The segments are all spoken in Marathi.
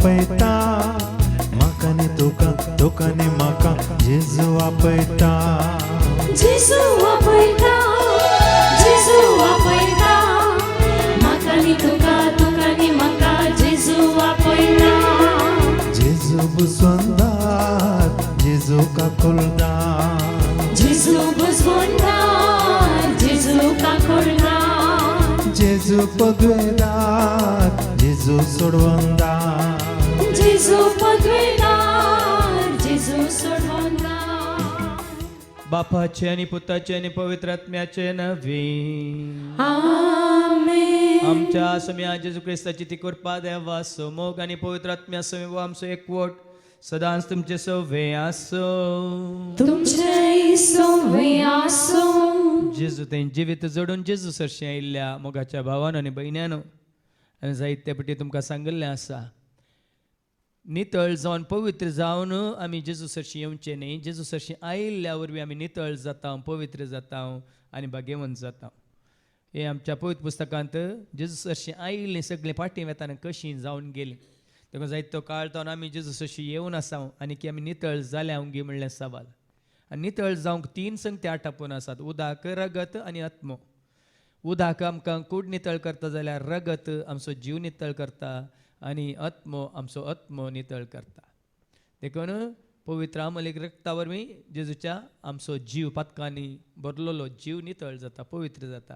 आपयता म्हाका नी तुका तुका नी म्हाका जेजू आपयता जेजू आपयता जेजू आपयता म्हाका नी तुका तुका नी म्हाका जेजू आपयता जेजू बुसवंदार जेजू काकुलदार जेजू बुजवंदार जेजू काकुलदार जेजू पदवेदार जेजू सोडवंदार जेजू पदवेदार जेजू सोडवंदार बापाचे आणि पुताचे आणि पवित्र आत्म्याचे नवी आमेन आमच्या समया जेजू ख्रिस्ताची ती कृपा देवा मोग आणि पवित्र आत्म्या समेव आमचो एकवट सदांच तुमचे सवे आसो तुमचे सवे आसो जेजू ते जिवीत जोडून जेजू सरशी आयिल्ल्या मोगाच्या भावान आणि भयण्यानो आनी जायते फाटी तुमकां सांगिल्लें आसा नितळ जावन पवित्र जावन आमी जेजू सरशी येवचें न्ही जेजू सरशी आयिल्ल्या वरवीं आमी नितळ जाता पवित्र जाता आनी भाग्यवंत जाता हे आमच्या पवित्र पुस्तकांत जेजू सरशी आयिल्लीं सगळीं फाटीं वेताना कशीं जावन गेलीं देखून जायतो काळ जावन आमी जेजू सरशी येवन आसा आनी की आमी नितळ जाल्या उंगी म्हणलें सवाल आनी नितळ जावंक 3 संगती आटापून आसात उदक रगत आनी आत्मो उदक आमकां कूड नितळ करता जाल्यार रगत आमचो जीव नितळ करता आनी आत्मो आमचो आत्मो नितळ करता देखून पवित्र आमलीक रक्ता वरवीं जेजूच्या आमचो जीव पातकांनी भरलेलो जीव नितळ जाता पवित्र जाता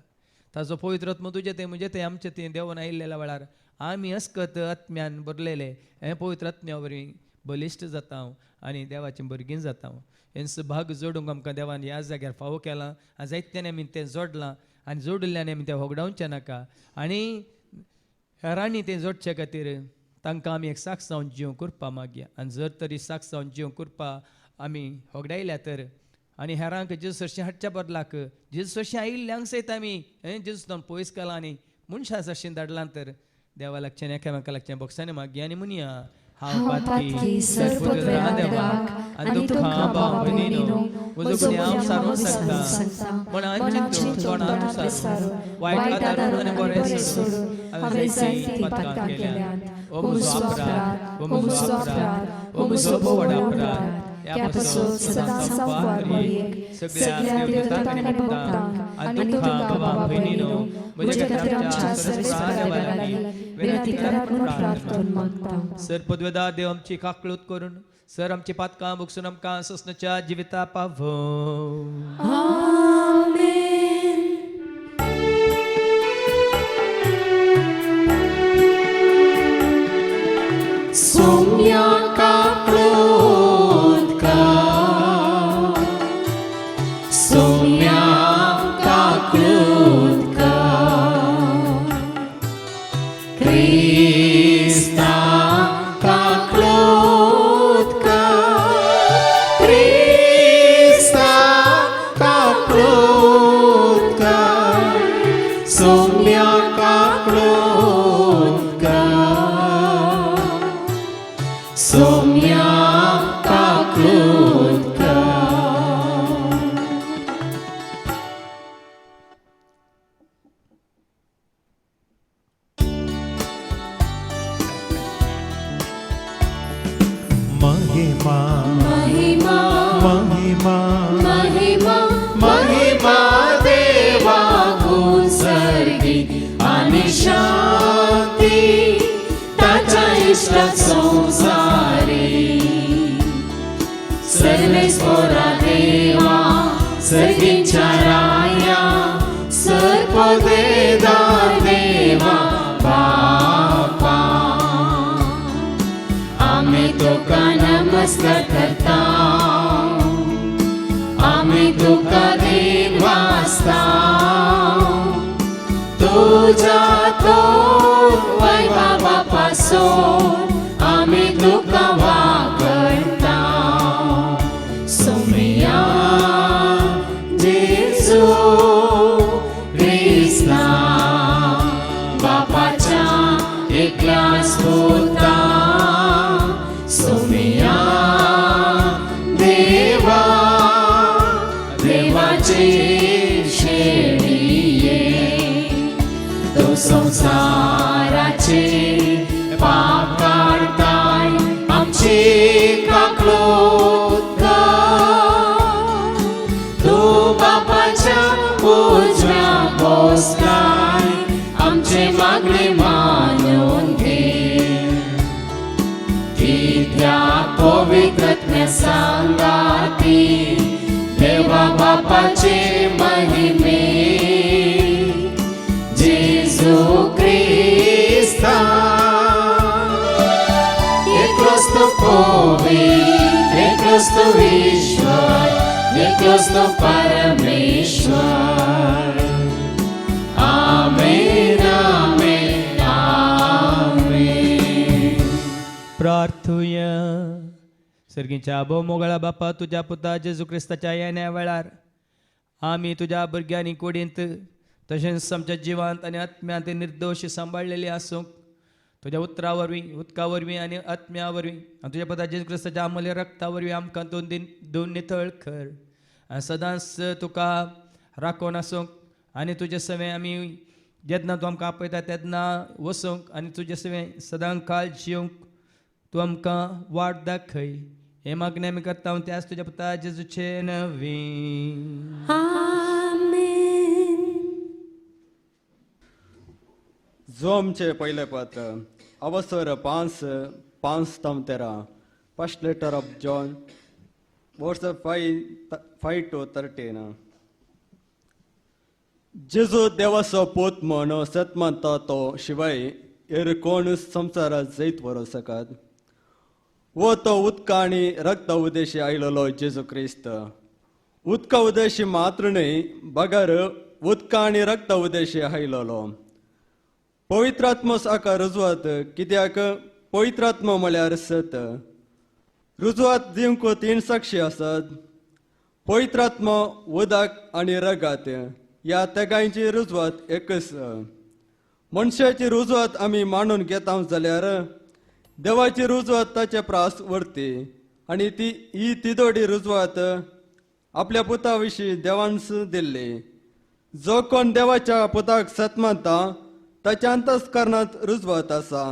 ताजो पवित्र आत्मो तुजें तें म्हणजे तें आमचें तें देवन आयिल्ल्या वेळार आमी अस्कत आत्म्यान भरलेले हें पवित्र आत्म्या वरवीं बलिश्ट जाता आनी देवाचें भुरगीं जाता हें भाग जोडूंक आमकां देवान ह्या जाग्यार फावो केलां आनी जायत्यानी आमी तें जोडलां आनी जोडिल्ल्यान आमी तें होगडावचें नाका आनी हेरांनी तें जोडचे खातीर तांकां आमी एक साक्ष जावन जीव करपा मागया आनी जर तरी साक्ष जावन जीव करपा आमी होगडायल्या तर आनी हेरांक जेजू सरशी हाडच्या बदलाक जेजू सरशी आयिल्ल्यांक सयत आमी जेजू जावन पयस केलां आनी मनशां सरशी धाडलां तर देवा लागचें एकामेका लागचें बोक्सांनी मागया आनी म्हणया हांव पातकी सर्वपुत्र देवाक आनी तुका भाव भयणीनो म्हजो गुन्हे हांव सारून सांगता मनाची तोंडां सारून वायट आदारून आनी बरें सोडून हांवें जायतीं पातकां केल्यात ओ म्हजो अपराध ओ म्हजो अपराध ओ म्हजो व्हड अपराध ह्या पासून सदां संवाद करी सगळ्या देवतांक आनी भक्तांक आनी तुका भाव भयणीनो म्हजे खातीर आमच्या सर्वस्व देवा लागीं विनंती करात म्हणून प्रार्थना मागता सर पदवेदार देव आमची काकळूत करून सर आमची पातकां बुकसून आमकां ससनाच्या जिविता पावो आमेन सोम्या काकळूत कर सोम्या काकळूत कर क्रिस्ता काकळूत कर क्रिस्ता काकळूत कर सोम्या काकळूत कर सोम्या काकळूत कर महिमा महिमा महिमा महिमा महिमा देवा गुसर्गी आणि शांती ताच्या इष्टात संसारी सर्वेश्वरा देवा सर्गींच्या राया सर्पदेदार देवा बापा आम्ही तुका नमस्कार करता आम्ही तुका दिन वाजता तुझ्या तो वैभवापासून आम्ही तुका वागता सोम्या जेजू ख्रिस्ता बापाच्या एकल्याच पुता सोम्या देवा देवाचे शेळिये तो सांगाती देवा बापाचे महिमे जेजू क्रिस्ता एकलोच तो पवित्र एकलोच तो ईश्वर एकलोच तो परमेश्वर आमेन आमेन आमेन प्रार्थुया. सर्गीच्या मोगळा बापा, तुझ्या पुता जेजू क्रिस्ताच्या येण्या वेळार आम्ही तुझ्या भुरग्यांनी कुडींत तशेंच आमच्या जिवांत आनी आत्म्यांत निर्दोश सांबाळलेली आसूंक तुझ्या उतरा वरवीं उदका वरवीं आनी आत्म्या वरवीं आनी तुझ्या पुता जेजू क्रिस्ताच्या अमूल्य रक्ता वरवीं आमकां दोन नितळ कर आनी सदांच तुका राखून आसूंक आनी तुजे सवें आमी जेन्ना तूं आमकां आपयता तेन्ना वसूंक आनी तुजे सवें सदां काळ जिवंक तूं आमकां वाट दाखय. हे मागणें आमी करता हांव त्याच तुज्या पुता जेजूचे नवीन. जोमचे पहिले पत्र अवसर 5:13 फर्स्ट लेटर ऑफ जॉन वर्स 5 to 13. जेजू देवाचो पूत म्हण सत मानता तो शिवाय हेर कोण संवसारात जैत वरो सकात. वो तो उदका आनी रक्त उदेशी आयलोलो जेजू क्रिस्त. उदका उदेशी मात्र न्हय बगर उदका आनी रक्त उदेशी आयलोलो. पवित्रात्म साका रुजवात कित्याक पवित्रात्म म्हळ्यार सत. रुजवात दिवंक 3 साक्षी आसात. पवित्रात्म उदक आनी रगत ह्या तेगांची रुजवात एकच. मनशाची रुजवात आमी मानून घेता जाल्यार देवाची रुजवात ताचे प्रास व्हरती आनी ही तिदोडी रुजवात आपल्या पुता विशीं देवान दिल्ली. जो कोण देवाच्या पुताक सत मानता ताच्या अंतस्करणांत रुजवात आसा.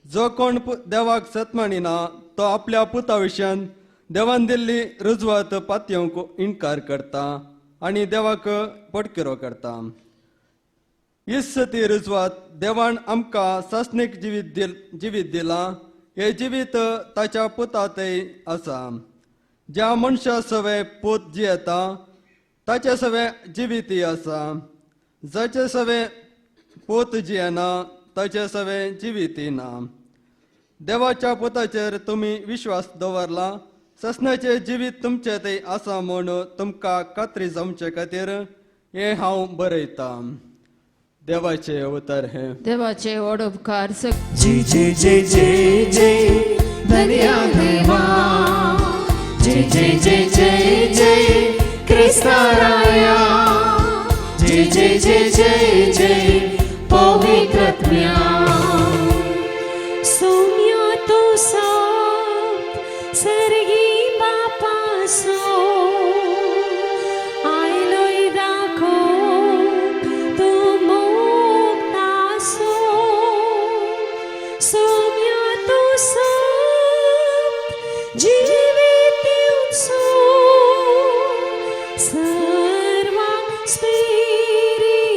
जो कोण देवाक सत मानिना तो आपल्या पुता विशयान देवान दिल्ली रुजवात पातयेवंक इन्कार करता आनी देवाक पटकिरो करता. हीच ती रुजवात देवान आमकां सासणीक जिवीत दिलां. हे जिवीत ताच्या पुतांतय आसा. ज्या मनशा सवे पूत जियेता ताचे सवे जिवीतय आसा. जाचे सवे पूत जियेना ताचे सवे जिवीतय ना. देवाच्या पुताचेर तुमी विश्वास दवरला. ससण्याचे जिवीत तुमचेंतय आसा म्हूण तुमकां खात्री जावचे खातीर हे हांव बरयतां. देवाचे उतर हे. देवाचे ओडोपकार जय जय जय जय जय धन्य देवा जय जय जय जय जय क्रिस्ता राया जय जय जय जय जय पवित्रात्म्या सौम्या तो सर्गी बापा सो आयलोय दाखो तो मोक्ता सो सौम्या तो जीवित सो सर्वा स्पिरितान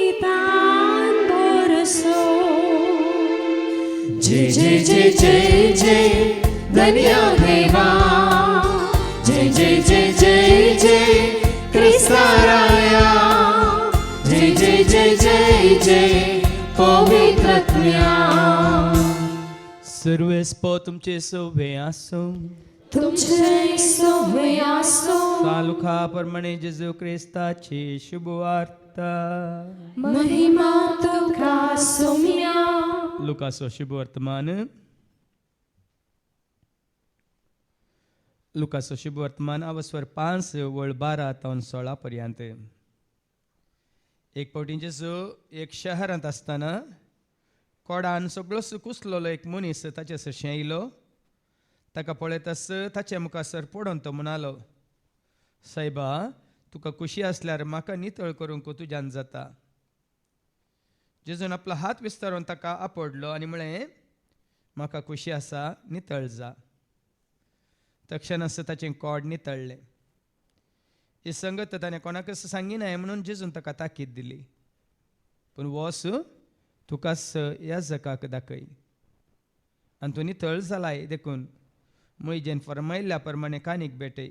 बरसो जय जय जय जय जय धन्य देवा जय जय जय जय जय क्रिस्ता राया जय जय जय जय जय पवित्रात्म्या सर्वेस्पो तुमचे सोवे आसूं. तुमचे सोवे आसो तालुका प्रमाणे जेजू क्रिस्ताची शुभवार्ता. महिमा तुका सौम्या. लुकासो शुभवर्तमान लुकासो शुभवर्तमान अवस्वर 5:12 पर्यंत. एक फावटी जेजू एक शहरांत आसतना कोडान सगळो कुसलोलो एक मनीस ताचे सरशें येयलो. ताका पळयतास ताचे मुखासर पडोवन तो म्हणालो, सायबा तुका खुशी आसल्यार म्हाका नितळ करूंक तुज्यान जाता. जेजून आपलो हात विस्तारून ताका आपडलो आनी म्हळें, म्हाका खुशी आसा, नितळ जा. तक्षणच ताचें कोड नितळ्ळें. ही संगत ताणें कोणाकच सांगिनाय म्हणून जेजून ताका ताकीद दिली. पूण वस तुकाच याजकाक दाखय आनी तूं नितळ जालाय देखून मोईजेन फरमायल्या प्रमाणे कानीक भेटय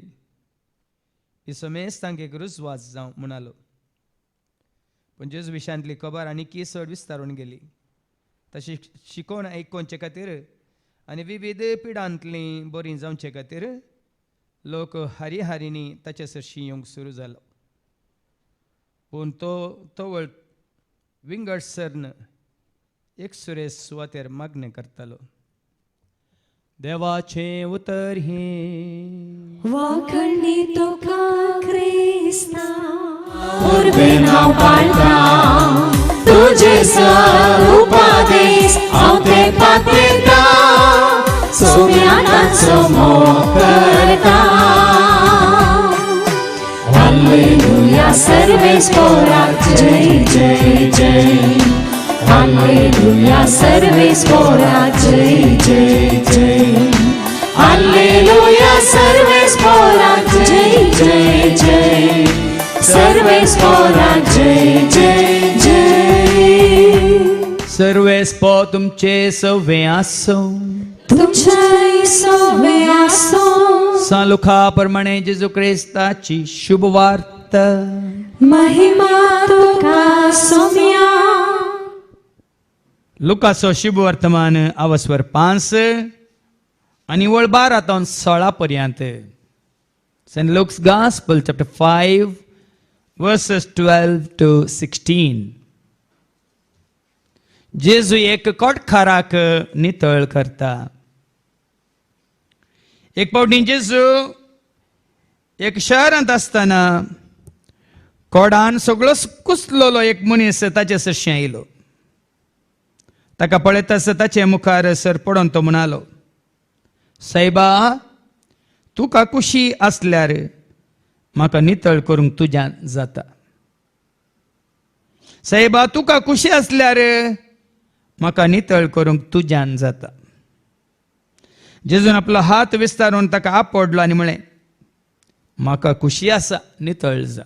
इसमेस तांकां एक रुजवात जावं म्हणालो. पण जेजू विशयांतली खबर आनी चड विस्तारून गेली. तशी शिकोवन आयकोवचे खातीर आनी विविध पिडांतली बरी जावचे खातीर लोक हारी हारीनी ताचे सरशी येवंक सुरू जालो. पूण तो विंगड सरन एक सुरेश सुवातेर मागणें करतालो. देवाचे उतर हे वाखणी तुका क्रिस्ता उर्बे नाव पाळटा तुजे स्वरूपादेश हांव ते पातळटा सोम्यानाचो मोग करता. हालेलुया सर्वेस्पराक जय जय जय. हालेलुया सर्वेस्पराक जय जय जय. हालेलुया सर्वेस्पराक जय जय जय. सर्वेस्पराक जय जय जय. सर्वेस्पो तुमचे सवे आसो तुमचे सवे आसो. सालुखा प्रमाणे जेजू क्रिस्ताची शुभ वार्ता. महिमा तुका सोम्या. लुकाचो शुभ वर्तमान आवस्वर 5 आनी वळ 12 तो 16 पर्यंत. Saint Luke's Gospel chapter 5 verses 12 to 16. जेजू एक कोटखाराक नितळ करता. एक फावटी जेजू एक शहरांत आसतना कोडान सगळो कुसलोलो एक मनीस ताचे सरशी आयलो. ताका पळयतास ताचे मुखार सर पडोन तो म्हणालो, सायबा तुका खुशी आसल्यार म्हाका नितळ करूंक तुज्यान जाता. सायबा तुका खुशी आसल्यार म्हाका नितळ करूंक तुज्यान जाता. जेजून आपलो हात विस्तारून ताका आपडलो आनी म्हळें, म्हाका खुशी आसा नितळ जा.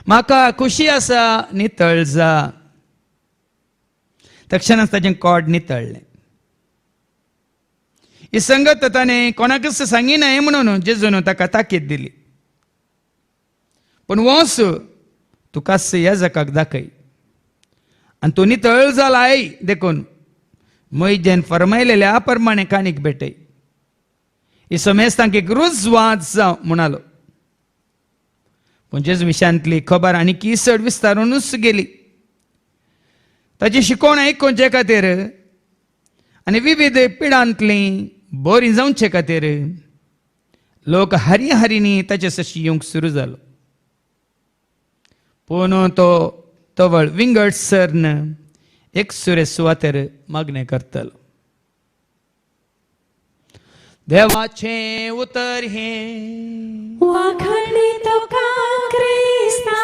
म्हाका खुशी आसा नितळ जा. तक्षणच ताचें कोड नितळ्ळें. ही संगत ताणें कोणाकच सांगिनाय म्हणून जेजून ताका ताकीद दिली. पण वच तुकास याजकाक दाखय आनी तो नितळ जालाय देखून मोईजेन फरमायलेल्या प्रमाणे कानीक भेटय. ही समेज तांकां एक रुजवात जावं म्हणालो. पूण जेजू विशयांतली खबर आनी चड विस्तारूनच गेली. ताची शिकोवण आयकोवचे खातीर आनी विविध पिडांतली बरी जावचे खातीर लोक हारी हारीनी ताचे सरशी येवंक सुरू जालो. पूण तो वळ विंगड सरन एक सुरे सुवातेर मागणें करतलो. देवाचें उतर हे वाखणी तुका क्रिस्ता.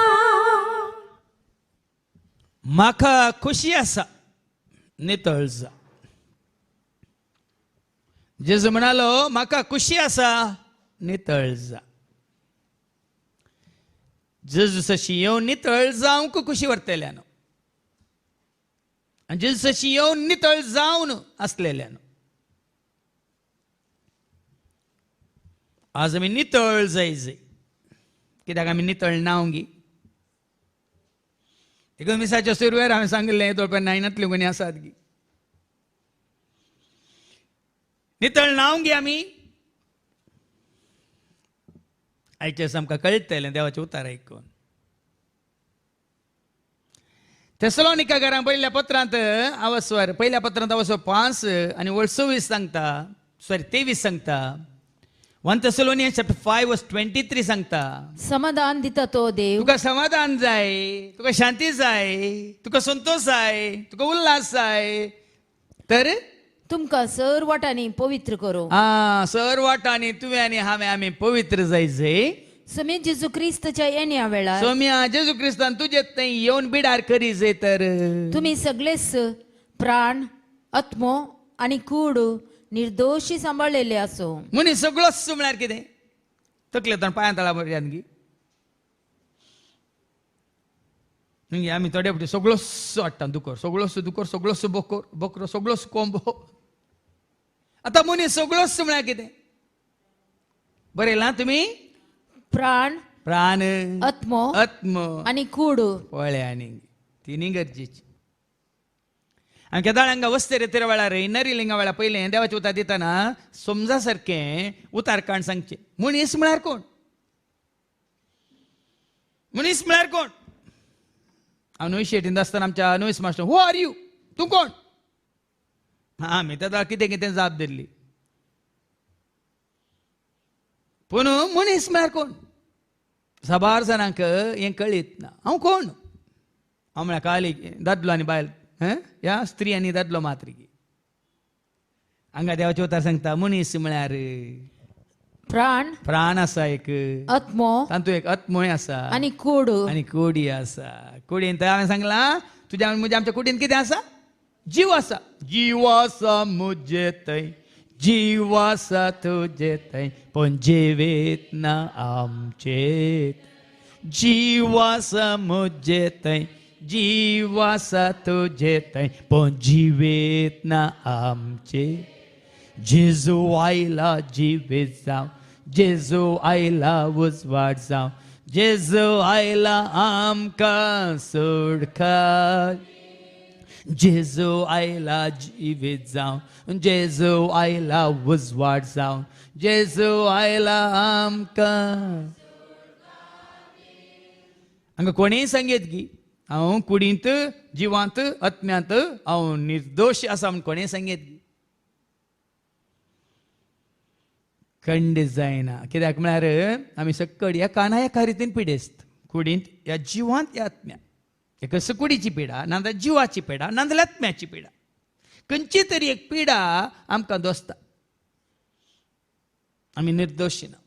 म्हाका खुशी आसा नितळ जा. जेजू म्हणालो, म्हाका खुशी आसा नितळ जा. जेजू सशी येवन नितळ जावंक खुशी व्हरतल्यान आनी जेजू सशी येवन नितळ जावन आसलेल्यान आज आमी नितळ जाय कित्याक आमी नितळ नांवगी. एक मिसाच्या सुरवेर हांवें सांगिल्लें तोळपा नायनांतल्यो कोणी आसात गी. नितळ नांवगी आमी. आयचे आमकां कळटलें देवाचें उतार आयकून. थेसलोनिकाकारांक पहिल्या पत्रांत आवस्वर 5 आनी वळ 26 सांगता, 23 सांगता. 1 Thessalonians chapter 5 verse 23 सांगता, समाधान दिता तो देव. तुका समाधान जाय, तुका शांती जाय, तुका संतोष जाय, तुका उल्हास जाय तर तुमकां सर वाटांनी पवित्र करो. सर वाटांनी तुवें आनी हांवें आमी पवित्र जाय. समे जेजू क्रिस्ताच्या येण्या वेळार सोम्या जेजू क्रिस्तान तुजे थंय येवन बिडार करी जाय तर तुम्ही सगळेच प्राण, आत्मो आनी कूड निर्दोशी सांबाळलेले असो. मनीस सगळोच म्हळ्यार कितें? तकले तर पांया तळा पर्यंत गी. म्हणजे आमी थोडे फावटी सगळोच हाडटा दुकर, सगळोच बकरो, सगळोच कोंबो आता मनीस सगळोच म्हळ्यार कितें बरयलां तुमी प्राण प्राण आत्मो आत्म आणि कूड पळय आनी तिनी गरजेची आनी केदाळ हांगा वस्ते रेतेर वेळार नरी लिंगा वेळार पयलें देवाचें उतार दितना समजा सारकें उतार काण सांगचें मनीस म्हळ्यार कोण मनीस म्हळ्यार कोण हांव नुय शेटींत आसतना आमच्या नुयस मास्टर हू आर यू तूं कोण आमी तेदा कितें कितें जाप दिल्ली पूण मनीस म्हळ्यार कोण साबार जाणांक हें कळीत ना हांव कोण हांव म्हळ्यार काली दादलो आनी बायल ह्या स्त्री आनी दादलो मात्र हांगा देवाचें उतार सांगता मनीस म्हळ्यार प्राण प्राण आसा एक आत्मो तातूंत एक आत्मोय आसा आणि कूड आनी कोडी आसा कोडयेंत हांवें सांगलां तुज्या म्हणजे आमच्या कुडींत कितें आसा जीव आसा जीव आसा म्हजे थंय जीव आसा तुजे थंय पण जिवेत ना आमचे जीव आसा म्हजे थंय जीव आसा तुजे थंय पण जिवेत ना आमचे जेजू आयला जिवेत जावं जेजू आयला उजवाड जावं जेजू आयला आमकां सोडका जेजू आयला जिवेत जावं जेजू आयला उजवाड जावं जेजू आयला आमकां हांगा कोणेय सांगेत की हांव कुडींत जिवांत आत्म्यांत हांव निर्दोश आसा म्हूण कोणेय सांगेत की खंड जायना कित्याक म्हळ्यार आमी सक्कड ह्या काना एका रितीन पिडेस्त कुडींत ह्या जिवांत ह्या आत्म्यात एक कुडीची पिडा नाजाल्यार जिवाची पिडा नाजाल्यार आत्म्याची पिडा खंयची तरी एक पिडा आमकां दोसता आमी निर्दोशी ना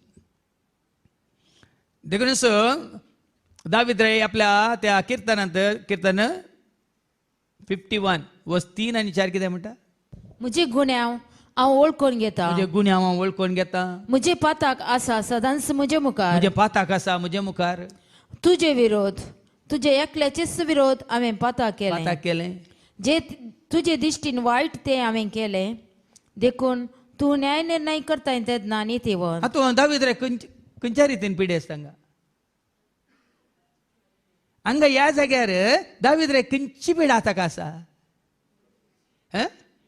देखूनच दावीद रे आपल्या त्या किर्तनांत किर्तन 51 वर्स 3 आनी 4 कितें म्हणटा म्हजे गुन्यांव हांव ओळखून घेता म्हजे गुन्यांव हांव वळखून घेता म्हजे पाताक आसा सदांच म्हजे मुखार म्हजे पाताक आसा म्हजे मुखार तुझे विरोध तुझे एकल्याचेच विरोध हांवें पाताक केले पाताक केलें जे तुजे दिश्टीन वायट ते हांवें केलें देखून तूं न्याय निर्णय करता तेन्ना नितीवन हातूंत दावीद रे खंयच्या रितीन पिडेस्त हांगा ह्या जाग्यार दावीद रे खंयची पिडा ताका आसा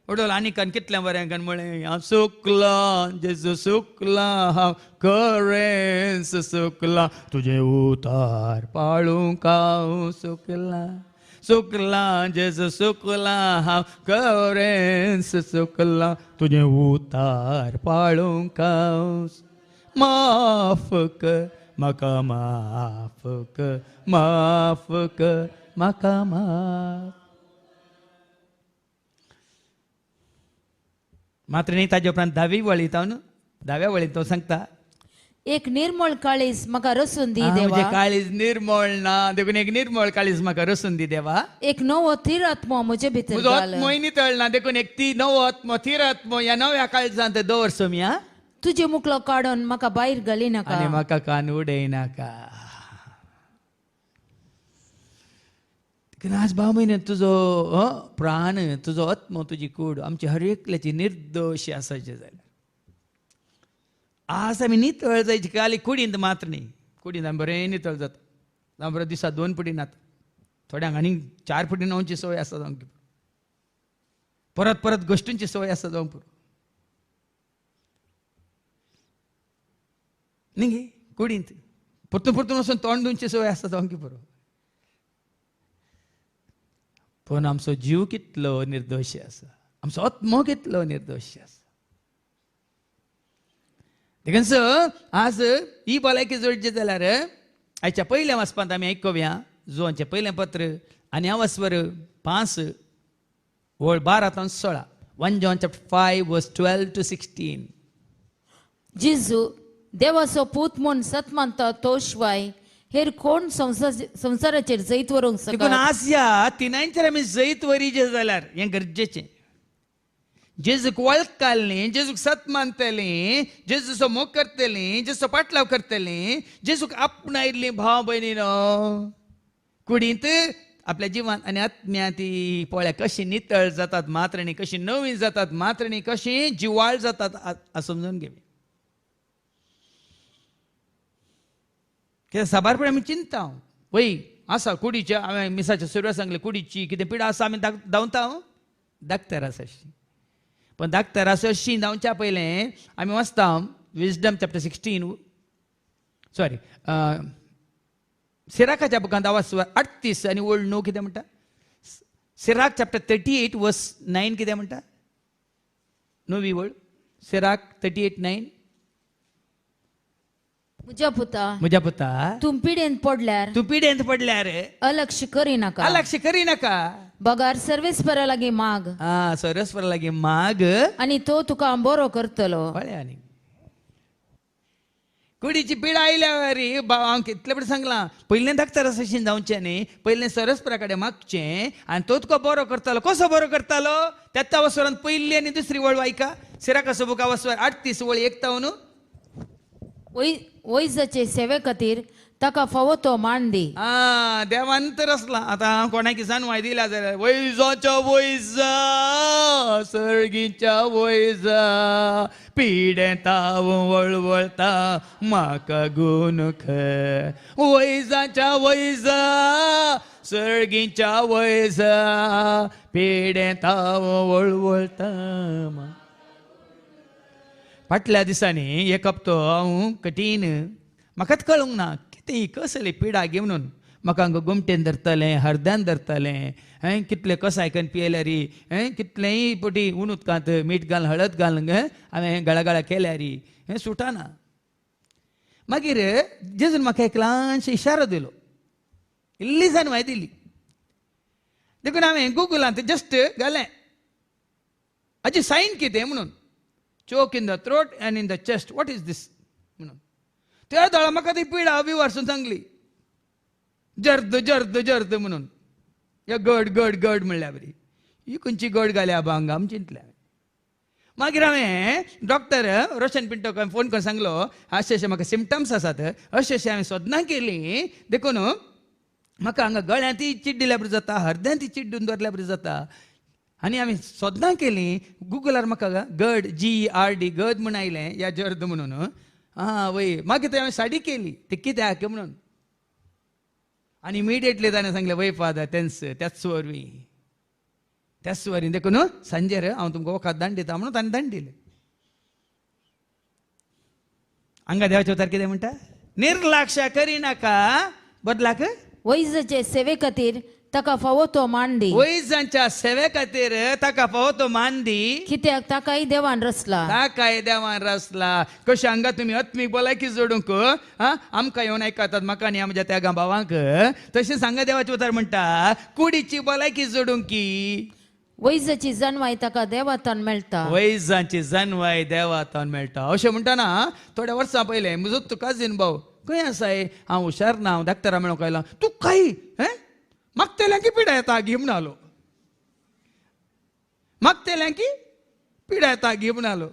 उडोल आनी कन कितलें बरें कन म्हळें हांव सुकला जेजू सुकला हांव खरेंच सुकला तुजे उतार पाळूंक हांव सुकला सुकला जेजू सुकला हांव खरेंच सुकला तुजे उतार पाळूंक हांव माफ कर म्हाका माफ कर माफ कर म्हाका माफ मात्र न्ही ताजे उपरांत दावी वळीत हांव न्हू दाव्या वळीत तो सांगता एक निर्मळ काळीज म्हाका रसून दी म्हणजे देवा काळीज निर्मळ ना देखून एक निर्मळ काळीज म्हाका रसून दी देवा एक नवो थीर आत्मो म्हजे भितर म्हजो घाल आत्मोय नितळ ना देखून एक ती नवो आत्मो थीर आत्मो ह्या नव्या काळजांत दवर सोम्या तुजे मुखलो काडून म्हाका भायर घाली आनी नाका म्हाका कान उडय नाका आज भाव म्हयन्यांत तुजो प्राण तुजो आत्मो तुजी कूड आमची हर एकल्याची निर्दोशी आसाचे जाल्यार आज आमी नितळ जायची खाली कुडींत मात्र न्ही कुडींत आमी बरें नितळ जाता जावं बरें दिसा 2 फुटी न्हाता थोड्यांक आनीक 4 फुटी न्हांवची संवय आसा जावंक परत परत गोश्टींची संवय आसा जावंक पुरो न्ही गे कुडींत परतून परतून वचून तोंड धुवची संवय आसा जावंक पुरो पूण आमचो जीव कितलो निर्दोशी आसा आमचो आत्मो कितलो निर्दोशी आसा देखून आज ही भलायकी जोडची जाल्यार आयच्या पयल्या वाचपांत आमी आयकुया जोआंचें पयलें पत्र आनी हांव वस्वर 5 वळ 12 ते 16 1 John chapter 5 verse 12 to 16 जिजू देवाचो पूत म्हूण सत मानता तो शिवाय हेर कोण संवसाराचेर जैत व्हरूंक देखून शकता आज ह्या तिनांचेर आमी जैत वरीचे जाल्यार हें गरजेचें जेजूक वळखतालीं जेजूक सत मानतलीं जेजूचो मोग करतलीं जेजूचो पाटलाव करतलीं जेजूक आपणायल्लीं भाव भयणीनो कुडींत आपल्या जिवान आनी आत्म्या ती पळय कशी नितळ जातात मात्रणी, कशी नवी जातात मात्रणी, कशी जिवाळ जातात समजून घेवी. कित्याक साबारपण आमी चिंतता वय आसा कुडीच्या, हांवें मिसाच्या सुरवात सांगले कुडीची कितें पिडा आसा आमी धांवता दाखतर आसा अशी. पण दाखतर आसा अशी धांवच्या पयलें आमी वाचता विजडम चॅप्टर 16 सॉरी सिराकाच्या बुकांत 38 आनी ओल्ड 9 कितें म्हणटा. सिराक चॅप्टर 38 वर्स 9 कितें म्हणटा. नवी वळ सिराक 38:9. म्हज्या पुता तूं पिडेंत पडल्यार तूं पिडेंत पडल्यार अलक्ष करिनाका. अलक्ष करिनाका. बगार सर्वेस्परा लागीं माग सरस्वर लागीं माग आनी तो तुका बरो करतलो. पळय आनी कुडीची पिडा आयल्या वरी हांव कितले बरें सांगलां. पयलें दाखतर अशें जावचें न्ही, पयलें सरस्परा कडेन मागचें आनी तो तुका बरो करतालो. कसो बरो करतालो त्या वसरांत पयली आनी दुसरी वळ वायका. सिराकाचो बुका वसवर 38 वळ 1 वैजाचे सेवे खातीर ताका फावो तो मान दी. देवान तर असला. आतां हांव कोणाक जानवाय दिल्या जाल्यार वैजाच्या वैजा सर्गीच्या वैजा पिडेता वळवळता म्हाका गुनख. वैजाच्या वैजा सर्गीच्या वैजा पिडेता वळवळता. फाटल्या दिसांनी एक हप्तो हांव कठीण म्हाकाच कळूंक ना कितें कसली पिडा गे म्हणून. म्हाका हांगा गुमटेन धरतलें, हरद्यान धरतलें, कितले कसायकन पियेल्यार कितलेंय पोटी उण उदकांत मीठ घाल हळद घाल हांवें गळा केल्यार हें सुटाना. मागीर जेजून म्हाका एक ल्हानशे इशारो दिलो, इल्ली जानवाय दिली. देखून हांवें गुगलांत जस्ट घालें हाची सायन कितें म्हणून. Choke in the throat and in the chest, what is this म्हणून. त्या दोळा म्हाका ती पिडा बी वारसून सांगली जर्द जर्द जर्द म्हणून. या गड गड गड म्हणल्या बरी ही खंयची गड घाल्या भांग आम चिंतल्या. मागीर हांवें डॉक्टर रोशन पिंटोक फोन करून सांगलो अशें म्हाका सिम्टम्स आसात, अशें हांवें सोदनां केली. देखून म्हाका हांगा गळ्यांत चिड्ड दिल्या बरी जाता, हरद्यांत चिड्डून दवरल्या बरी जाता. आनी हांवें सोदनां केली गुगलार म्हाका गड GRD गद म्हूण आयलें या जर्द म्हणून. वय मागीर थंय हांवें साडी केली ते कित्याक म्हणून. आनी इमिडिएटली ताणें सांगलें वय फादर त्याच वरी देखून सांजेर हांव तुमकां वखद धाडून दिता म्हणून ताणें धाडून दिलें. हांगा देवाचे उतार कितें म्हणटा. निर्लक्ष करिनाका बदलाक वैजाचे सेवे खातीर ताका फावो तो मान दी. वैजांच्या सेवे खातीर ताका फावो तो मान दी. कित्याक ताकाय देवान रचला. ताकाय देवान रचला. कशें हांगा तुमी आत्मीक भलायकी जोडूंक आमकां येवन आयकतात म्हाका आनी म्हज्या त्या भावांक, तशें हांगा देवाचें उतार म्हणटा कुडीची भलायकी जोडूंक की वैजाची जानवाय ताका देवातान मेळटा. वैजांची जानवाय देवातान मेळटा. अशें म्हणटाना थोड्या वर्सां पयलें म्हजो तो काजीन भाव खंय आसा हांव हुशार ना, हांव डाक्टरा मेळूंक आयला. तूं काय मागतेल्या की पिडा येता घे म्हणालो. मागतेल्या की पिडा येता घे म्हणालो.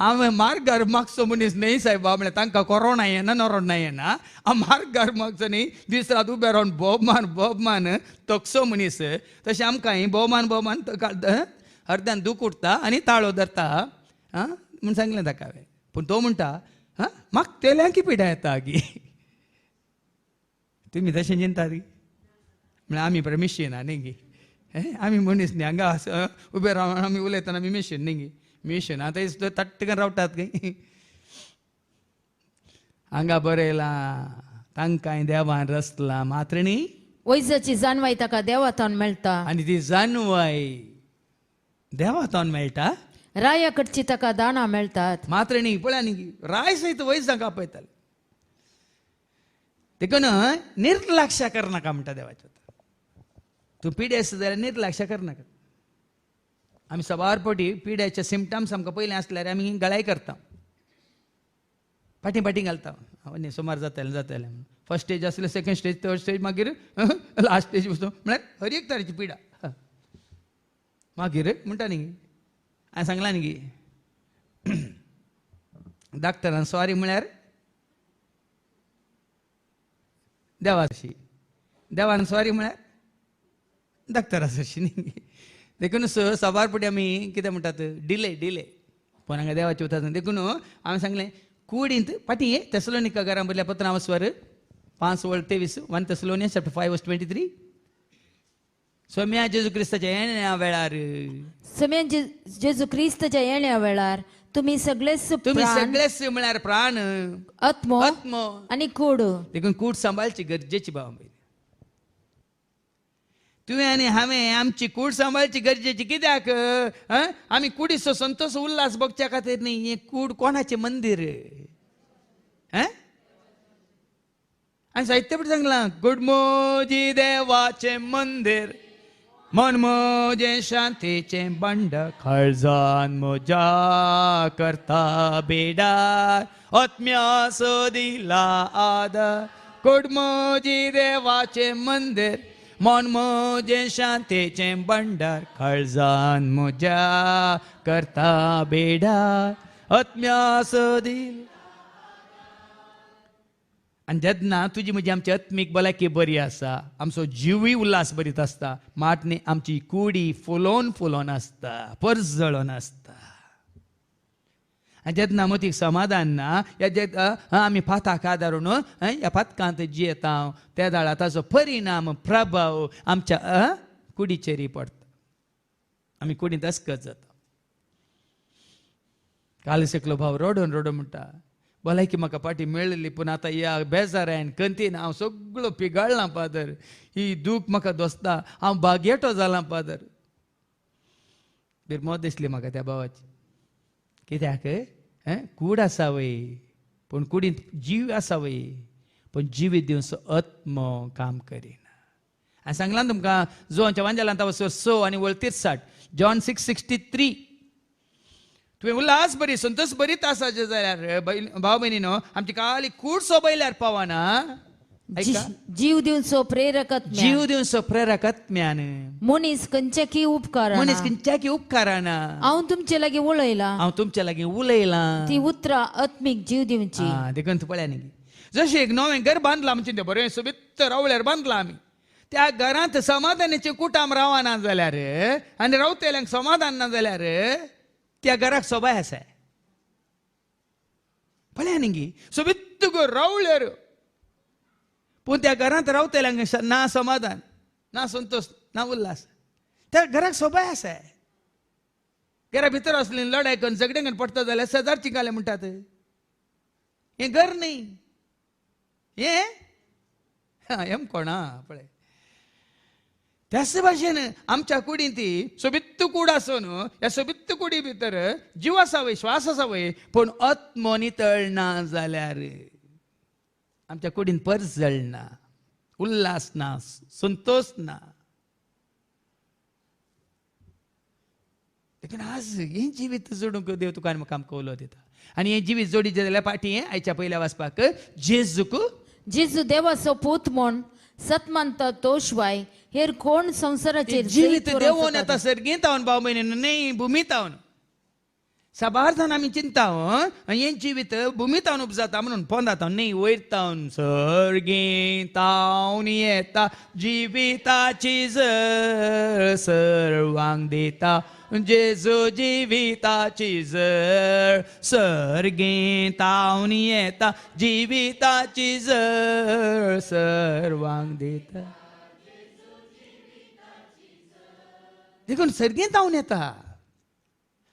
हांवें मार्गार मागचो मनीस न्ही सायबा म्हळ्यार तांकां कोरोना येना नरोना येना. हांव मार्गार मागचो न्ही दीस रात उबे रावन भोवमान तकसो मनीस. तशें आमकां भोवमान अर्द्यान दूख उठता आनी ताळो धरता म्हूण सांगलें ताका हांवें. पूण तो म्हणटा मागतेल्या की पिडा येता गी. तुमी तशें चिंतात गी म्हळ्यार आमी बरें मिशीन न्ही गी. आमी मनीस न्ही हांगा उबे रावन आमी उलयतना आमी मिशीन न्ही गी. मिशन आतां तट्टकन रावतात खंय. हांगा बरयलां तांकांय देवान रचला मात्रणी. वैजाची जानवाय ताका देवातान मेळटा. आनी ती जानवाय देवातान मेळटा. राया कडची ताका दाणां मेळटात. मात्रणी पळय न्ही राय सयत वैजांक आपयताले. देखून निर्लक्ष करनाका म्हणटा देवाचें. तूं पिडे आसा जाल्यार निर्लक्ष करनाका. आमी सवार पोटी पिड्याचे सिम्टम्स आमकां पयलें आसल्यार आमी गळाय करता, फाटीं घालता. न्ही सुमार जातलें फर्स्ट स्टेज आसलें, सेकंड स्टेज, थर्ड स्टेज, मागीर लास्ट स्टेज वचून म्हळ्यार हर एक तरेची पिडा. मागीर म्हणटा न्ही हांवें सांगलां न्ही गी डाक्टरान सॉरी म्हळ्यार देवाशी. देवान सॉरी म्हळ्यार धाकटरा सरशी न्ही देखून सवारपुटी आमी कितें म्हणटात डिले पण हांगा देवाचे उतर देखून हांवें सांगलें कुडींत पाटी तेसलोनिका घरां बरल्या पत्र हांव स्वर 5:23 1 Thessalonians chapter 5:23 सोम्या जेजू क्रिस्ताच्या येण्या वेळार समेन जेजू क्रिस्ताच्या येण्या वेळार तुम्ही सगळेच तुम्ही प्राण, सगळेच म्हळ्यार प्राण आत्मो आत्मो आणि कूड देखून कूड सांबाळची गरजेची भाव तुवें आनी हांवें आमची कूड सांबाळची गरजेची कित्याक आमी कुडीचो संतोष उल्हास बघच्या खातीर न्ही हें कूड कोणाचें मंदीर आनी साहित्य पण सांगलां कूड मोजी देवाचें मंदीर मन मोजे शांतीचें बंड खळजान मोजा करता बेडार आत्म्या सोदिला आदर कूड मोजी देवाचें मंदीर मन मोजे शांतीचें बंडार खळजान मोजा करता बेडार आत्म्या सोदिला आनी जेन्ना तुजी म्हजी आमची आत्मीक भलायकी बरी आसा आमचो जिवूय उल्हास बरीत आसता मात न्ही आमची कुडी फुलोवन आसता पर्स जळोन आसता आनी जेन्ना मतीक समाधान ना या जे आमी फाताक आदारून ह्या फातकांत जियेता त्या दाळा ताचो परिणाम प्रभाव आमच्या कुडीचेरय पडटा आमी कुडींत अस्कत जाता काल सकलो भाव रडोन म्हणटा भलायकी म्हाका पाटी मेळ्ळली पूण आतां ह्या बेजारान कंतीन हांव सगळो पिगाळ्ळां पादर ही दूख म्हाका दोसता हांव बागेटो जालां पादर बिरमोद दिसली म्हाका त्या भावाची कित्याक कूड आसा वय पूण कुडींत जीव आसा वय पूण जिवीत दिवचो आत्मो काम करिना हांवें सांगलां तुमकां जोनच्या वांजेलांत 6 आनी 63 जॉन 6:63 तुवें उल्हास बरी संतोष बरीत आसा जे जाल्यार भाव भयणीनो आमची काली कूड सोबयल्यार पावना जीव दिवचो प्रेरकत्म्यान जीव दिवचो प्रेरकत्म्यान मनीस खंयच्याकी उपकारान मनीस खंयच्याकी उपकाराना हांव तुमचे लागीं उलयलां हांव तुमच्या लागीं उलयलां ती उतरां आत्मीक जीव दिवची देखून तूं पळया न्ही जशें एक नवें घर बांदलां आमचें तें बरें सोबीत रावल्यार बांदलां आमी त्या घरांत समाधानाचें कुटाम रावना जाल्यार आनी रावतेल्यांक समाधान ना जाल्यार त्या घराक सोबाय आसा पळया न्ही सोबीत घर रावल्यार पूण त्या घरांत रावतेल्यांक ना समाधान ना संतोष ना उल्हास त्या घराक सोबाय आसा घरा भितर असली लढाय करून झगडे करून पडटा जाल्यार शेजार चिंगाले म्हणटात हें घर न्ही हें कोणा पळय त्याच भाशेन आमच्या कुडींत सोबीत कूड आसून ह्या सोबीत कुडी भितर जीव आसा वय श्वास आसा वय पूण आत्मो नितळ ना जाल्यार आमच्या कुडीन पर्स जळना उल्हास ना संतोष ना देखून आज हें जिवीत जोडूंक देव तुका आनी म्हाका आमकां उलो दिता आनी हें जिवीत जोडी जाल्यार फाटीं आयच्या पयल्या वाचपाक जेजू देवाचो पूत म्हूण सतमानता तो शिवाय हेर कोण संवसाराचेर जिवीत देवोन येता सर्गेंत हांव भाव भयणीनो न्ही भुमीत हांव साबार जाण आमी चिंता हें जिवीत भुमीत हांव उपजाता म्हणून पोंदात हांव न्ही वयरता सर्गेंत हांव येता जिविताची जर सर्वांक दिता जेजू जिविताची जर सर्गेंत हांव येता जिविताची जर सर्वांक दिता देखून सर्गेंत हांव येता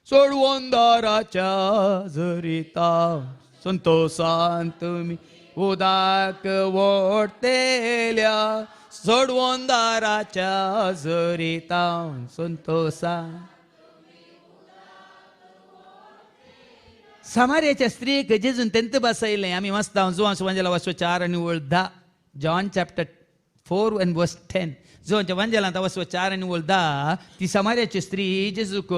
सोडवून दाराच्या झरीता संतोषान तुमी उदाक वोडतेल्या सोडवून दाराच्या झरीता संतोषान सामार्याच्या स्त्रीक जेजून तेंत बसयलें आमी वाचता जोन सुवांजेला वाचो 4 आनी 10 जॉन चॅप्टर 4 and verse 10 जोनच्या वांजेलांत वाचो 4 आनी 10 ती सामार्याची स्त्री जेजूक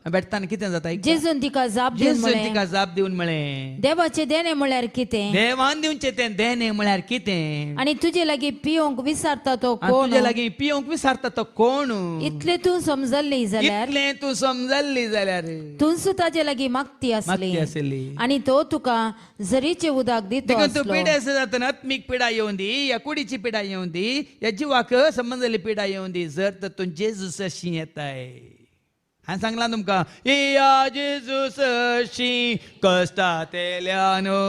भेटताना कितें जाता जेजून तिका जाप दिवन जेजून म्हळें, तिका जाप दिवन म्हळें, देवाचे देणे म्हळ्यार कितें देवान दिवचें तें देणे म्हळ्यार कितें, आणि तुजे लागीं पिवंक विचारता तो आनी कोण? तुजे लागीं पिवंक विचारता तो कोण? इतले तूं समजल्ली जाल्यार इतलें तूं समजल्ली जाल्यार तूंसू ताजे लागीं मागती मागती आसली आसली. आणि तो तुका झरीचे उदक दितो देखून तूं आसलो. पिडे जातना आत्मीक पिडा येऊन दी, या कुडीची पिडा येऊन दी, या जिवाक संबंध जाल्ली पिडा येऊन दी, जर तर तूं जेजूस अशी येताय. हांवें सांगलां तुमकां, या जेजूस अशी कश्टांत येयल्यानो,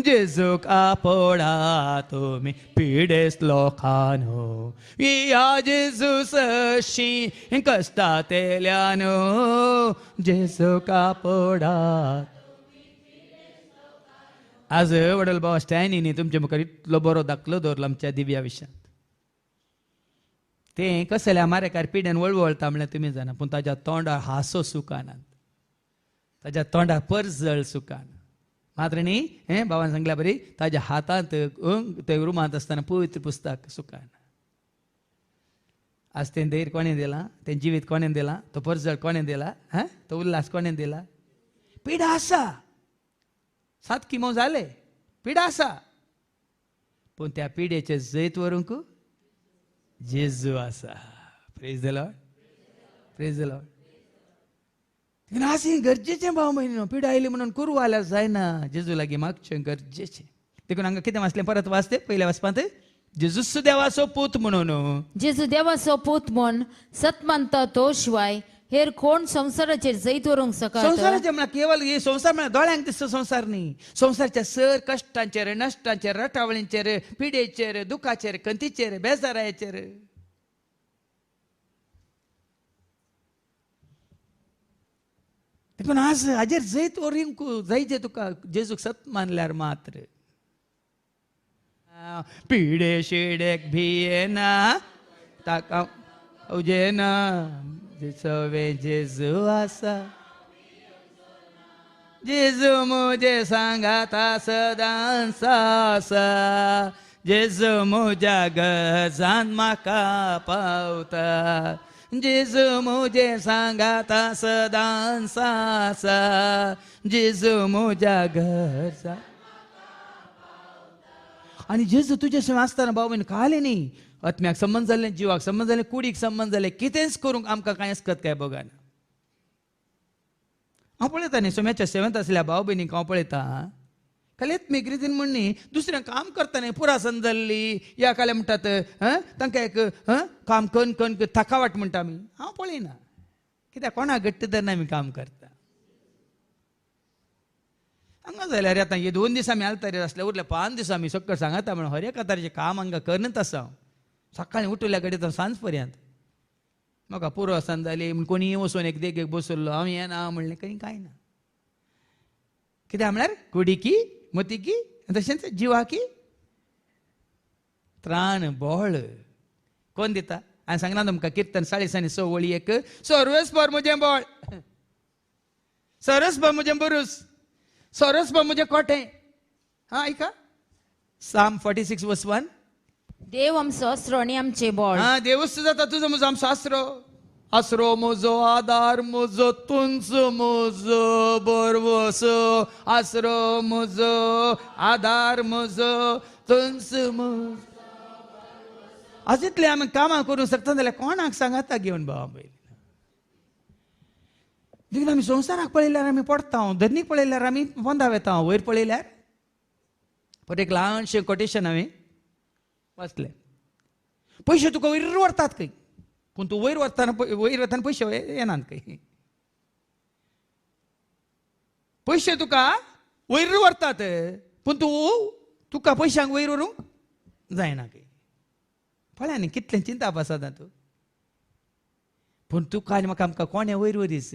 जेजूक आपणा तुमी पिडेस लोकांनो. या जेजूस अशी कश्टांत येयल्यानो, जेजूक आपणा. आज वडल बाबा स्टॅनीनी तुमच्या मुखार इतलो बरो दाखलो दवरलो आमच्या दिव्या विशयांत. तें कशें जाल्यार मारेकार पिड्यान वळवळटा म्हळ्यार तुमी जाणा, पूण ताज्या तोंडार हांसो सुकानात, ताज्या तोंडार परजळ सुकाना. मात्र न्ही हें बाबान सांगल्या बरी, ताज्या हातांत ते रुमांत आसतना पवित्र पुस्तक सुकाना. आज तें धैर्य कोणें दिलां, तें जिवीत कोणें दिलां, तो परजळ कोणें दिला, तो उल्हास कोणें दिला? पिडा आसा, 7 किमो जाले, पिडा आसा, पूण त्या पिडेचे जैत व्हरूंक जेजू आसा. Praise the Lord, praise the Lord. अशें गरजेचें भाव भयणीनो, पिडा आयली म्हणून करू आल्यार जायना, जेजू लागीं मागचें गरजेचें. देखून हांगा कितें वाचलें, परत वाचते पयल्या वाचपांत, जेजूस देवाचो पूत म्हणून. जेजू देवाचो पूत म्हूण सतमंत तो शिवाय हेर कोण संसाराचेर जैत व्हरूंक शकता? संसाराचे म्हळ्यार केवळ हे संसार म्हळ्यार दोळ्यांक दिसता संसार न्ही. संसारच्या सर कश्टांचेर, नश्टांचेर, रटावळींचेर, पिडेचेर, दुखाचेर, कंतीचेर, बेजाराचेर. देखून आज हाजेर जैत व्हरूंक जायचे तुका, जेजूक सत मानल्यार मात्र. पिडे शिडेक भियेना, ताका उजेना, सवे जेजू आसा. जेजू मुजे सांगाता सदांच आसा, जेजू म्हज्या गरजांत म्हाका पावता. जेजू मुजे सांगाता सदांच आसा, जेजू म्हज्या गरजांत. आणि जेजू तुजे शिवाय आसतना बाबा काले न्ही, आत्म्याक संबंध जाल्ले, जिवाक संबंध जाल्ले, कुडीक संबंध जाल्ले, कितेंच करूंक आमकां कांय आसकत काय बघाना. हांव पळयता न्ही, सोम्याच्या सेवेंत आसल्या भाव भयणीक हांव पळयता, खाली आत्मीक रितीन म्हण न्ही, दुसऱ्यांक काम करता न्ही, पुरासन जाल्ली, या काले म्हणटात तांकां एक काम करून करून थकावट म्हणटा आमी. हांव पळयना, कित्याक कोणाक घट्ट धरून आमी काम करता. हांगा जाल्यार आतां हे 2 दीस आमी आलतारीर आसले, उरले 5 दीस आमी सक्कळ सांगता म्हणून हर एक तरेचें काम हांगा करनच आसा. सकाळीं उठल्या घडये तो सांज पर्यंत म्हाका पुरो आसन जाली म्हण कोणी वचून एक देगेक बसल्लो, हांव येना म्हणलें, कांय ना. कित्याक म्हळ्यार कुडीकी, मतीकी, तशेंच जिवाकी त्राण बळ कोण दिता? हांवें सांगलां तुमकां किर्तन 40 वळी 1, सर्वस्पर म्हजें बळ, सरस्पर म्हजें बरूस, सरस्पर म्हजें कोटें. ऐका, Psalm 46 verse 1. देव आमचो आसरो आनी आमचे बळ. देवच जाता तुजो म्हजो आमचो आसरो, आसरो म्हजो, आदार म्हजो, तुंच म्हजो बरवसो. आसरो म्हजो, आदार म्हजो, तुंच म्हजो. आज इतले आमी कामां करूंक शकता जाल्यार कोणाक सांगाता घेवन बाबा. देखून आमी संवसाराक पळयल्यार आमी पडटा, धरणीक पळयल्यार आमी पोंदा वेता, वयर पळयल्यार. पण एक ल्हानशें कोटेशन हांवें वाचलें. पयशे तुका वयर व्हरतात खंय, पूण तूं वयर वतना पयशे येनात खंय. पयशे तुका वयर व्हरतात, पूण तुका पयशांक वयर व्हरूंक जायना खंय. पळया न्ही कितलें चिंता आसा तूं. पूण तुका आनी म्हाका आमकां कोणें वयर व्हरीस.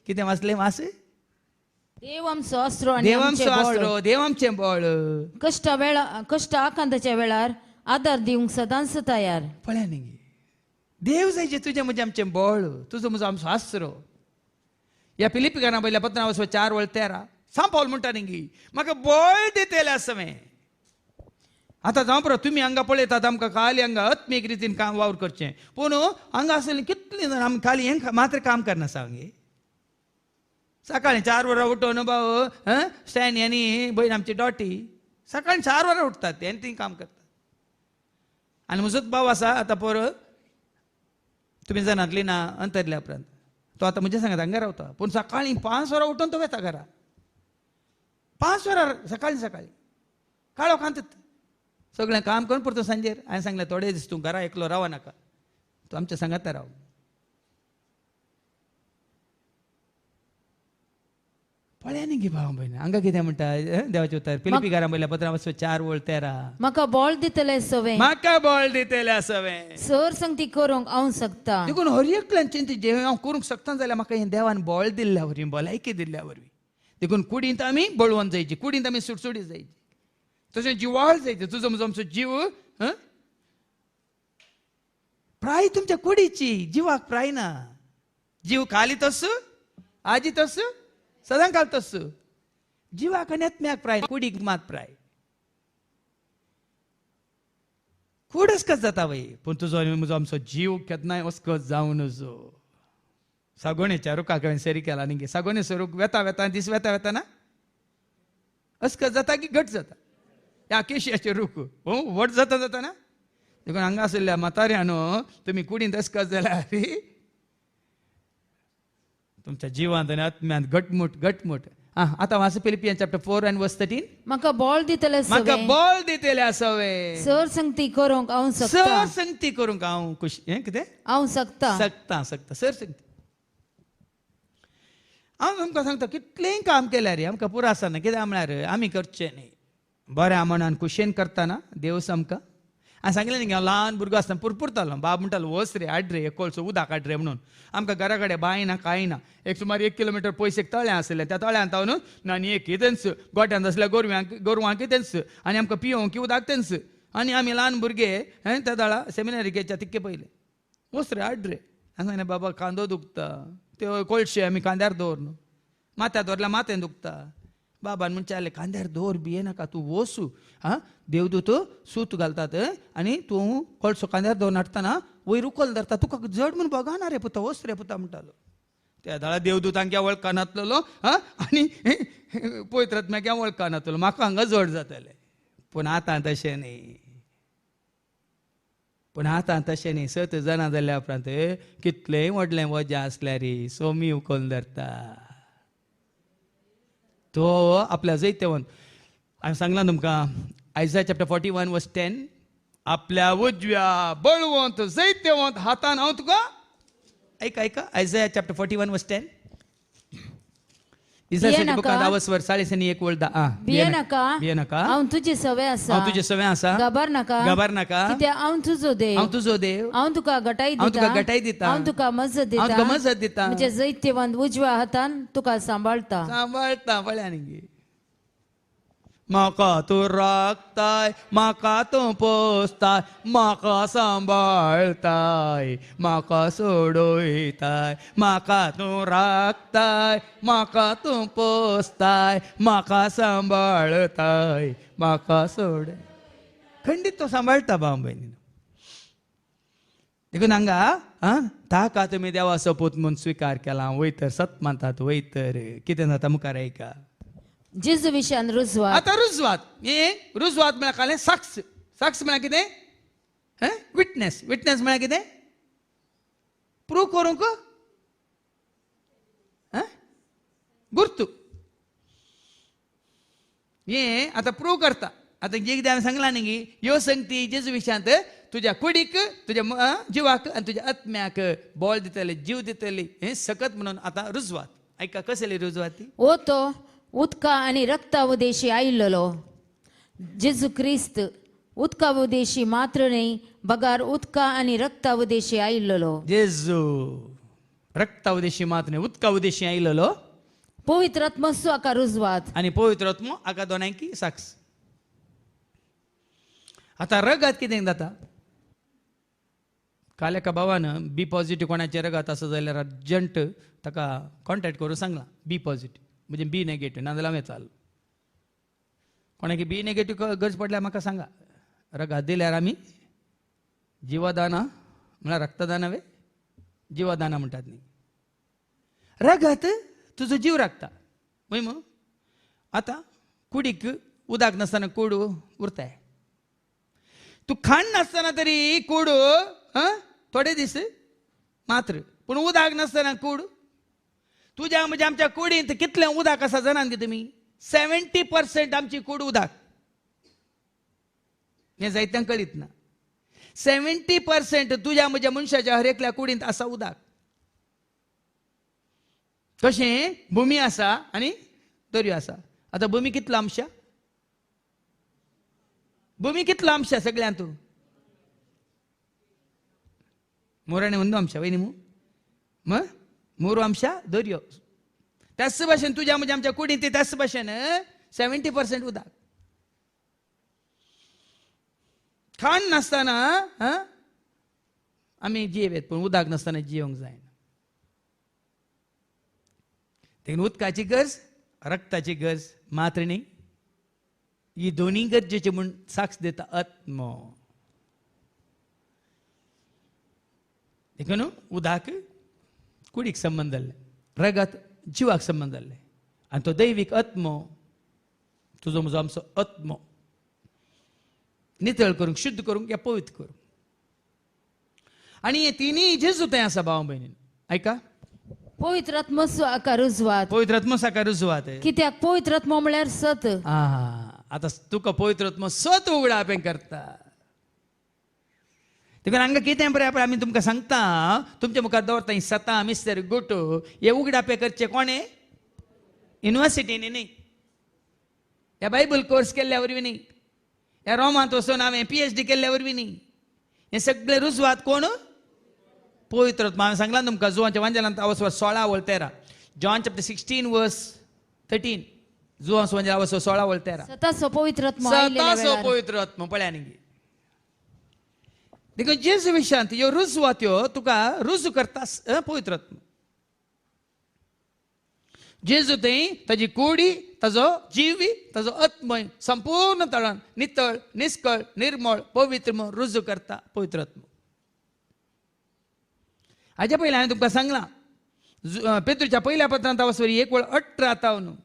कितें वाचलें वास? देव आमचो आसरो आनी देव आमचे आमचो बळ. आसरो, देव आमचें बळ. कष्ट आकांताच्या वेळार आदार दिवंक सदांच तयार. पळया न्ही, देव जायचे तुजें म्हजें आमचें बळ, तुजो म्हजो आमचो आसरो. ह्या फिलिपिकाना पयल्या 15:4-13 सांग पावल म्हणटा न्ही, म्हाका बळ दितेलें आसा हांवें. आतां जावं पळय, तुमी हांगा पळयतात आमकां खाली हांगा आत्मीक रितीन काम वावर करचें, पूण हांगा आसलें कितलीं जाणां आमी खाली हें मात्र काम करनासा. सकाळी 4 वरां उठून भाऊ स्टॅनी आणि बहीण आमची डॉटी सकाळी 4 वरां उठतात ते आणि ती काम करतात. आणि म्हजोच भाव आसा आतां पर तुम्ही जाणातली ना अंतरल्या उपरांत तो आतां म्हज्या सांगात हांगा रावता पूण सकाळी 5 वरां उठून तो वेता घरा 5 वरां सकाळी काळो कांतत सगळें काम करून परतो सांजेर हांवें सांगलें थोडे दीस तूं घरा एकलो रावा नाका तूं आमच्या सांगात राव. पळया न्ही गे भाव भयण हांगा कितें म्हणटा देवाचे उतर फिलिपी घरा म्हणल्या 15:4-13 म्हाका बॉल दितले सवे म्हाका बॉल दितले सवे सर संगती करूंक हांव शकता. देखून हर एकल्यान जे हांव करूंक शकता जाल्यार म्हाका हें देवान बॉल दिल्ल्या वरवीं भलायकी दिल्ल्या वरवीं देखून कुडींत आमी बळवंत जायची कुडींत आमी सुटसुटीत जायची तशें जिवाळ जायचें तुजो म्हजो आमचो जीव प्राय तुमच्या कुडीची जिवाक प्राय ना जीव खाली तस आजी तस सदां काल तस जिवाक आनी आत्म्याक प्राय कुडीक मात प्राय कूड अस्कत जाता वय पूण तुजो आनी म्हजो आमचो जीव केन्नाय अस्कत जावं नजो. सागोणेच्या रुखाक हांवें सरी केला न्ही गे सागोणेचो रूख वेता दीस वेता ना अस्कत जाता की घट जाता ह्या केशयाचे रूख व्हड जाता ना देखून हांगा आशिल्ल्या म्हाताऱ्यानो तुमी कुडींत अस्कत जाल्यार तुमच्या जिवांत आनी आत्म्यांत घटमूट आतां वाच फिलिपियन चॅप्टर 4:13 म्हाका बॉल दितले म्हाका सवे बॉल दितले सवे सर संगती करूंक हांव सर शकता. संगती करूंक हांव हें कितें हांव शकता. सकता सर संगती हांव तुमकां सांगता कितलेंय काम केल्यार रे आमकां पुरो आसना कित्याक म्हळ्यार आमी करचें न्ही बऱ्या मनान कुशेन करतना देव सामका हांवें सांगलें न्ही हांव ल्हान भुरगो आसतना पुरपुरतालो बाब म्हणटालो वच रे हाड रे एक कोळसो उदक हाड रे म्हणून आमकां घरा कडेन बांय ना कांय ना एक सुमार 1 किलोमिटर पयस एक तळें आसलें त्या तळ्यांत हांव न्हू आनी एक कितेंच गोठ्यांत आसल्या गोरवांक कितेंच आनी आमकां पियोवंक उदक तेंच आनी आमी ल्हान भुरगे त्या दळा सेमिनारिकेच्या तिक्के पयले वच रे हाड रे हांवें सांगलें बाबा कांदो दुखता त्यो कोळशे आमी कांद्यार दवर न्हू माथ्यार दवरल्यार माथ्यान दुखता बाबान म्हणचे कांद्यार दवर भिये नाका तूं वचू देवदूत सूत घालतात आनी तूं कोळसो कांद्यार दवर नाटतना वयर उखल धरता तुका जड म्हूण बगाना रे पुता वच रे पुता म्हणटालो. त्या दाळा देवदूतांक वळखा नासलेलो आनी पवित्रात्म्याक वळखा नासलेलो म्हाका हांगा जड जातालें पूण आतां तशें न्ही 7 जाणां जाल्या उपरांत कितलेंय व्हडलें वजें आसल्यार सोमी उखल धरता तो आपल्या जैतेवंत हांवें सांगलां तुमकां आयझाया चॅप्टर 41:10 आपल्या उजव्या बळवंत जैतेवंत हातान हांव तुका ऐका आयझाया चॅप्टर 41:10 इसायाच्या बुकांत 10 साडेसनी 1 वळदा भिये नाका हांव तुजी सवय आसा हांव तुजे सवय आसा घाबर नाका कित्याक हांव तुजो देव हांव तुका घटाय दिता हांव तुका मजत दिता म्हणजे जैत्यवंत उजव्या हातान तुका सांबाळता पळया न्ही म्हाका तूं राखताय म्हाका तूं पोसताय म्हाका सांबाळताय म्हाका सोडयताय म्हाका तूं राखताय म्हाका तूं पोसताय म्हाका सांबाळताय म्हाका सोड खंडीत तो सांबाळता भाव भयणी देखून हांगा ताका तुमी देवाचो पूत म्हूण स्विकार केला वयतर सत मानतात वयतर कितें जाता मुखार ऐका जेजू विशयान रुजवात आता रुजवात म्हळ्यार कालें साक्ष म्हळ्यार कितें विटनेस म्हळ्यार कितें प्रूव करूंक गुर्तू हें आतां प्रूव करता आतां कितें हांवें सांगलां न्ही ह्यो संगती जेजू विशयांत तुज्या कुडीक तुज्या जिवाक आनी तुज्या आत्म्याक बॉल दितले जीव दितली हें सकत म्हणून आतां रुजवात ऐका कसली रुजवात ती ओ तो उदका आनी रक्ता उदेशी आयिल्लो जेजू क्रिस्त उदका उदेशी मात्र न्ही बगार उदका आनी रक्ता उदेशी आयिल्लो जेजू रक्ता उदेशी मात्र न्ही उदका उदेशी आयिल्लो पवित्र आत्मसो हाका रुजवात आनी पवित्र आत्मो हाका दोनांकी साक्ष. आतां रगत कितें जाता काल एका भावान बी पॉझिटिव्ह कोणाचे रगत आसा जाल्यार अर्जंट ताका कॉन्टॅक्ट करून सांगलां बी पॉझिटिव्ह म्हणजे बी नेगेटिव्ह नाजाल्यार हांवें चाल कोणाक बी नेगेटिव्ह गरज पडल्यार म्हाका सांगा रगत दिल्यार आमी जिवदाना म्हळ्यार रक्तदान हांवें जिवदाना म्हणटात न्ही रगत तुजो जीव राखता वय मग आता कुडीक उदाक नासतना कूड उरताय तू खाण नासतना तरी कूड थोडे दीस मात्र पूण उदाक नासतना कूड तुज्या म्हणजे आमच्या कुडींत कितलें उदाक आसा जाणात की तुमी 70% आमची कूड उदाक हें जायत्यांक कळीत ना 70% तुज्या म्हज्या मनशाच्या हर एकल्या कुडींत आसा उदाक कशें भुमी आसा आनी दर्यो आसा आतां भुमी कितलो आमशा भूमी कितलो आमशा सगळ्यांत मोराणे ಒಂದು ಅಂಶ वय न्ही मग 3 अंश दर्यो त्याच भाशेन तुज्या म्हणजे आमच्या कुडींत त्याच भाशेन 70% उदक खाण नासतना आमी जियेवेत पूण उदक नासतना जियोंक जायना देखून उदकाची गरज रक्ताची गरज मात्र न्ही ही दोन्ही गरजेचे म्हणून साक्ष देता आत्मो देखून उदक कुडीक संबंध जाल्ले रगत जिवाक संबंध जाल्ले आनी तो दैवीक आत्मो तुजो म्हजो आमचो आत्मो नितळ करूंक शुद्ध करूंक या पवित्र करूंक आणि हे तिन्ही जेजू थंय आसा भाव भयणीन ऐका पवित्र आत्मो साका रुजवात पवित्र आत्मो साकार रुजवात कित्याक पवित्र आत्मो म्हळ्यार सत आता तुका पवित्र आत्मो सत उगडापें करता देखून हांगा कितें बरें आमी तुमकां सांगता तुमच्या मुखार दवरता ही सतां मिस्टर गोटो हे उगडापें करचे कोणे युनिवर्सिटीनी न्ही ह्या बायबल कोर्स केल्ल्या वरवीं न्ही ह्या रोमांत वचून हांवें PhD केल्ल्या वरवीं न्ही हे सगळे रुजवात कोण पवित्र आत्मा हांवें सांगलां तुमकां जुवांच्या वांजेलांत अवसर 16:13 जॉन चॅप्टर 16:13 जुवांस वांजेला अवसर 16:13 सताचो पवित्र आत्मो आयिल्ल्या सताचो वेळार पवित्र आत्मा पळया न्ही देखून जेजू विशयांत ह्यो रुजवात ह्यो तुका रुजू करता पवित्र आत्मा जेजू थंय ताजी कुडी ताजो जीव ताजो आत्मय संपूर्ण तळान नितळ निस्कळ निर्मळ पवित्र म्हणून रुजू करता पवित्र आत्मा हाच्या पयलीं हांवें तुमकां सांगलां पेत्रूच्या पयल्या पत्रांत वचोरी 1:18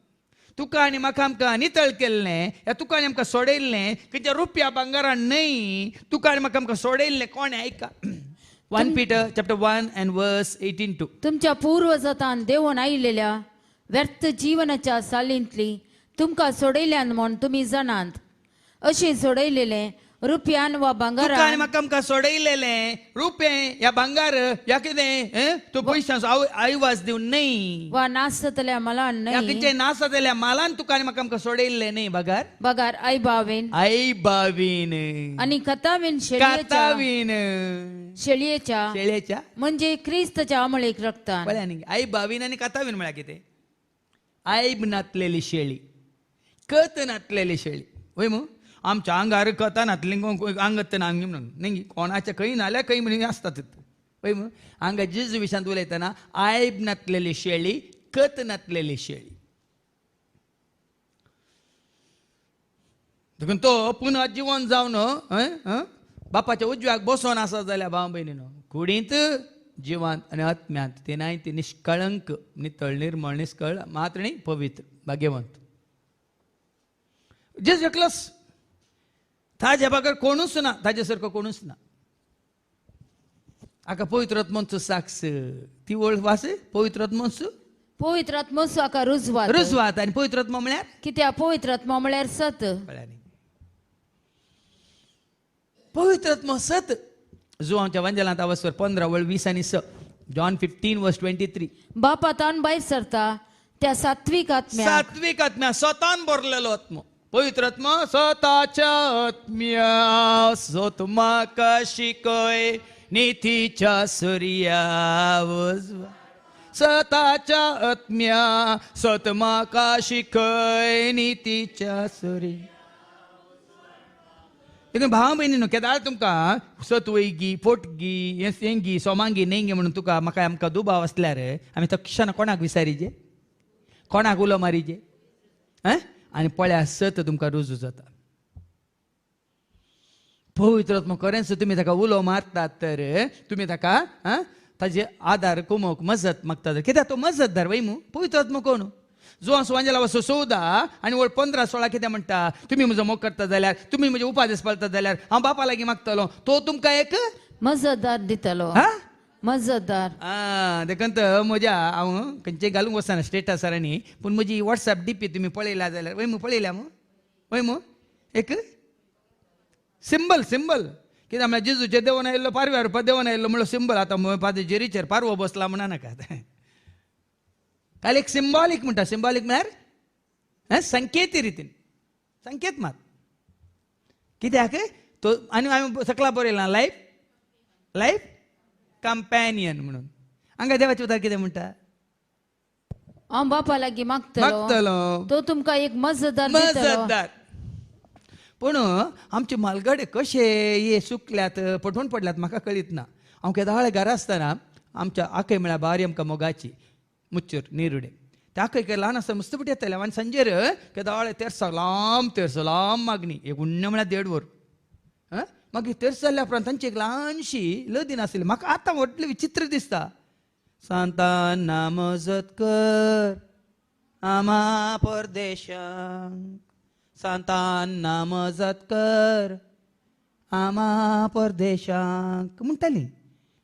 तुका आनी म्हाका आमकां नितळ केल्लें ह्या तुका आनी आमकां सोडयल्लें खंयच्या रुपया भांगारान न्हय तुका आनी म्हाका आमकां सोडयल्लें कोणें ऐका 1 Peter chapter 1 and verse 18 तुमच्या पूर्वजातान देवून आयिल्ल्या व्यर्थ जीवनाच्या सालींतली तुमकां सोडयल्यान म्हूण तुमी जाणात अशें सोडयलेलें रुपयान वा तुका आनी भांगारान म्हाका आमकां सोडयलेलें रुपें या भांगार या कितें तूं पयशांचो आयवाज दिवन न्हय वा नास जातल्या मलान या न्हय कितें नास जातल्या मालान तुका आनी म्हाका आमकां सोडयल्लें न्हय भागार बगार आई बावेन आई बावीन आणि कथावेन कातावीन शेळयेच्या शेळयेच्या म्हणजे क्रिस्तच्या अमळेक रक्तान पळया न्ही आई बावीन आनी कातावीन म्हळ्यार कितें आयब नातलेली शेळी कत नातलेली शेळी वय मू आमच्या आंगार कथा नातली आंगत नांगी म्हणून न्ही कोणाच्या खंय नाल्यार खंय म्हणून आसतात वय मू हांगा जेजू विशयांत उलयतना आयब नातलेली शेळी कत नातलेली शेळी देखून तो पुनः जिवन जावन बापाच्या उजव्याक बसोन आसा जाल्यार भाव भयणीनो कुडींत जिवांत आनी आत्म्यांत ते नाय ते निष्कळंक नितळ निर्मळ निष्कळ मात्र न्ही पवित्र भाग्यवंत जेजू एकलोच ताज्या भागार कोणूच ना ताजे सारको कोणूच ना हाका पवित्र आत्मोचो साक्ष ती वळ वास पवित्र आत्मोचो पवित्र आत्मो साका रुजवात रुजवात आनी पवित्र आत्मा म्हळ्यार कित्याक पवित्र आत्मा म्हळ्यार सत कळ्ळें न्ही पवित्र आत्मा सत जुवांच्या वांजेलांत अवसर 15:20 जॉन 15:23 बापातान भायर सरता त्या सात्विक आत्म्या सात्विक आत्म्या स्वतान भरलेलो आत्मो पवित्र आत्मा स्वताच्या आत्म्या स्वत म्हाका शिकय नितीच्या सुर्या उजवा स्वताच्या आत्म्या स्वत म्हाका शिकय नितीच्या सुर्या देखून भाव भयणीनो केदार तुमकां सतवैगी फोटगी हेंगी सोमांगी नेंगी म्हणून तुका म्हाका आमकां दुबाव आसल्यार आमी तक्षण कोणाक विचारीचे कोणाक उलो मारीचे आनी पळ्या सत तुमकां रुजू जाता पवित्र आत्मा खरेंच तुमी ताका उलो मारतात तर तुमी ताका ताजे आदार कुमोक मजत मागता कित्याक तो मजतदार वैमू पवित्र आत्मा कोण जो असो वांजेला वसो 14 आनी वळ 15-16 कितें म्हणटा तुमी म्हजो मोग करता जाल्यार तुमी म्हजे उपादेश पाळटा जाल्यार हांव बापा लागीं मागतलो तो तुमकां एक मजतदार दितलो हा मजतदार देखंत म्हज्या हांव खंयचेय घालूंक वचना स्टेटसार आनी पूण म्हजी वॉट्सॅप डीपी तुमी पळयला जाल्यार वयमू पळयल्या वयमू एक सिंबल कित्याक म्हळ्यार जेजूचे देवून आयिल्लो पारव्या रुपा देवून आयिल्लो म्हणलो सिंबल आतां पादेजेरीचेर पारवो बसला म्हणा नाका काल एक सिंबॉलीक म्हणटा सिंबॉलीक म्हळ्यार संकेती रितीन संकेत मात कित्याक तो आनी हांवें सकला बरयलां लायफ कंपॅनियन म्हणून हांगा देवाचे उतर कितें म्हणटा हांव बापा लागीं मागतलो तो तुमकां एक मजतदार दितलो मजतदार पूण आमचे मालगाडे कशे हे सुकल्यात पटवून पडल्यात म्हाका कळीत ना हांव केदाळे घरा आसतना आमच्या आखय म्हळ्यार बारी आमकां मोगाची मुच्चूर निरुडे त्या आखयक ल्हान आसतना मस्तपट येताले आनी सांजेर केदाळे तेर्सा लांब मागणी एक उण्ण म्हळ्यार 1.5 वर मागीर तेर्स जाल्ल्या उपरांत तांची एक ल्हानशी लदीन आसली म्हाका आतां व्हडलें विचित्र दिसता सांतान्ना मजत कर आमा परदेशांक सांतान्ना मजत कर आमा परदेशांक म्हणटाली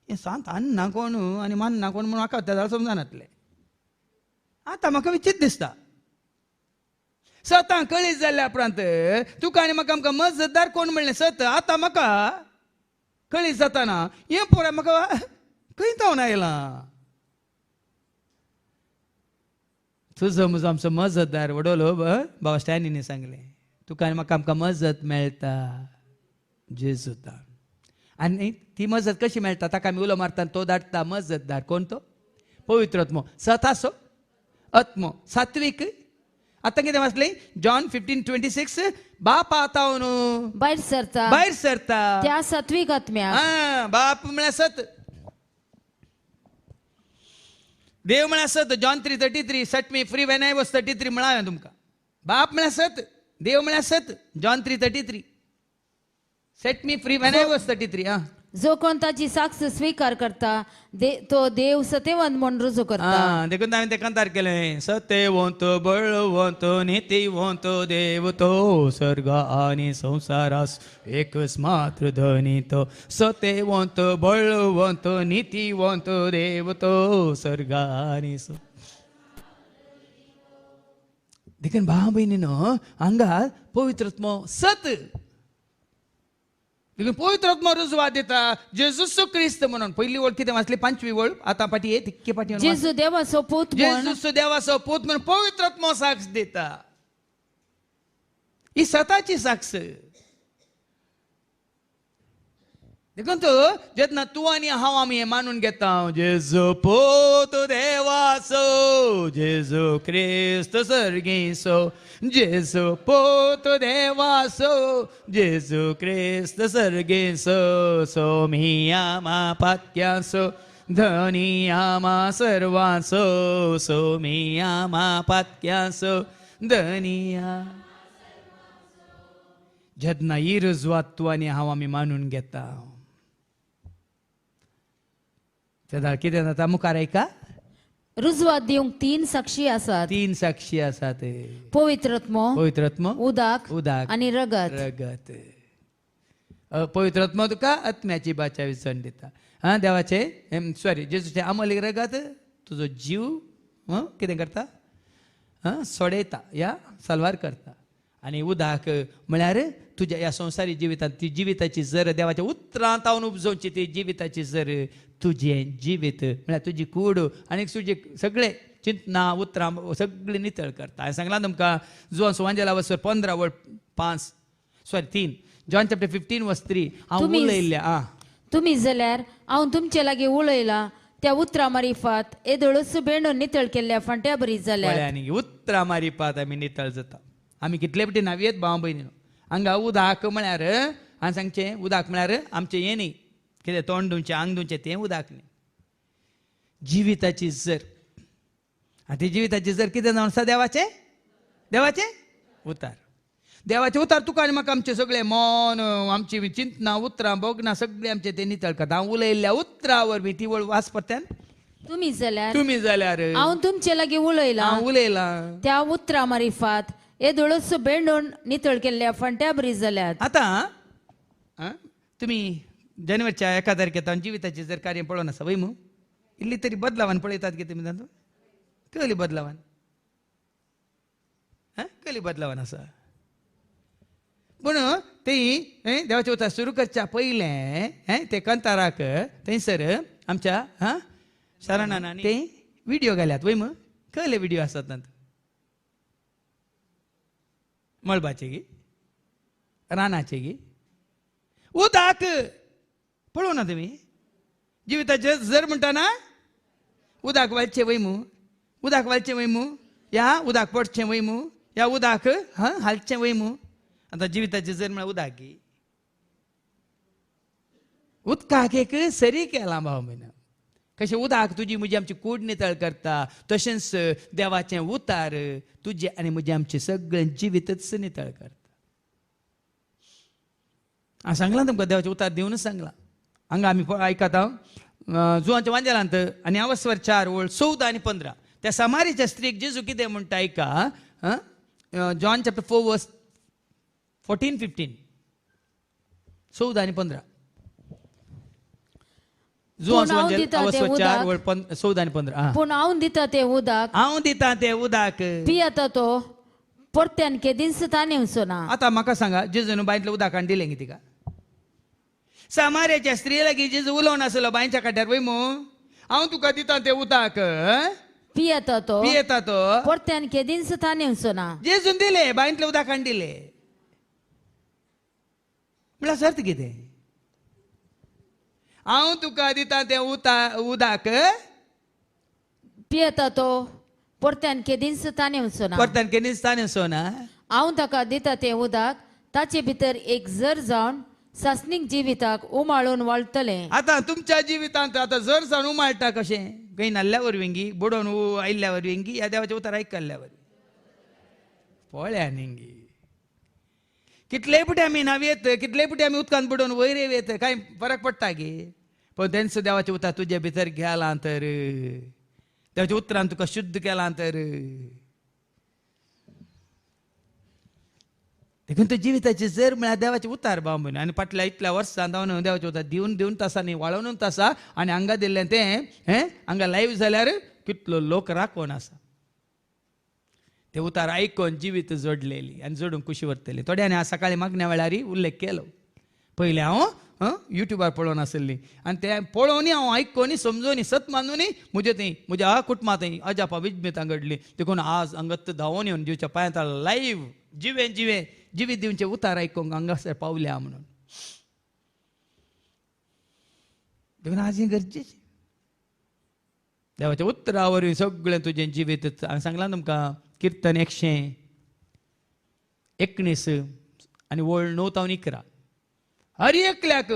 हें सांत अन्ना कोण आनी मान्ना कोण म्हणून म्हाका त्या समजनातलें आतां म्हाका विचित्र दिसता सतां कळीत जाल्ल्या उपरांत तुका आनी म्हाका आमकां मजतदार कोण म्हणलें सत आतां म्हाका कळीत जाताना हें पळय म्हाका खंय जावन आयलां तुजो म्हजो आमचो मजतदार वडलो बाबा स्टॅनिनी सांगलें तुका आनी म्हाका आमकां मजत मेळटा जेजूता आनी ती मजत कशी मेळटा ताका आमी उलो मारता तो धाडटा मजतदार कोण तो पवित्र आत्मो सत आसो आत्मो सात्वीक आतां कितें वाचलें जॉन 15:26 बाप आतां न्हू भायर सरता त्या सात्विक आत्म्याक बाप म्हळ्यार सत देव म्हळ्यार सत John 3:33 set me free when I was 33 म्हळां हांवें तुमकां बाप म्हळ्यार सत देव म्हळ्यार सत John 3:33 set me free when I was 33 जो कोण ताची साक्ष स्वीकार करता तो देव सत्यवंत म्हणून रुजू करता देखून हांवें तें कांतार केलें सत्यवंत बळवंत नितीवंत देव तो सर्ग आनी संसारास एकच मात्र धनी तो सत्यवंत बळवंत नितीवंत देव तो सर्ग आनी देखून भाव भयणीनो हांगा पवित्र आत्मो सत पवित्र आत्मा रुजवात दिता जेजूसो क्रिस्त म्हणून पहिली वळ कितें वाचली 5वी वळ आतां पाटी तिक्के पाटी जेजू देवाचो पूत जेजूसो देवाचो पूत म्हणून पवित्र आत्मा साक्ष दिता ही सताची साक्ष देखून तो जेन्ना तूं आनी हांव आमी हें मानून घेता जेजू पूत देवाचो जेजू क्रिस्त सर्गीचो जेजू पूत देवाचो जेजू क्रिस्त सर्गीचो सोमी आमा पात्याचो धनी आमा सर्वांचो सोमी आमा पात्याचो धनी जेन्ना ही रुजवात तूं आनी हांव आमी मानून घेता तेन्ना कितें जाता मुखार ऐका रुजवात दिवंक 3 साक्षी आसात 3 साक्षी आसात पवित्र आत्मो उदक आनी रगत पवित्र आत्मा तुका आत्म्याची बाचा विसण दिता देवाचे सॉरी जेजूचे अमोलीक रगत तुजो जीव कितें करता सोडयता या साल्वार करता आनी उदक म्हळ्यार तुज्या ह्या संवसारी जिवितांत ती जिविताची जर देवाच्या उतरांत हांव उपजोवची ती जिविताची जर तुजें जिवीत म्हळ्यार तुजी कूड आनी तुजे सगळे चिंतना उतरां सगळी नितळ करता हांवें सांगलां तुमकां जुवान सुवांजेला वचर 3 जॉन चॅप्टर 15:3 हांव उलयल्ल्या तुमी जाल्यार हांव तुमचे लागीं उलयलां त्या उतरां मारिफात येदोळूच भेंडून नितळ केल्ल्या फांट्या बरी जाल्या आनी उतरां मारिफात आमी नितळ जाता आमी कितले फावटी नावियेत भाव भयणीनो हांगा उदक म्हळ्यार हांवें सांगचें उदक म्हळ्यार आमचें हें न्ही कितें तोंड धुवचें आंग धुवचें तें उदक न्ही जिविताची जर आनी ती जिविताची जर कितें जावन आसा देवाचें उतार देवाचे उतार तुका आनी म्हाका आमचे सगळे मन आमची चिंतना उतरां बोगना सगळे आमचे ते नितळ करता. हांव उलयल्ल्या उतरां वरवीं ती वळ वाचपत्यान तुम्ही जाल्यार तुमी जाल्यार हांव तुमचे लागीं उलयला हांव उलयलां. त्या उतरां मारिफात हे दोळस बेंडून नितळ केल्ल्या फंट्या बरी जाल्यात. आतां तुमी जानेवारीच्या 1 तारखेर जिविताचे जर कार्य पळोवन आसा वय मू इल्ली तरी बदलावान पळयतात की तुमी तातूंत कसली बदलावान कसली बदलावान आसा. पूण ते देवाचे उतार सुरू करच्या पयलें ते कंताराक थंयसर आमच्या शरणानांनी ते व्हिडिओ घाल्यात वय मग कसले व्हिडिओ आसात तातूंत मळबाचे गी रानाचे गी उदाक पळोवं ना तुमी जिविताचे जर म्हणटाना उदाक वालचें वय मू उदाक वालचें वय मू या उदाक पडचें वय मू या उदाक हालचें वय मू. आतां जिविताचे जर म्हळ्यार उदाक गी उदकाक एक सरी केलां भाव म्हण कशें उदाक तुजी म्हजी आमची कूड नितळ करता तशेंच देवाचें उतार तुजें आनी म्हजें आमचें सगळें जिवितच नितळ करता. हांव सांगलां तुमकां देवाचें उतार दिवनच सांगलां. हांगा आमी आयकात जुवांच्या वांजेलांत आनी अवस्वर 4 वळ 14 आनी 15 त्या समारीच्या स्त्रीक जेजू कितें म्हणटा आयका. जॉन चॅप्टर 4 वर्स 14-15 14 आनी 15 अवस्वर 4 वळ 14 आनी 15 पूण हांव दिता ते उदक हांव दितां तें उदक पियेता तो परत्यान केदींच ताणें वचना. आतां म्हाका सांगा जेजून बांयतलें उदक हाडून दिलें गे तिका. समार्याच्या स्त्री लागीं जेजू उलोवन आसलो बांयच्या काट्यार वय मू हांव तुका दितां तें उदक पियेता तो पियेता तो परत्यान केदींच ताणें वचना. जेजून दिलें बांयतलें उदक हाडून दिलें म्हळ्यार सर्त कितें. हांव तुका दितां तें उदक पियेता तो परत्यान केदींच ताणें वचना. परत्यान केन्नाच ताणें सोना. हांव ताका दिता तें उदक ताचे भितर एक जर जावन सासणीक जिविताक उमाळून वाळटलें. आतां तुमच्या जिवितांत आतां जर जावन उमाळटा कशें खंय नाल्ल्या वरवींगी बुडोवन आयिल्ल्या वरवींगी ह्या देवाचें उतार आयकल्ल्या वरवीं पळया न्ही कितलेय पुटी आमी न्हावेत कितलेय पुटी आमी उदकांत बुडोवन वयर येवेत कांय फरक पडटा गे. पण तेंच देवाचें उतार तुजे भितर गेलां तर देवाच्या उतरान तुका शुद्ध केलां तर देखून तूं जिविताचें जर म्हळ्यार देवाचें उतार भाव म्हण आनी फाटल्या इतल्या वर्सां जावन देवाचें उतार दिवन तासांनी वाळोवन तासा आनी हांगा दिल्लें तें हांगा लायव्ह जाल्यार कितलो लोक राखोन आसा. ते उतार आयकोन जिवीत जोडलेली आनी जोडून कुशी व्हरतली. थोड्यांनी हांव सकाळीं मागण्या वेळार उल्लेख केलो. पयलीं हांव युट्यूबार पळोवन आसली आनी तें पळोवन हांव आयकोनी समजोनी सत मानूनी म्हज्या कुटुंबांत अजापा विजमेतां घडली. देखून आज हांगा धांवून येवन दिवच्या पांयांत लायव्ह जिवीत दिवचें उतार आयकोंक हांगासर पावल्या म्हणून. देखून आज हें गरजेचें देवाच्या उतरा वरवीं सगळें तुजें जिवीत. हांवें सांगलां तुमकां किर्तन 119 आनी वळ 9 तावन 11 हर एकल्याक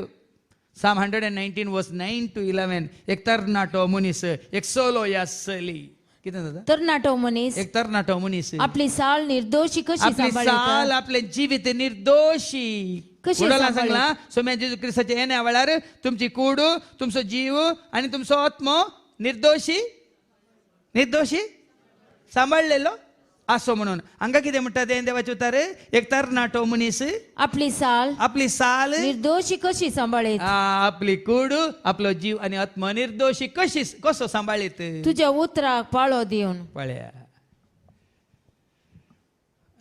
Psalm 119 वर्स 9 to 11 एक तरणाटो मनीस एक सोलो या सली कितें जाता तरणाटो मनीस एक तरणाटो मनीस आपली साल निर्दोशी कशी आपली सांबाळटा. साल आपले जिवीत निर्दोशी कशी उडोला सांबाळीत? सांगला सोम्या जेजू क्रिस्ताच्या येण्या वेळार तुमची कूड तुमचो जीव आनी तुमचो आत्मो निर्दोशी सांबाळलेलो आसो म्हणून. हांगा कितें म्हणटा तें देवाचें उतार एक तरणाटो मनीस आपली साल निर्दोशी कशी सांबाळीत. आपली कूड आपलो जीव आनी आत्मा निर्दोशी कसो सांबाळीत. तुझ्या उतराक पाळो दिवन पळया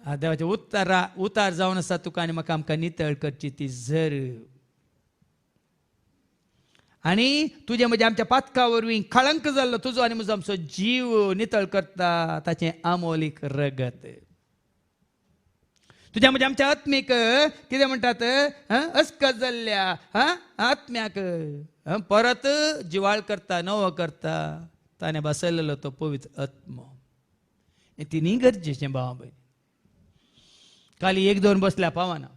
देवाचे उतार जावन आसा तुका आनी म्हाका आमकां नितळ करची ती झर. आनी तुजे म्हणजे आमच्या पातका वरवीं कळंक जाल्लो तुजो आनी म्हजो आमचो जीव नितळ करता ताचें अमोलीक रगत. तुज्या म्हणजे आमच्या आत्मीक कितें म्हणटात अस्कत जाल्ल्या आत्म्याक परत जिवाळ करता नवो करता ताणें बसयलेलो तो पवित्र आत्मो. हें तिनी गरजेचें भाव भयणी. खाली 1-2 बसल्या पावना.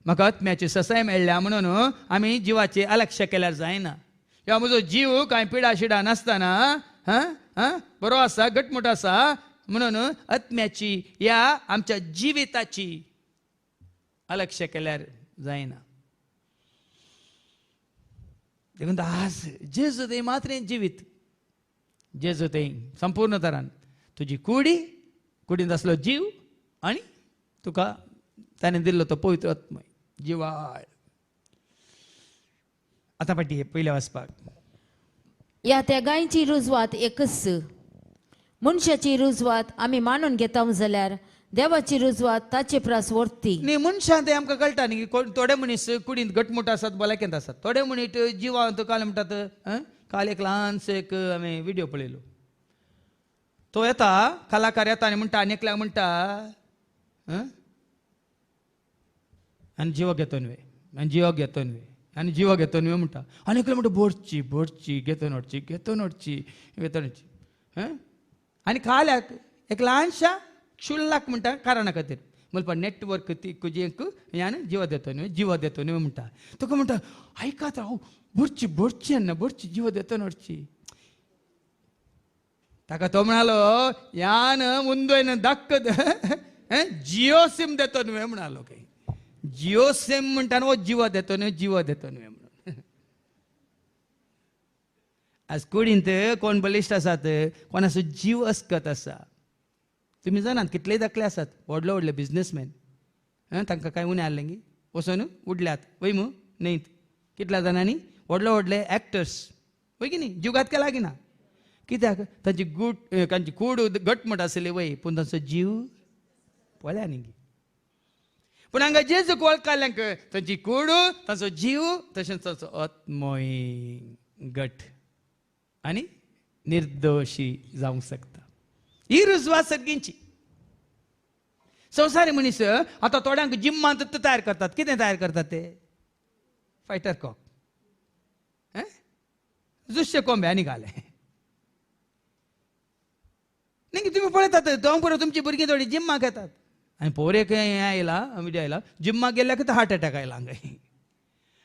म्हाका आत्म्याची ससाय मेळ्ळ्या म्हणून आमी जिवाची अलक्ष्य केल्यार जायना. किंवा म्हजो जीव कांय पिडा शिडा नासतना बरो आसा घटमूट आसा म्हणून आत्म्याची ह्या आमच्या जिविताची अलक्ष्य केल्यार जायना. देखून आज जेजू थंय मात्र जिवीत, जेजू थंय संपूर्ण तरान तुजी कुडींत असलो जीव आनी तुका ताणें दिल्लो तो पवित्र आत्मय जिवाळ. आतां पाटी पयल्या वाचपाक. या तेगांयची रुजवात एकच. मनशाची रुजवात आमी मानून घेता जाल्यार देवाची रुजवात ताचे प्रास वर्ती. न्ही मनशां तें आमकां कळटा न्ही की थोडे मनीस कुडींत घटमूट आसात, भलायकेंत आसात. थोडे मनीस जिवांत काल म्हणटात. काल एक ल्हानसो एक हांवें विडियो पळयलो. तो येता, कलाकार येता आनी म्हणटा एकल्याक म्हणटा आनी जिवा घेतो न्हय, आनी जिवा घेतो न्हय, आनी जिवा घेतो न्हय म्हणटा. आनी एकल्याक म्हणटा भरची भरची घेतो नडची घेतो नडची घेतो नडची. आनी काल्याक एक ल्हानशा क्षुल्लाक म्हणटा कारणा खातीर म्हणपा नेटवर्क ती कुजेक ह्यान जिवा देतो न्हय, जिवा देतो न्हय म्हणटा. तुका म्हणटा आयकात हांव भरची भरची आनी भरची जिवा देतो नडची. ताका तो म्हणालो ह्यान मुंदोयन दाखत जिओ सिम देतो न्हय म्हणालो. काही जिओ सिम म्हणटा वो जिवा देतो न्हय, जिवा देतो न्हय म्हणून. आज कुडींत कोण बलिश्ट आसात, कोणाचो जीव अस्कत आसा. तुम्ही जाणात कितलेय दाखले आसात व्हडले व्हडले बिझनेसमॅन, तांकां कांय उणें आसलें गी वचून उडल्यात वय मू न्हयत. कितल्या जाणांनी व्हडले व्हडले एक्टर्स वय की न्ही जीवघात केला की ना. कित्याक तांची कूड घटमूट आसली वय, पूण तांचो जीव पळया न्ही. पूण हांगा जेजूक वळखल्यांक तांची कूड तांचो जीव तशेंच तांचो आत्मय घट आनी निर्दोशी जावंक शकता. ही रुजवात सगळींची. संवसारी मनीस आतां थोड्यांक जिम्मांत तयार करतात. कितें तयार करतात ते? फायटर कॉक, जुश्य कोंब्या निघाले न्ही. तुम्ही पळयतात दोन तुमची भुरगीं थोडी जिम्माक येतात आनी पोर एक हें आयला विडियो आयला जिम्माक गेल्याक हार्ट अटॅक आयला हांगा.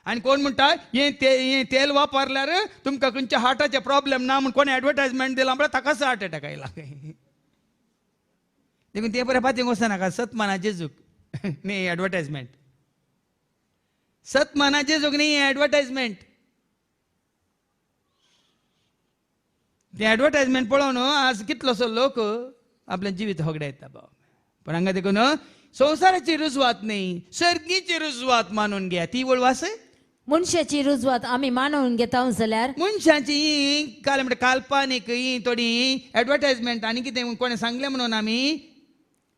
आनी कोण म्हणटा हें तेल वापरल्यार तुमकां खंयच्या हार्टाचे प्रॉब्लेम ना म्हूण कोणी एडवर्टायजमेंट दिला म्हळ्यार ताकाच हार्ट अटॅक आयला. देखून ते बरें पातयेक वचनाका. सत माना जेजूक न्ही एडवर्टायजमेंट. सत माना जेजूक न्ही एडवर्टायजमेंट. ते एडवर्टायजमेंट पळोवन आज कितलोसो लोक आपलें जिवीत होगड्या येता बाबा. पण हांगा देखून संवसाराची रुजवात न्ही, सर्गीची रुजवात मानून घ्या. ती वळवास मनशाची रुजवात आमी मानून घेता जाल्यार मनशांची ही काल म्हणटा काल्पनीक ही थोडी एडवर्टायजमेंट आनी कितें कोणें सांगलें म्हणून आमी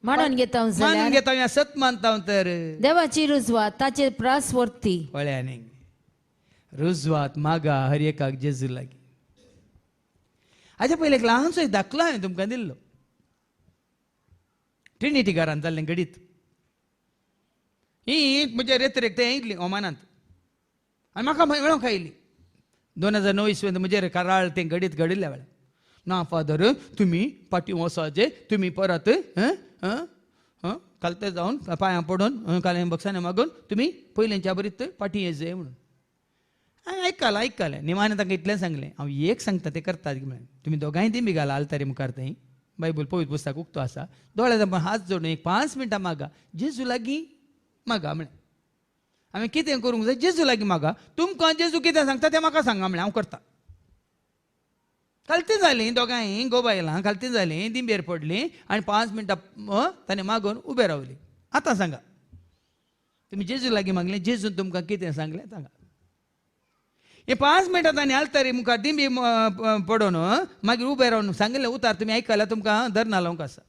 मानून घेता मानून जाल्यार घेता. या सत मानता तर देवाची रुजवात ताचे प्रास वर्ती. पळयानी रुजवात मागा हर एकाक जेजू लागी. हाच्या पयलीं एक ल्हानसो दाखलो हांवें तुमकां दिल्लो. ट्रिनिटी घरांत जाल्लें घडीत. ही म्हज्या रेत्रेक तें येयल्ली ओमानांत आनी म्हाका मेळोंक आयली. 2009 इसवेंत म्हजेर कराळ तें घडीत घडिल्ल्या वेळार ना फादर तुमी पाटी वसाचे तुमी परत कालते जावन पांयां पडून कालें बक्षांनी मागून तुमी पयलींच्या बरीत पाटी येजय म्हणून. हांवें आयकलां निमाणें तांकां इतलें सांगलें हांव एक सांगता तें करतात म्हणून. तुमी दोगांय ती बी घाला आलतारी मुखार थंय बायबल पवित्र पुस्तक उक्तो आसा. दोळे धांपून हात जोडून एक 5 मिनटां मागा जेजू लागीं मागा म्हळें. हांवें कितें करूंक जाय जेजू लागीं मागा. तुमकां जेजू कितें सांगता तें म्हाका सांगा म्हळें हांव करता. खालती जालीं दोगांय गोबायलां खालती जालीं दिंबेर पडलीं आनी 5 मिनटां ताणें मागून उबें रावलीं. आतां सांगा तुमी जेजू लागीं मागलें जेजून तुमकां कितें सांगलें सांगा. हे 5 मिनटां ताणें आलतारी मुखार दिंबी पडोवन मागीर उबें रावन सांगिल्लें उतार तुमी आयकल्यार तुमकां धरना लावंक आसा.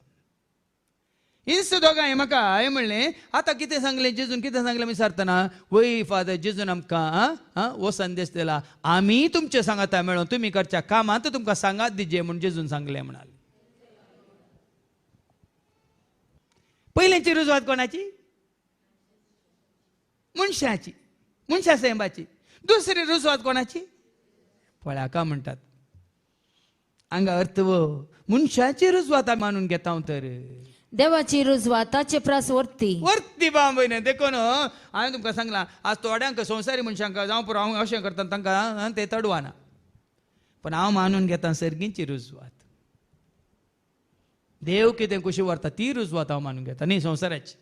इस दोगांय म्हाका हांवें म्हणलें आतां कितें सांगलें जेजून कितें सांगलें विचारतना वय फादर जेजून आमकां हो संदेश दिला आमी तुमचे सांगाता मेळोन तुमी करच्या कामांत तुमकां सांगात दिजे म्हूण जेजून सांगलें म्हणाले. पयलींची रुजवात कोणाची? मनशाची, मनशा सैमाची. दुसरी रुजवात कोणाची? फळाका म्हणटात. हांगा अर्थ मनशाची रुजवात मानून घेता हांव तर देवाची रुजवात ताचे प्रास वर्ती. वर्ती बांबयन देखून हांवें तुमकां सांगलां आज थोड्यांक संवसारी मनशांक जावं पुरो हांव अशें करता तांकां ते तडवाना. पण हांव मानून घेता सर्गींची रुजवात. देव कितें कशी व्हरता ती रुजवात हांव मानून घेता न्ही संवसाराची.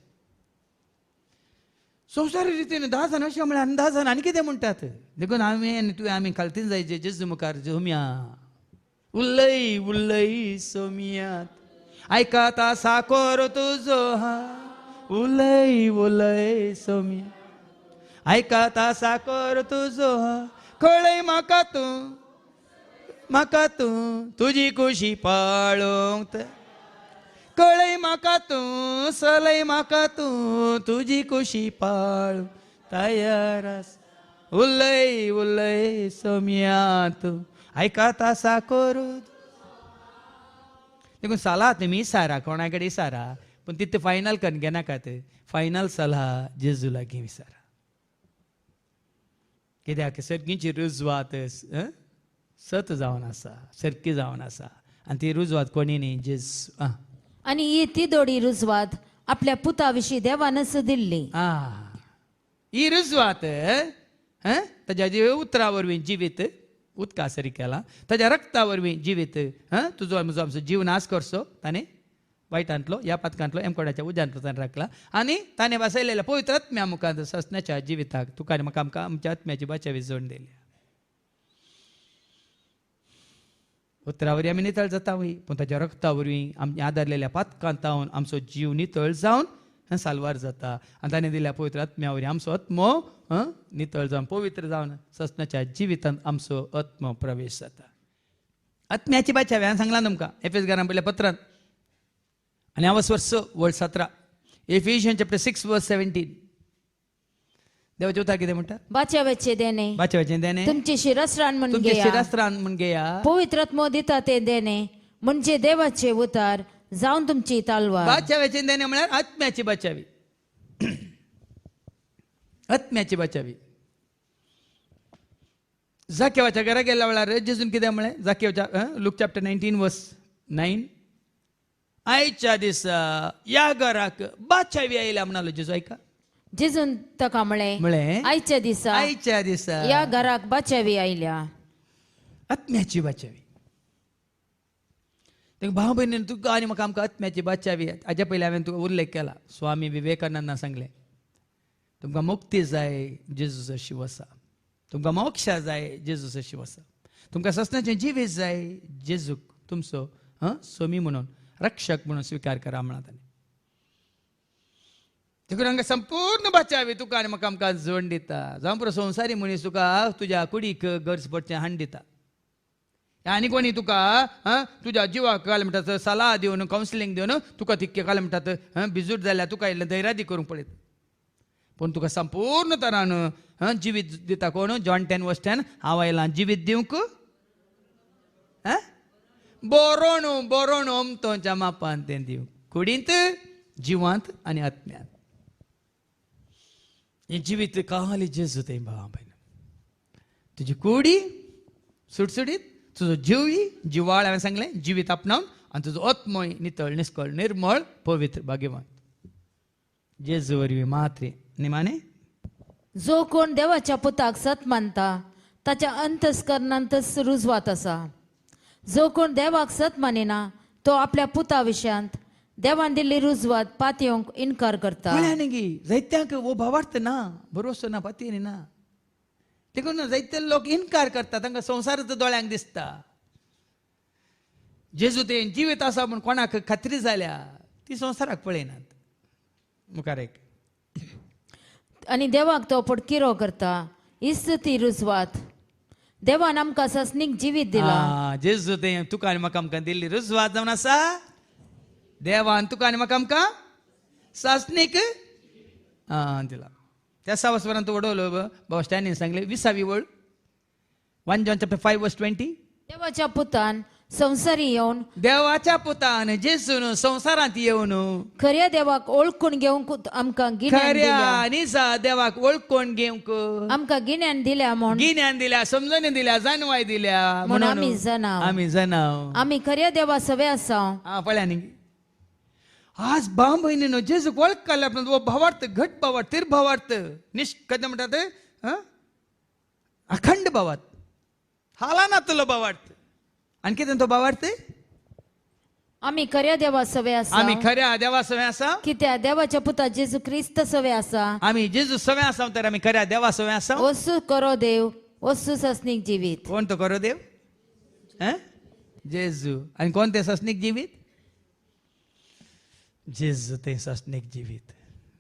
संवसारी रितीन 10 जाण अशें म्हळ्यार 10 जाण आनी कितें म्हणटात देखून आमी आनी तुवें आमी खालतीन जायचे जेजू मुखार झोमया उलय उलय सोमियात आयकाता साकोर तुजो हात उलय उलय सोमिया आयकाता साकोर तुजो हात कळय म्हाका तूं तुजी खुशी पाळोंक कळय म्हाका तूं सलय म्हाका तूं तुजी खुशी पाळ तयार आस उलय उलय सोमिया तूं आयकाता साकोर देखून सालात मी सारा कोणा कडेन सारा पण तिथे फायनल कणगे नाकात फायनल सलाह जेजू लागीं विचारा कित्याक सर्गीची रुजवात सत जावन आसा सारकी जावन आसा आनी ती रुजवात कोणी न्ही जेजू आणि ही ती दोडी रुजवात आपल्या पुताविषयी देवानच दिल्ली ही रुजवात ताज्या जी उतरा वरवीं जिवीत उदका सरी केला ताज्या रक्ता वरवीं जिवीत तुजो म्हजो आमचो जीव नाश करचो ताणें वायटांतलो ह्या पातकांतलो एमकोडाच्या उज्यांतलो ताणें राखला आनी ताणें वाचयलेल्या पवित्र आत्म्या मुखार ससण्याच्या जिविताक तुका आनी म्हाका आमकां आमच्या आत्म्याची बाचावी जोड दिली उतरा वरवीं आमी नितळ जाता वय पूण ताच्या रक्ता वरवीं आमी आदारलेल्या पातकांत तावन आमचो जीव नितळ जावन साल्वार जाता आनी ताणें दिल्या पवित्र आत्म्या वरवीं आमचो आत्मो नितळ जावन पवित्र जावन ससण्याच्या जिवितांत आमचो आत्मो प्रवेश जाता आत्म्याची बाचावी हांवें सांगलां तुमकां एफेसकारांक पयल्या पत्रांत आनी हांव वर्स वर्ड 17 एफिशियन्स चॅप्टर 6 वर्स 17 देवाचे उतार कितें म्हणटा बाचाव्याचे देणे बाचाव्याचें देणे तुमचे शिरस्त्राण म्हण तुमचे घेया शिरस्त्रान म्हण घेया पवित्रात्मो दिता ते देणे म्हणजे देवाचे उतार जावन तुमची तालवार बाचाव्याचें देणे म्हळ्यार आत्म्याची बाचावी आत्म्याची बाचावी जाकेवाच्या घरा गेल्या वेळार जेजून कितें म्हळें जाकेवाच्या लूक चॅप्टर 19 वर्स 9 आयच्या दिसा या घराक बाचावी आयल्या म्हणालो जेजू ऐका जेजून ताका म्हळें म्हळें आयच्या दिसा आयच्या दिसा या घराक बाचावी आयल्या आत्म्याची बाचावी भाव भयणीन तुका आनी म्हाका आमकां आत्म्याची बाचावी हाज्या पयलीं हांवें तुका उल्लेख केला स्वामी विवेकानंदान सांगलें तुमकां मुक्ती जाय जेजूचो शिव आसा तुमकां मोक्षा जाय जेजूचो शिव आसा तुमकां ससण्याचें जिवीत जाय जेजूक तुमचो स्वामी म्हणून रक्षक म्हणून स्विकार करा म्हणा ताणें देखून हांगा संपूर्ण बाचावी तुका आनी म्हाका आमकां जोड दिता जावं पुरो संवसारी मनीस तुका तुज्या कुडीक गरज पडचें हाड दिता आनी कोणी तुका तुज्या जिवाक काय म्हणटात सलाह दिवन कावन्सिलींग दिवन तुका तितके काय म्हणटात बिजूट जाल्यार तुका इल्लें धैर्यादी करूंक पडयता पूण तुका संपूर्ण तरान जिवीत दिता कोण जॉन 10 वर्स 10 हांव आयलां जिवीत दिवंक बरोण अमतोच्या मापान तें दिवंक कुडींत जिवांत आनी आत्म्यांत हें जिवीत काली जेजू तें भावा भयण तुजी कुडी सुटसुडीत तुजो जिवय जिवाळ हांवें सांगलें जिवीत आपणावन आनी तुजो आत्मोय नितळ निस्कळ निर्मळ पवित्र भाग्यवान जेजू वरवीं मात्रे निमाणे जो कोण देवाच्या पुताक सत मानता ताच्या अंतस्करणांतच रुजवात आसा जो कोण देवाक सत मानिना तो आपल्या पुता विशयांत देवान दिल्ली रुजवात पातयेवंक इन्कार करता म्हळ्यार जायत्यांक वो भावार्थ ना भरोसो ना पातयेनी ना देखून जायते लोक इन्कार करता तांकां संवसाराचो दोळ्यांक दिसता जेजू तें जिवीत आसा म्हूण कोणाक खात्री जाल्या ती संवसाराक पळयनात मुखार एक आणि देवाक तो पडकिरो करता इस्त ती रुजवात देवान आमकां ससनीक जिवीत दिला जेजू तें तुका आनी म्हाका आमकां दिल्ली रुजवात जावन आसा देवान तुका आनी म्हाका आमकां ससनीक दिला त्या 6 वर्सां तूं वडवलो बाबा स्टॅनीन सांगले 20वी वळ 1 जॉन चॅप्टर 5 वर्स 20 देवाच्या पुतान संवसारी येवन देवाच्या पुतान जेजून संवसारांत येवन खऱ्या देवाक ओळखून घेवंक आमकां गिन्यान खऱ्या दिल्या निजा देवाक वळखून घेवंक आमकां गिन्यान दिल्या म्हूण गिन्यान दिल्या समजून दिल्या जाणवाय दिल्या म्हूण आमी जाणाव आमी जाणाव आमी खऱ्या देवा सवे आसा पळया न्ही आज भाव भयणीनो जेजूक वळख काडल्या वो भावार्थ घट भावार्थ तिर भावार्थ कशें म्हणटात अखंड भावार्थ हाला नातलो भावार्थ आनी कितें तो भावार्थ आम्ही खऱ्या देवा सवे आसा आम्ही खऱ्या देवा सवे आसा की त्या देवाच्या पुता जेजू क्रिस्त सवे आसा आम्ही जेजू सवे आसा तर आम्ही खऱ्या देवा सवे आसा ओसू करो देव ओसू ससनीक जिवीत कोण तो करो देव जेजू आणि कोण ते ससनिक जिवीत जेजू ते ससनिक जिवीत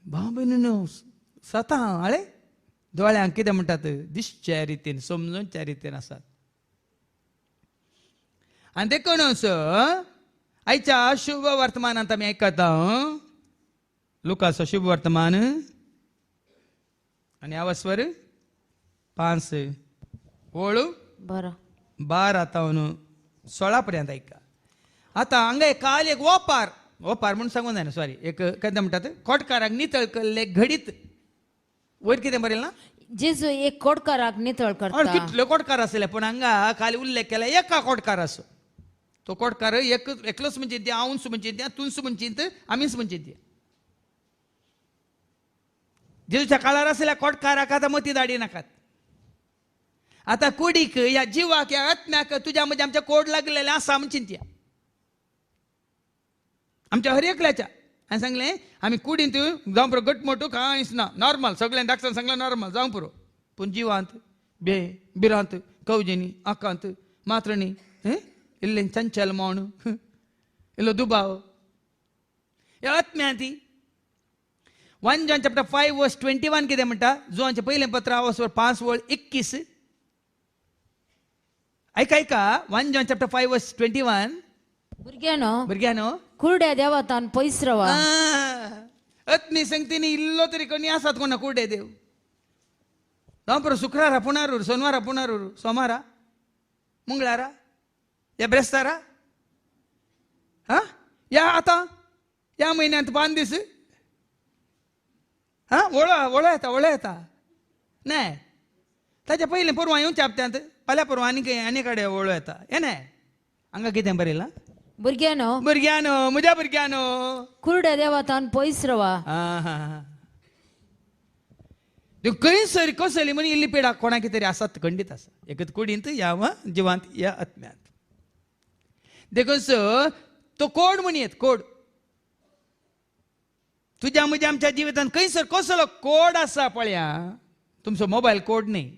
भाव बहिणीनो स्वतः आळे दोळ्यांक कितें म्हणटात दिसच्या रितीन समजूनच्या रितीन आसात आणि देखूनच आयच्या शुभ वर्तमानांत आमी आयकता लुकाचो शुभ वर्तमान आणि आवस्वर 5 ओळू बरं 12 तावन 16 पर्यंत ऐका आता हांगा काल एक ओपार म्हणून सांगून जायना सॉरी एक कितें म्हणटात कोटकाराक नितळ केल्ले घडीत वयर कितें बरयलें ना जेजू एक कोडकाराक नितळ करता कितले कोटकार आसले पूण हांगा खाली उल्लेख केला एका कोटकार असो तो कोटकार एकलोच म्हणजे ते हांवूच म्हणजे ते तुंच म्हणचीत आमीच म्हणचीत ते जेजूच्या काळार असलेल्या कोटकाराक आतां मती धाडी नाकात आता कुडीक या जिवाक या आत्म्याक तुझ्या मध्ये आमच्या कोड लागलेले आसा म्हणचीत त्या आमच्या हर एकल्याच्या हांवें सांगलें आमी कुडींत जावं पुरो घटमोटूक कांयच ना नॉर्मल सगळ्यांनी डाक्टरान सांगलें नॉर्मल जावं पुरो पूण जिवांत बिरांत कवजेनी आकांत मात्रणी इल्लें चंचल मोण इल्लो दुबाव ह्या आत्म्या ती 1 John chapter 5 verse 21 कितें म्हणटा जोआंचें पयलें पत्र आवस्वर 5 वळ 21 ऐका 1 John chapter 5 verse 21 भुरग्यानो कुरड्या देवातान पयस रवा अत्मी संगतीनी इल्लो तरी कोणी आसात कोणा कुर्डे देव जावं पुरो शुक्रारा पुनारूर सोनवारा पुनारूर सोमारा मंगळारा या ब्रेस्तारा या आता या महिन्यांत 5 दीस वळो येता नाही ताच्या पयलीं परवां येवच्या हप्त्यांत फाल्यां परवां आनी कडेन वळो येता हे नाही हांगा कितें बरयलां भुरग्यानो म्हज्या भुरग्यानो कुरड्या देवातान पयस रवा खंयसर कसली म्हण इल्ली पिडा कोणा कितें तरी आसात खंडीत आसा एकच कुडींत या जिवांत या आत्म्यांत देखून तो कोड म्हणयेत कोड तुझ्या म्हज्या आमच्या जिवितांत खंयसर कसलो कोड आसा पळया तुमचो मोबायल कोड न्ही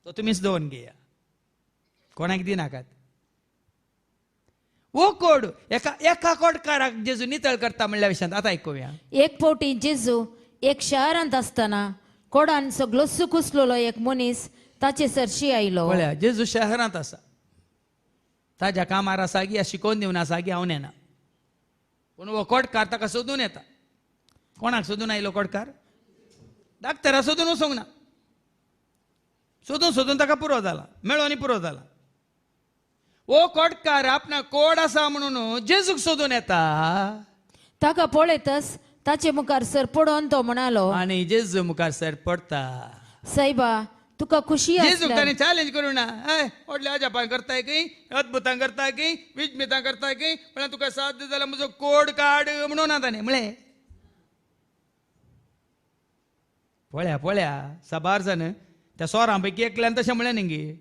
तो तुमीच दवरून घेया कोणाक दिनाकात वो कोड एका कोडकाराक जेजू नितळ करता म्हणल्या विशयांत आतां आयकुया एक फावटी जेजू एक शारांत आसतना कोडान सगळो सुकुसलोलो एक मनीस ताचे सरशी आयलो पळया जेजू शहरांत आसा ताज्या कामार आसा की शिकोवन दिवन आसा की हांव नेना पूण हो कोडकार ताका सोदून येता कोणाक सोदून आयलो कोडकार डाक्टरा सोदून वचोंक ना सोदून ताका पुरो जाला मेळो आनी पुरो जाला ओ कोडकार आपणा कोड आसा म्हणून जेजूक सोदून येता ताका पळयतच ताचे मुखार सर पडोन तो म्हणालो आनी जेजू मुखार सर पडता सायबा तुका खुशी जेजूक आसल्यार ताणें चॅलेंज करूं ना व्हडल्या अजापां करताय की अद्भुतां करताय की विस्मितां करताय की म्हळ्यार तुका साध्य जाल्यार म्हजो कोड काड म्हणून ना ताणें म्हळें पळया साबार जाण त्या सोरां पैकी एकल्यान तशें म्हळें न्ही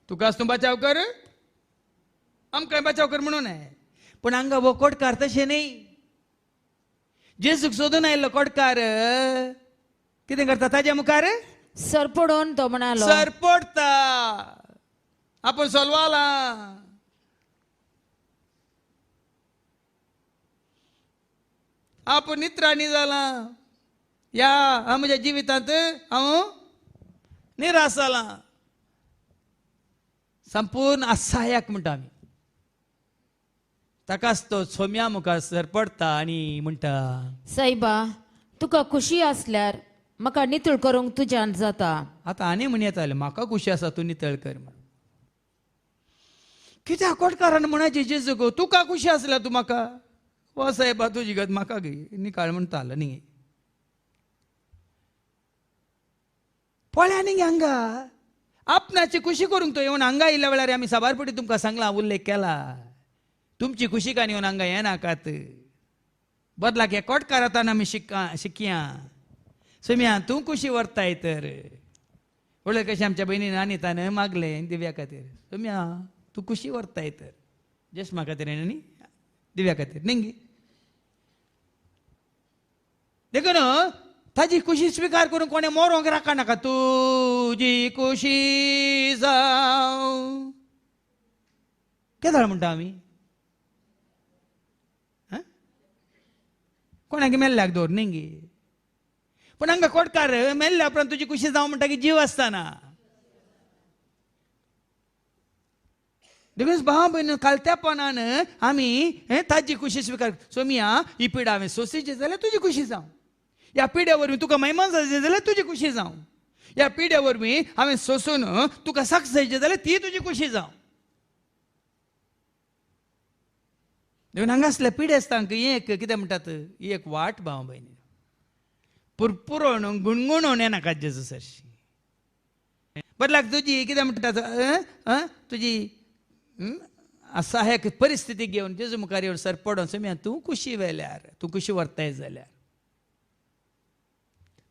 तुकाच तूं बचाव कर आमकांय बचाव कर म्हणून पूण हांगा हो कोडकार तशें न्ही जेजूक सोदून आयिल्लो कोडकार कितें करता ताज्या मुखार सर पडोन तो म्हणालो सर पडता आपूण सोलवाला आपूण नित्राणी जाला या म्हज्या जिवितांत हांव निराश जाला संपूर्ण असहाय्यक म्हणटा आमी ताकाच तो सोम्या मुखार सर पडता आनी म्हणटा सायबा तुका खुशी आसल्यार म्हाका नितळ करूंक तुज्यान जाता आतां आनी म्हण येताले म्हाका खुशी आसा तूं नितळ कर म्हणून कित्याक कोटकारान म्हणायचे जेजू गो तुका खुशी आसल्यार तूं म्हाका हो सायबा तुजी गत म्हाका गे निकाळ म्हणटालो न्ही पळया न्ही हांगा आपणाची खुशी करूंक तो येवन हांगा येयल्या वेळार आमी साबारपटी तुमकां सांगला उल्लेख केला तुमची खुशी कान येवन हांगा येनाकात बदलाक हे कोटकारांतल्यान आमी शिकया सोम्या तूं खुशी व्हरताय तर पळय कशें आमच्या भयणीन आनितान मागलें दिव्या खातीर सोम्या तूं खुशी व्हरताय तर जस्ट म्हाका खातीर न्ही दिव्या खातीर नेंगी देखून ताजी खुशी स्विकार करून कोणे मोरोंक राखा नाका तुजी खुशी जावं केदाळ म्हणटा आमी कोणाक मेल्ल्याक दवर नेंगी पण हांगा कोटकार मेल्ल्या उपरांत तुजी खुशी जावं म्हणटा की जीव आसतना देखून भाव भयण कालत्यापणान आमी ताजी खुशी स्विकार सोमिया ही पिडा हांवें सोंसीची जाल्यार तुजी खुशी जावं ह्या पिड्या वरवीं तुका मैमान जायचें जाल्यार तुजी खुशी जावं ह्या पिड्या वरवीं हांवें सोंसून तुका सक्स जायचें जाल्यार ती तुजी खुशी जावं देखून हांगा असल्या पिडेस्तांक एक कितें म्हणटात ही एक वाट भाव भयणी पुरपुरोन गुणगुणोवन येनाका जेजू सरशी बदलाक तुजी कितें म्हणटात तुजी असहायक परिस्थिती घेवन जेजू मुखार येवन सर पडोन सोम्या तूं खुशी व्हेल्यार तूं खुशी व्हरताय जाल्यार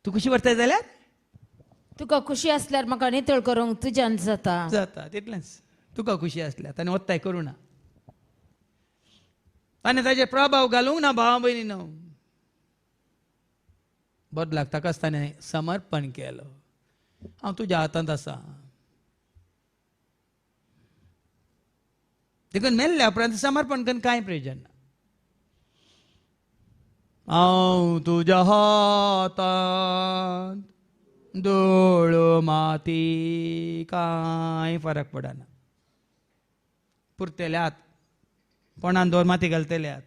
तूं खुशी व्हरताय जाल्यार तुका खुशी असल्यार म्हाका नितळ करूंक तुज्यान जाता जाता तितलेंच तुका खुशी असल्यार ताणें वत्ताय करूं ना ताणें ताजेर प्रभाव घालूंक ना भाव भयणीनो बदलाक ताकाच ताणें समर्पण केलो हांव तुज्या हातांत आसा देखून मेल्ल्या उपरांत समर्पण करून कांय प्रयोजन ना हांव तुज्या हातांत दोळ माती कांय फरक पडना पुरतेले हात पोणान दोर माती घालतले हात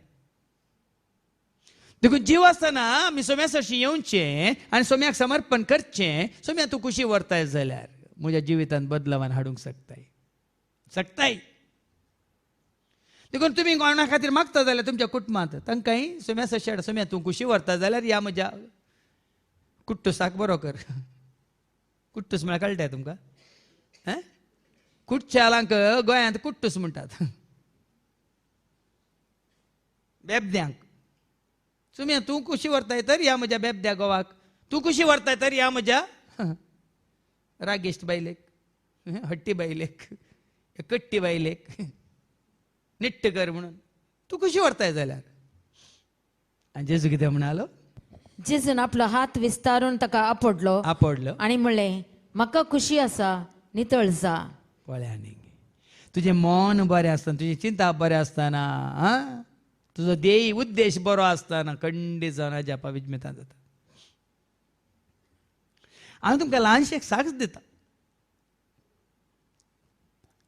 देखून जीव आसतना आमी सोम्या सरशी येवचें आनी सोम्याक समर्पण करचें सोम्या तूं खुशी व्हरताय जाल्यार म्हज्या जिवितांत बदलावान हाडूंक शकताय देखून तुमी कोणा खातीर मागता जाल्यार तुमच्या कुटुंबांत तांकांय सोम्या सरशी हाड सोम्या तूं खुशी व्हरता जाल्यार ह्या म्हज्या कुट्टुसाक बरो कर कुट्टूस म्हळ्यार कळटाय तुमकां कुटच्यालांक गोंयांत कुट्टूस म्हणटात बेबद्यांक तुमी तूं खुशी व्हरताय तर ह्या म्हज्या बेबद्या गोवाक तूं खुशी व्हरताय तर ह्या म्हज्या रागेश्ट बायलेक हट्टी बायलेक कट्टी बायलेक निट्ट कर म्हणून तूं खुशी व्हरताय जाल्यार आनी जेजू कितें म्हणालो जेजून आपलो हात विस्तारून ताका आपडलो आनी म्हणलें म्हाका खुशी आसा नितळ जा पळय आनी तुजें मन बरें आसतना तुजी चिंता बरें आसतना तुजो ध्येय उद्देश बरो आसतना खंडीत जावन हाज्या विजमेतान जाता हांव तुमकां ल्हानशें एक साक्ष दिता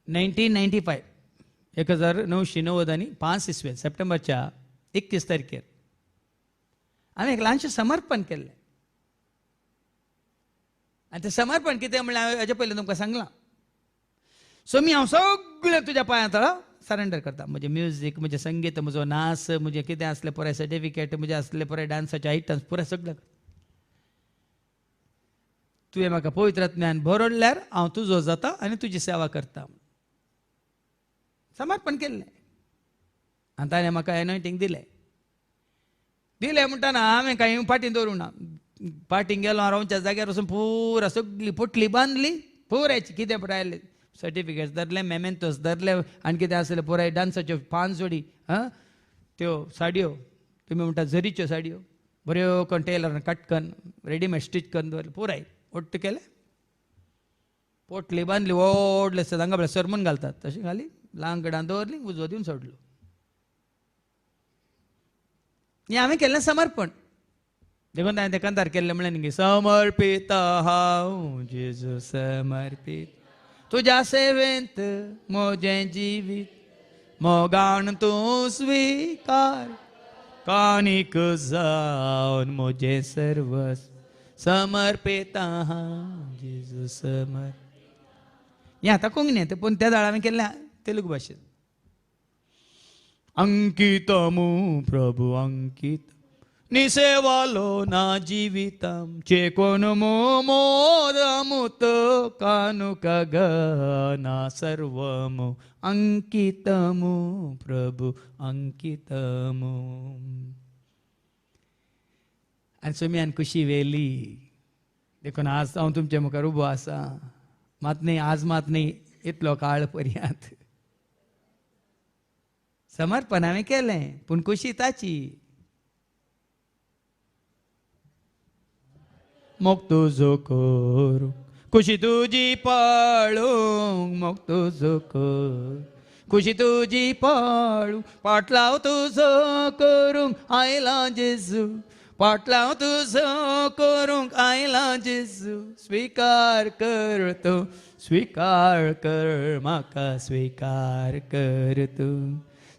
1995 1995 इसवेन सप्टेंबरच्या 21 तारखेर हांवें एक ल्हानशें समर्पण केल्लें आनी तें समर्पण कितें म्हणल्यार हाजे पयलीं तुमकां सांगलां सोमी हांव सगळें तुज्या पांयां तळा सरेंडर करता म्हजें म्युजीक म्हजें संगीत म्हजो नाच म्हजें कितें आसलें पुराय सर्टिफिकेट म्हजें आसलें पुराय डान्साचे आयटम्स पुराय सगळें तुवें म्हाका पवित्र आत्म्यान भरवल्यार हांव तुजो जाता आनी तुजी सेवा करता समर्पण केल्लें आनी ताणें म्हाका एनॉयंटींग दिलें म्हणटाना हांवें कांय फाटीं दवरूंक ना फाटीं गेलो हांव रावच्या जाग्यार वचून पुरा सगळी पोटली बांदली पुरायची कितें पुराय आयलें सर्टिफिकेट्स धरले मेमेंटोस धरले आनी कितें आसलें पुराय डान्साच्यो 5 जोडी त्यो साडयो तुमी म्हणटा झरीच्यो साडयो बऱ्यो करून टेलरान कट करून रेडीमेड स्टीच करून दवरले पुराय ओट्ट केलें पोटली बांदली व्हडले हांगा म्हळ्यार सरमन घालतात तशें घाली लांगडां दवरली उजो दिवन सोडलो हें हांवें केल्लें समर्पण देखून हांवें तें कंतार केल्लें म्हणलें न्ही समर्पित हांव जेजू समर्पित तुज्या सेवेंत म्हजें जिवीत मोगान तूं स्विकार कानीक जावन म्हजें सर्वस्व समर्पित हांव जेजू समर्पित हें आतां कोंकणी पूण त्या दाळा हांवें केल्लें तेलुगू भाशेंत अंकितमु प्रभु अंकित నీ సేవలో నా జీవితం చేకొనుము మోదముతో కానుకగా నా సర్వము అంకితము ప్రభు అంకితము आनी सोम्यान खुशी वेली देखून आज हांव तुमचे मुखार उबो आसा मात न्ही आज मात न्ही इतलो काळ पर्यांत समर्पण हांवें केलें पूण खुशी ताची. मोग तुजो करूंक खुशी तुजी पळूंक, मोग तुजो कर खुशी तुजी पळूंक, पाटलाव तुजो करूंक आयला जेजू, पाटलाव तुजो करूंक आयला जेजू. स्वीकार कर तूं, स्वीकार कर म्हाका, स्वीकार कर तूं,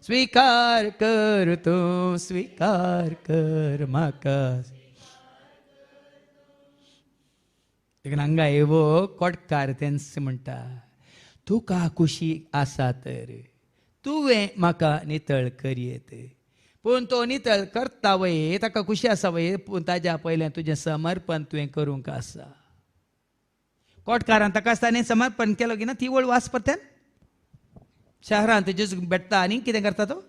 स्वीकार कर तूं, स्वीकार कर म्हाका. देखून हांगा येवो कोटकार तेंच म्हणटा, तुका खुशी आसा तर तुवें म्हाका नितळ करयेत. पूण तो नितळ करता वय ताका खुशी आसा वय, पूण ताज्या पयलें तुजें समर्पण तुवें करूंक आसा. कोटकारान ताका आसतना समर्पण केलो की ना ती वळ वास परत्यान शहरांत जेजू भेटता आनी कितें करता तो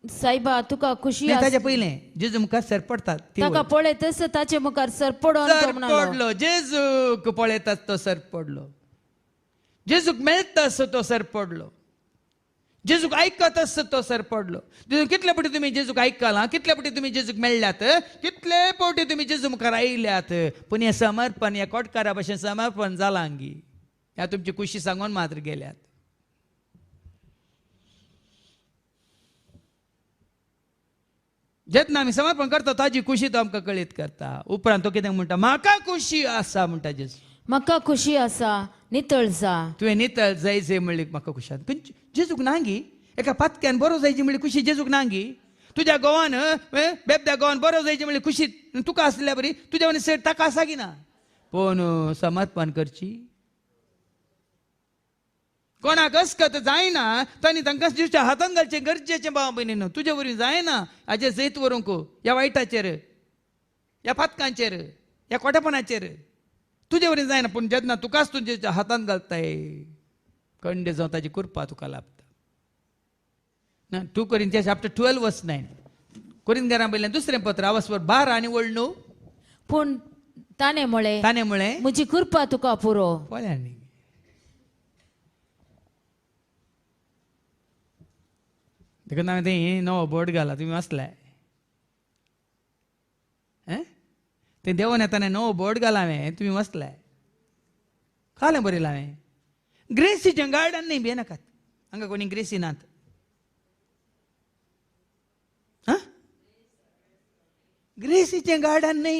सायबा तुका खुशी नाही, आसा ताच्या पयलें जेजू मुखार सरपडतात. ती ताका वळ. पळयतच ताचे मुखार सरपडोन तो म्हणालो, सरपडलो जेजूक पळयतात तो सरपडलो, जेजूक मेळटास तो सरपडलो, जेजूक आयकतास तो सरपडलो. जेजू कितले फावटी तुमी जेजूक आयकलां, कितले फावटी तुमी जेजूक मेळ्ळ्यात, कितले फावटी तुमी जेजू मुखार आयल्यात, पूण हें समर्पण ह्या कोटकारा भशेन समर्पण जालां गी, ह्या तुमची खुशी सांगून मात्र गेल्यात. जेन्ना आमी समर्पण करता ताजी खुशी तो आमकां कळीत करता. उपरांत तो कितें म्हणटा, म्हाका खुशी आसा म्हणटा जेजू. म्हाका खुशी आसा, नितळ जा. तुवें नितळ जायचे म्हणली म्हाका खुशी आसा. जेजूक नांगी एका पातक्यान बरो जायची म्हणली खुशी जेजूक नांगी. तुज्या गोवान बेबद्या गोवान बरो जायची म्हणली खुशी तुका आसल्या बरी, तुज्या वानी सेट ताका आसा की ना. पूण समर्पण करची कोणाक अस्कत जायना तांणी तांकां दिवच्या हातान घालचें गरजेचें भाव भयणीनो. तुजे वरवीं जायना हाजेर जैत व्हरूंक ह्या वायटाचेर, ह्या पातकांचेर, ह्या कोटेपणाचेर तुजे वरवीं जायना. पूण जेन्ना तुकाच तुज्या हातान घालताय खंड जावं ताजी कृपा तुका लाभता. 2 Corinthians chapter 12 verse 9. कोरिंथीकारां बयलें दुसरें पत्र आवस्वर 12 आनी वळ 9. पूण ताणे म्हळे, ताणें म्हळें म्हजी कृपा तुका पुरो. पळया न्ही, देखून हांवें थंय नवो बोर्ड घाला, तुमी वाचलाय ते देवून येताना नवो बोर्ड घाला हांवें, तुमी वाचलाय. खालें बरयलां हांवें, ग्रेसीचें गार्डन न्ही भिये नाकात. हांगा कोणी ग्रेसी नात. ग्रेसीचें गार्डन न्ही,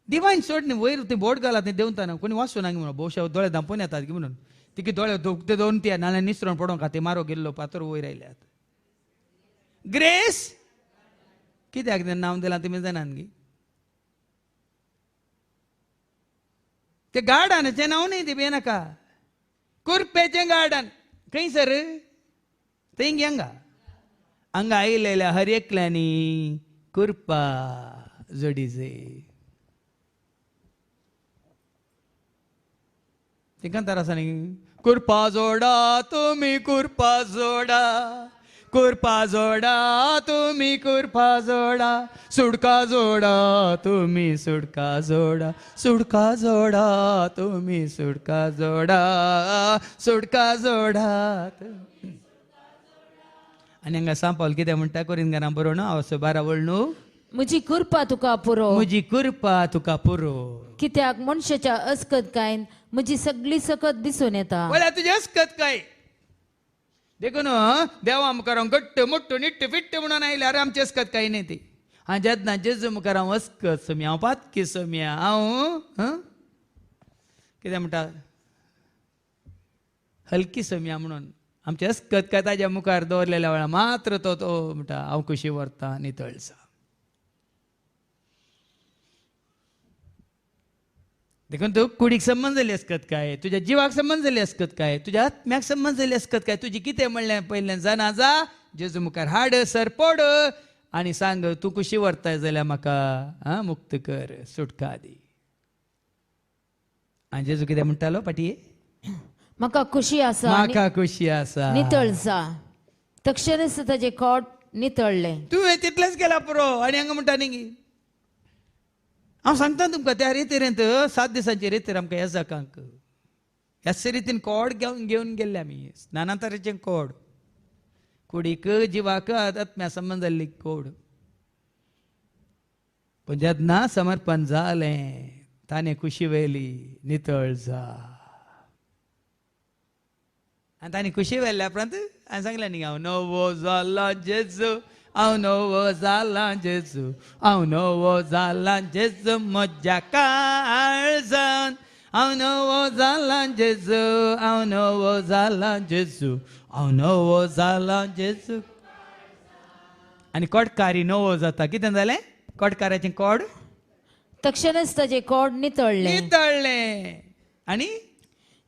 डिवायन सोड न्ही. वयर ते बोर्ड घाला, ते देंवताना कोणी वाचूं नांगे म्हणून, भोवशा दोळे धांपून येतात की म्हणून. तिके दोळे ते दोन ते नाल्यार निसरून पडोंक खातीर मारो गेल्लो पातर वयर आयल्यात. ग्रेस कित्याक तें नांव दिलां तुमी जाणात गी. ते गार्डनाचें नांव न्ही ते भिये नाका, कुरपेचें गार्डन. खंय सर थंय गे हांगा आयलेल्या हर एकल्यांनी कुरपा जोडीचे. ते कंतार आसा न्ही, कुरपा जोडा तुमी कुरपा जोडा, कुरपा जोडा तुमी कुरपा जोडा, सुडका जोडा तुमी सुडका जोडा, सुडका जोडा तुमी सुडका जोडा, सुडका जोडा. आनी हांगा सांपावल कितें म्हणटा कोरिंथीकारां बरोवन आवसो 12 वळ 9. म्हजी कृपा तुका पुरो. म्हजी कृपा तुका पुरो. कित्याक मनशाच्या अस्कतकायेन म्हजी सगळी सकत दिसून येता. वळ्या तुजी अस्कत काय देखून देवा मुखार घट्ट मोट्ट निट्ट फिट्ट म्हणून आयल्यार आमची अस्कत काय न्ही ती. हांव जेन्ना जेजू मुखार हांव अस्कत सोम्या, हांव पातकी सोम्या, हांव कितें म्हणटा हलकी सोम्या म्हणून आमची अस्कत काय ताज्या मुखार दवरलेल्या वेळार मात्र तो म्हणटा हांव कशी व्हरता नितळसा. देखून तू कुडीक संबंध जाली असकत काय, तुझ्या जिवाक संबंध जाली असकत काय, तुझ्या आत्म्याक संबंध जाली असकत काय, तुजी कितें म्हणलें पयलें जाणा जा, जेजू मुखार हाड सरपड आनी सांग तूं कशी व्हरताय जाल्यार म्हाका मुक्त कर, सुटका दी. आनी जेजू कितें म्हणटालो पाटये, म्हाका खुशी आसा, म्हाका खुशी आसा, नितळ जा. तक्षणच ताजे खोट नितळले. तुवें तितलेंच केला पुरो. आनी हांगा म्हणटा न्ही, हांव सांगता तुमकां त्या रेतीरेंत 7 दिसांचे रेतीर आमकां येजाकांक ह्याच रितीन कोड घेऊन गेले आम्ही स्नानांतराचे कोड कुडीक जिवाक आत्म्या संबंध जाल्ली कोड पण जेन्ना समर्पण जालें ताणे खुशी वेली नितळ जा आनी ताणी खुशी वेल्ल्या उपरांत हांवें सांगलें न्ही हांव नवो जाला जेजू हांव नवो जाला जेजू हांव नवो जाला जेजू म्हज्या काळजान हांव नवो जाला जेजू हांव नवो जाला जेजू हांव नवो जाला जेजू आनी कोडकारी नवो जाता कितें जालें कोडकाराचें कोड तक्षणच ताचे कोड नितळले नितळ्ळें आनी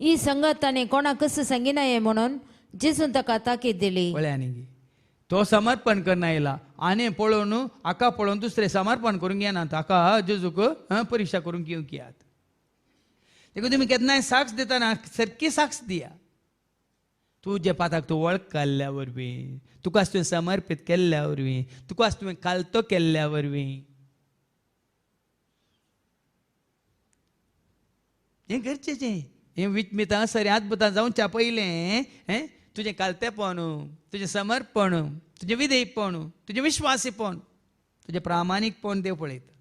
ही संगत ताणे कोणाकच सांगिनाये म्हणून जेजून ताका ताकीद दिली पळय आनी तो समर्पण करना येयला आनी पळोवन हाका पळोवन दुसरें समर्पण करूंक येना ताका जेजूक परिक्षा करूंक येवंक यात देखून तुमी केन्नाय साक्ष दितना सारकी साक्ष दिया तुजे पाताक तूं वळख काडल्या वरवीं तुका तुवें समर्पीत केल्ल्या वरवीं तुका तुवें कालतो केल्ल्या वरवीं हें गरजेचें हें विचमितां सरी अद्भुतां जावच्या पयलें तुजें कालतेपण तुजें समर्पण तुजें विधेयपण तुजें विश्वासीपण तुजें प्रामाणीकपण देव पळयता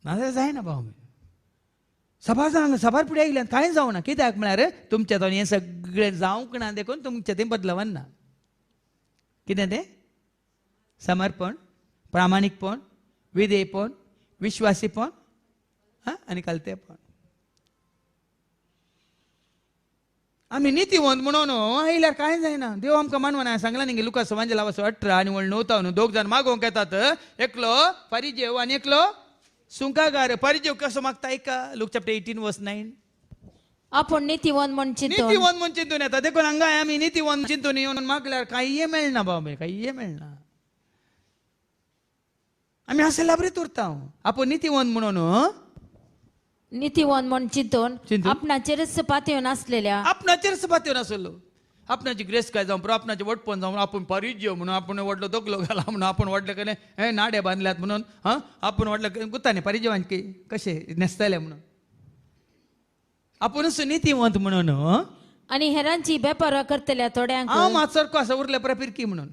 नाजाल्यार जायना भाव सभार फुडें आयल्यान कांय जावना कित्याक म्हळ्यार तुमच्या तो हें सगळें जावंक ना देखून तुमचें तें बदलवन ना कितें तें समर्पण प्रामाणीकपण विधेयपण विश्वासीपण आनी कालतेपण आमी नितीवंत म्हणून आयल्यार कांय जायना देव आमकां मानवना सांगला न्ही लुका सवांजला 18 आनी वळ 9 दोग जाण मागोवंक येतात एकलो फारिजेव आनी एकलो सुंकागार फारिजेव कसो मागता ऐका लूक चॅप्टर 18 वर्स 9 आपण नीतिवंत म्हण चिंतून नितीवंत म्हणून चिंतून येता देखून हांगा आमी नितीवंत चिंतून येवन मागल्यार कांय मेळना बाबा कांय मेळना आमी अशें लाबरीत उरता आपूण नितीवंत म्हणून नीतिवंत म्हण चिंतून चिंतून? आपणाचेरच पातयेवन आसलेल्या आपणाचेर सपात्यो नासलो आपणाची ग्रेस काय जावन आपणाचे वटपण जावन आपूण परिजय म्हणून आपूण व्हडलो दोगलो घाला म्हणून आपूण व्हडले केले हे नाडे बांदल्यात म्हणून आपूण व्हडले गुतांनी परिजवांचे कशे न्हेसतले म्हणून आपूण नितीवंत म्हणून आणि हेरांची बेपार करतल्या थोड्यांक हांव मातसरको असो उरले प्रपिरकी म्हणून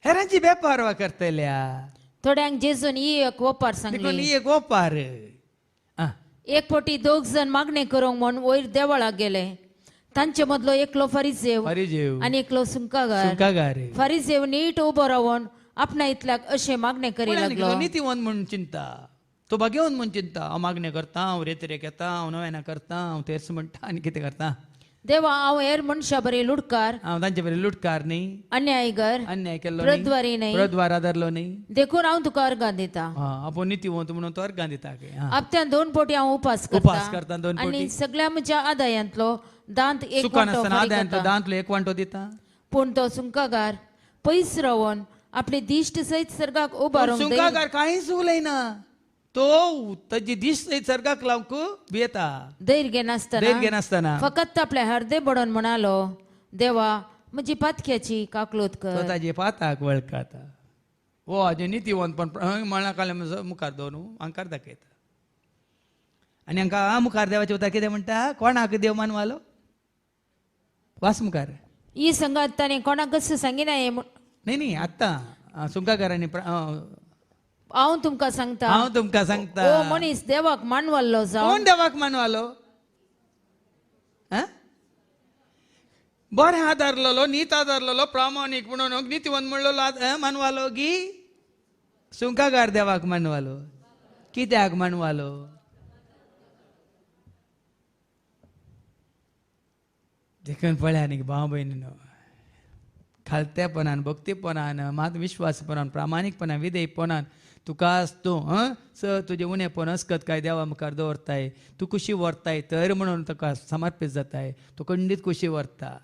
हेरांची बेपार करतल्या थोड्यांक जेजून ही एक वपार देखून सांगली ही एक ओपार एक पोटी दोग जण मागणे करूंक म्हण वयर देवळाक गेले तांचे मदलो एकलो फरिसेव परिजेव आणि एकलो सुंकागार सुंकागार फरिसेव नीट उबो रावून आपणा इतल्याक अशे मागणे करी लागलो नितीवंत म्हणून चिंता तो भाग्यवंत म्हणून चिंता हांव मागणे करता हांव रेतरेक येता हांव नव्याना करता हांव तेर्स म्हणटा आनी कितें करता देवा हांव हेर मनशा बरे लुडकार हांव तांचे बरें लुटकार न्ही अन्यायगर अन्याय केल्लो प्रद्वारी न्ही प्रद्वार आदारलो न्ही देखून हांव तुका अर्गां दिता आपूण नितीवंत म्हणून तो अर्गां दिता हप्त्यान 2 पोटी हांव उपास उपास करता 2 आणि पोटी सगळ्या म्हज्या आदायांतलो दांत एक सुकान वांटो आसतना फारीक आदायांतलो करता. दांतलो एक वांटो दिता पूण तो सुंकागार पयस रावून आपले दिश्ट सयत सर्गाक उबारूंक सुंकागार कांयच उलयना तो ताची दिश्ट सयत सर्गाक लावंक भियेता धैर्य धैर्य घेनासतना फकत आपले हरदे बडोन म्हणालो देवा म्हजी पातक्याची काकलोत कर स्वताचे पाताक वळखाता हो हाजे नितीवंत पण मळा काले मुखार दवरून हांकार दाखयता आनी हांकां मुखार देवाचे उतर कितें म्हणटा कोणाक देव मानवालो वास मुखार ही संगत ताणें कोणाकच सांगिनाये न्ही आत्तां सुंकाकारांनी हांव तुमकां सांगता हांव तुमकां सांगता ओ मनीस देवाक मानवल्लो जावन कोण देवाक मानवालो बरें आदारलेलो नीत आदारलेलो प्रामाणीक म्हणून नितीवंत म्हणलो मानवालो गी सुंकागार देवाक मानवालो कित्याक मानवालो देखून पळया न्ही भाव भयणीनो खालतेपणान भक्तीपणान मात विश्वासपणान प्रामाणीकपणान विधेयपणान तुकाच तूं तुजें उणेपण अस्कत काय देवा मुखार दवरताय तूं खुशी व्हरताय तर म्हणून तुका समर्पीत जाताय तूं खंडीत खुशी व्हरता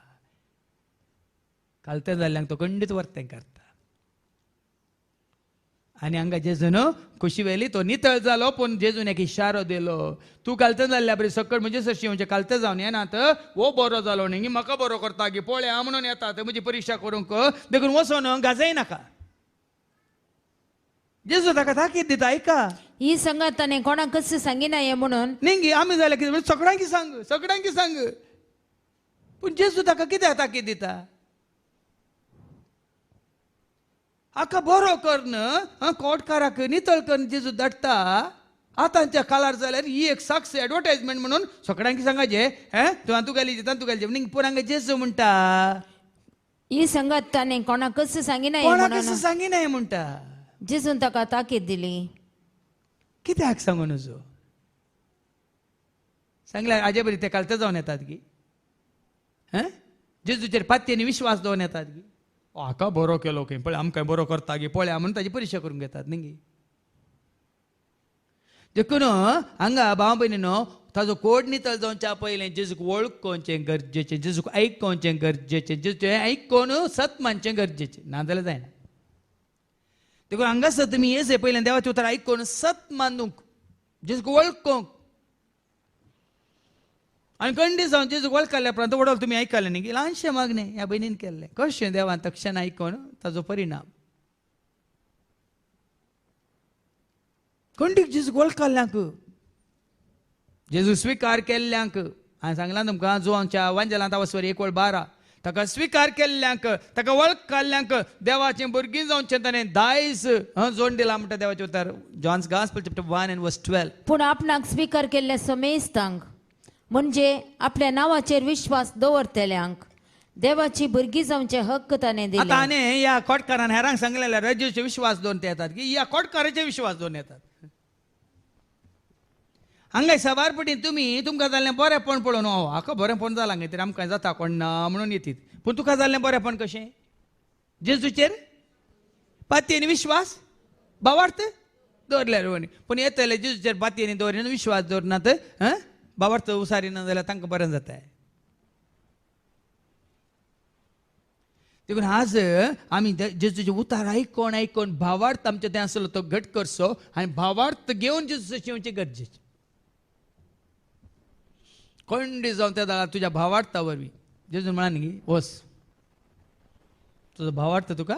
खालते जाल्ल्यांक तो खंडीत वर्तें करता आनी हांगा जेजून खुशी वेली तो नितळ जालो पूण जेजून एक इशारो दिलो तूं कालतें जाल्ल्या बरी सकट म्हणजे सरशी म्हणजे कालतें जावन येनात वो बरो जालो न्ही म्हाका बरो करता गे पळया म्हणून येतात म्हजी परिक्षा करूंक देखून वचोन गाजय नाका जेजू ताका ताकीद दिता ऐका ही संगत ताणें कोणाकच सांगिनाये म्हणून नेंगी आमी जाल्यार कितें सगळ्यांकी सांग पूण जेजू ताका कित्याक ताकीद दिता आका बरो कर न कोर्टकाराक नितळ कर जेजू धाडटा आतांच्या काळार जाल्यार ही एक साक्ष एडवर्टायजमेंट म्हणून सगळ्यांकी सांगायचे तू घालीचे नींग पूण हांगा जेजू म्हणटा ही संगत ताणें कोणाकच सांगिनाये म्हणून कोणाक सांगिनाय म्हणटा जेजून ताका ताकीद दिली. कित्याक सांगू नजो सांगल्यार हाजे बरी ते कालते जावन येतात गी जेजूचेर पातयेनी विश्वास दवरून येतात गी हाका बरो केलो खंय पळय आमकां बरो करता गे पळय म्हणून ताजी परीक्षा करून घेतात न्ही देखून हांगा भाव भयणीनो ताजो कोड नितळ जावच्या पयलें जेजूक वळखोवचें गरजेचें जेजूक आयकोवचें गरजेचें जेजूचें आयकोवन सत मानचें गरजेचें नाजाल्यार जायना देखून हांगासर तुमी येसे पयलें देवाचें उतर आयकोवन सत मानूंक जेजूक वळखोवंक आनी खंडी जावन जेजूक वळखल्या उपरांत वडोल तुमी आयकलें न्ही की ल्हानशें मागणें ह्या भयणीन केल्लें कशें देवान तक्षण आयकोवन ताजो परिणाम खंडीक जेजूक वळखल्ल्यांक जेजू स्विकार केल्ल्यांक हांवें सांगलां तुमकां जोआंच्या वांजेलांत वचवर 1:12 ताका स्विकार केल्ल्यांक ताका वळखल्ल्यांक देवाचें भुरगीं जावचें ताणें दायज जोड दिला म्हणटा देवाचें उतर जॉन्स गॉस्पेल चॅप्टर 1:12 पूण आपणाक स्विकार केल्ल्या समेस्तांक म्हणजे आपल्या नांवाचेर विश्वास दवरतल्यांक देवाची भुरगीं जावचे हक्क ताणें आता दिले. हांवें ह्या कोर्टकारान हेरांक सांगलेल्या रजेचे विश्वास दवरून ते येतात की ह्या कोर्टकाराचे विश्वास दवरून येतात हांगा सवारपटी तुमकां जाल्लें बरेंपण पळोवन हाका बरेंपण जालां गे तरी आमकां जाता कोण ना म्हणून येतीत पूण तुका जाल्लें बरेंपण कशें जेजूचेर पातयेनी विश्वास भावार्थ दवरल्यार पूण येतले जेजूचेर पातयेनी दवरिना विश्वास दवरनात भावार्थ उसारिना जाल्यार तांकां बरें जाता देखून आज आमी जेजूचे उतार आयकोन भावार्थ आमचे तें आसलो तो घट करचो आनी भावार्थ घेवन जेजूचें शिवचें गरजेचें खंडी जावन त्या दाळा तुज्या भावार्था वरवीं जेजून म्हणान न्ही वस तुजो भावार्थ तुका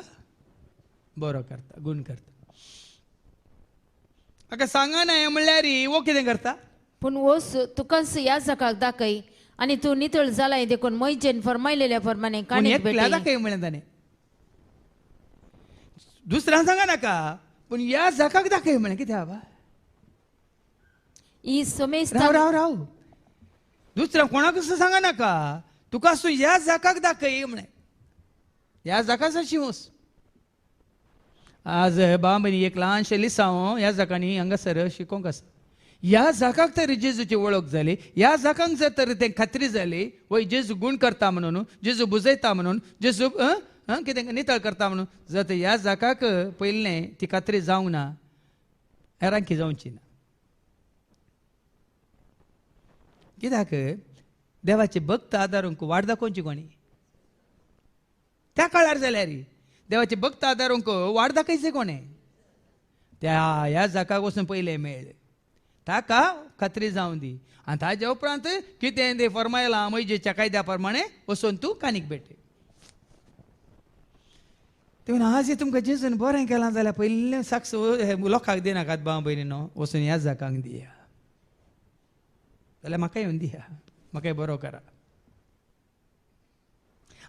बरो करता गूण करता म्हाका सांगना हें म्हणल्यार वो कितें करता पूण वस तुकाच ह्या जगाक दाखय आणि तू नितळ जालाय देखून मैजेन फरमायलेल्या प्रमाणे पूण काणीक एकल्या भेटय. दाखय म्हणलें ताणें दुसऱ्यांक सांगनाका पूण ह्या जगाक दाखय म्हणलें कितें बाबा ही समेस्त राव दुसऱ्या कोणाकच सांगनाका तुका तूं ह्या जगाक दाखय म्हणे ह्या जगाचा शिवस आज बाबणी एक ल्हानशें लिसांव ह्या जगांनी हांगासर शिकोवंक आसा ह्या जगाक तरी जेजूची वळख जाली ह्या जगाक जर तरी तें खात्री जाली वय जेजू गूण करता म्हणून जेजू बुजयता म्हणून जेजू कितें नितळ करता म्हणून जर तर ह्या जगाक पयलें ती खात्री जावंक ना हेरांकी जावची ना कित्याक देवाचे भक्त आदारूंक वाट दाखोवची कोणी त्या काळार जाल्यार देवाचे भक्त आदारूंक वाट दाखयचे कोणे त्या ह्या जगाक वचून पयलें मेळ ताका खात्री जावं दी आनी ताजे उपरांत कितें ते फरमायलां मैजेच्या कायद्या प्रमाणे वचून तूं कानीक भेटय देखून आज तुमकां जेजून बरें केलां जाल्यार पयलें साक्ष लोकांक दिनाकात भाव भयणीनो वचून ह्या जगाक दिया जाल्यार म्हाका येवन दिया म्हाकाय बरो करा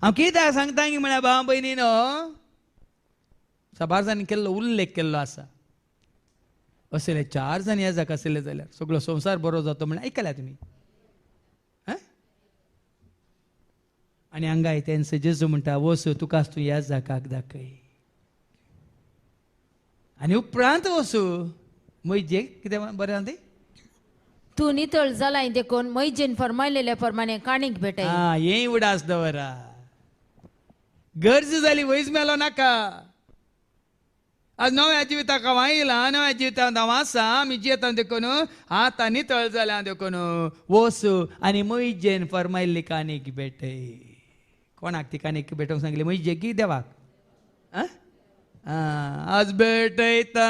हांव कित्याक सांगता की म्हळ्यार भाव भयणीनो साबारजांनी केल्लो उल्लेख केल्लो आसा असले 4 जाण ह्या जगाक आसले जाल्यार सगळो संवसार बरो जातो म्हण आयकल्या तुमी आनी हांगा तेंच जेजू म्हणटा वस तुकाच तूं ह्या जगाक दाखय आनी उपरांत वसू मैजेक कितें बरें जालें तू नितळ जालाय देखून मैजेन फरमायलेल्या प्रमाणे काणीक भेटय. हें उडास दवरा गरज जाली वयच मेलो नाका आज नव्या जिविताक हांव आयलां नव्या जिवितांत हांव आसा आमी जियेता देखून आतां नितळ जाल्या देखून वस आनी मैजेन फरमायल्ली कानीक भेटय कोणाक ती कानीक भेटोवंक सांगली मैजे की देवाक आज भेटयता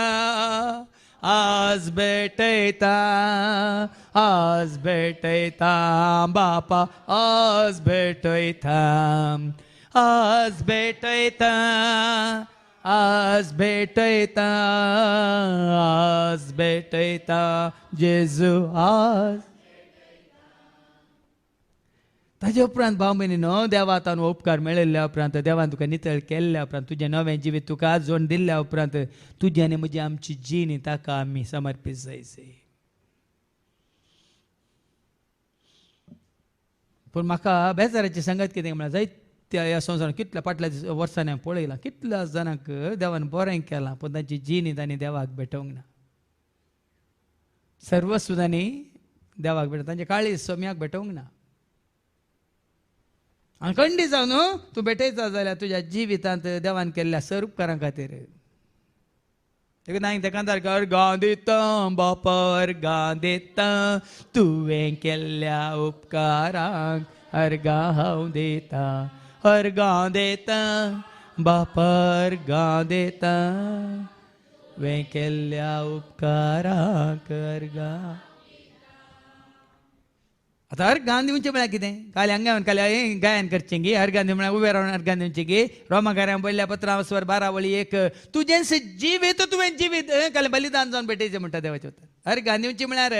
आज भेटयता आज भेटयता बापा आज भेटयता आज भेटयता आज भेटयता जेजू आज. ताजे उपरांत भाव भयणीनो, देवातान उपकार मेळिल्ल्या उपरांत, देवान तुका नितळ केल्ल्या उपरांत, तुजें नवें जिवीत तुका आजोवन दिल्ल्या उपरांत तुजी आनी म्हजी आमची जीण ताका आमी समर्पीत जायचे. पूण म्हाका बेजाराची संगत कितें म्हळ्यार, जायत्या ह्या संवसारांत कितल्या फाटल्या वर्सांनी हांवें पळयलां, कितल्या जाणांक देवान बरें केलां पूण तांची जीण तांणी देवाक भेटोवंक ना. सर्वस्व तांणी देवाक भेटोवंक, तांचे काळीज सोम्याक भेटोवंक ना. आनी खंडी जावन तूं भेटयता जाल्यार तुज्या जिवितांत देवान केल्ल्या सर उपकारां खातीर. तेका अर्गां दिता बापा, अर्गां दिता तुवें केल्ल्या उपकारांक, अर्गां हांव दिता, अर्गां दिता बापा, अर्गां दिता तुवें केल्ल्या उपकारांक, अर्गां. आतां अर्गां दिवचें म्हळ्यार कितें? काल हांगा काल गायन करचें गे, अर्गां दिवं म्हळ्यार उबें रावन अर्गां दिवचें गे. रोमाकारांत पयल्या 15 12 1, तुजें जिवीत तुवें जिवीत काल बलिदान जावन भेटयचें म्हणटा देवाचें उतर. अर्गां दिवचें म्हळ्यार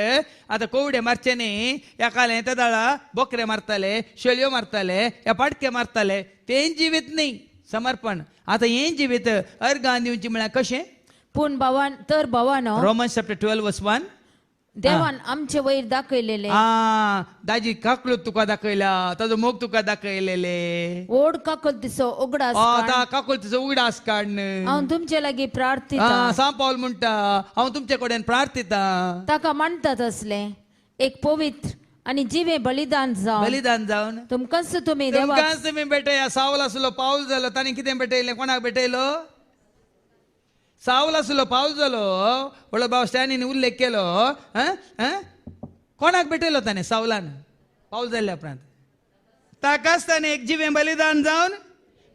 आतां कोवडे मारचे न्ही, ह्या कालें येता दाळा बोकरे मारताले, शेळयो मारताले, ह्या पाडके मारताले, तें जिवीत न्ही, समर्पण. आतां हें जिवीत अर्गां दिवचें म्हळ्यार कशें? पूण भावानो, रोमन्स चॅप्टर 12 वर्स 1, देवान आमचे वयर दाखयलेले दाजी काकलूत तुका दाखयला, ताजो मोग तुका दाखयलेले, ओड काकल तिचो उगडास काकूल तुजो उगडास काडन. हांव तुमचे लागीं प्रार्थिता. सांत पावल म्हणटा, हांव तुमचे कडेन प्रार्थिता. ताका म्हणटात असले एक पवित्र आनी जिवे बलिदान जावन तुमकांच तुमी देवाक तुमकांच तुमी भेटया. सावल आसलो पावल जालो, ताणें कितें भेटयलें? कोणाक भेटयलो? सावल आसलो पावल जालो, वडलो भाव स्टॅनीन उल्लेख केलो. कोणाक भेटयलो ताणें? सावलान पावल जाल्ल्या उपरांत ताकाच ताणें एक जिवें बलिदान जावन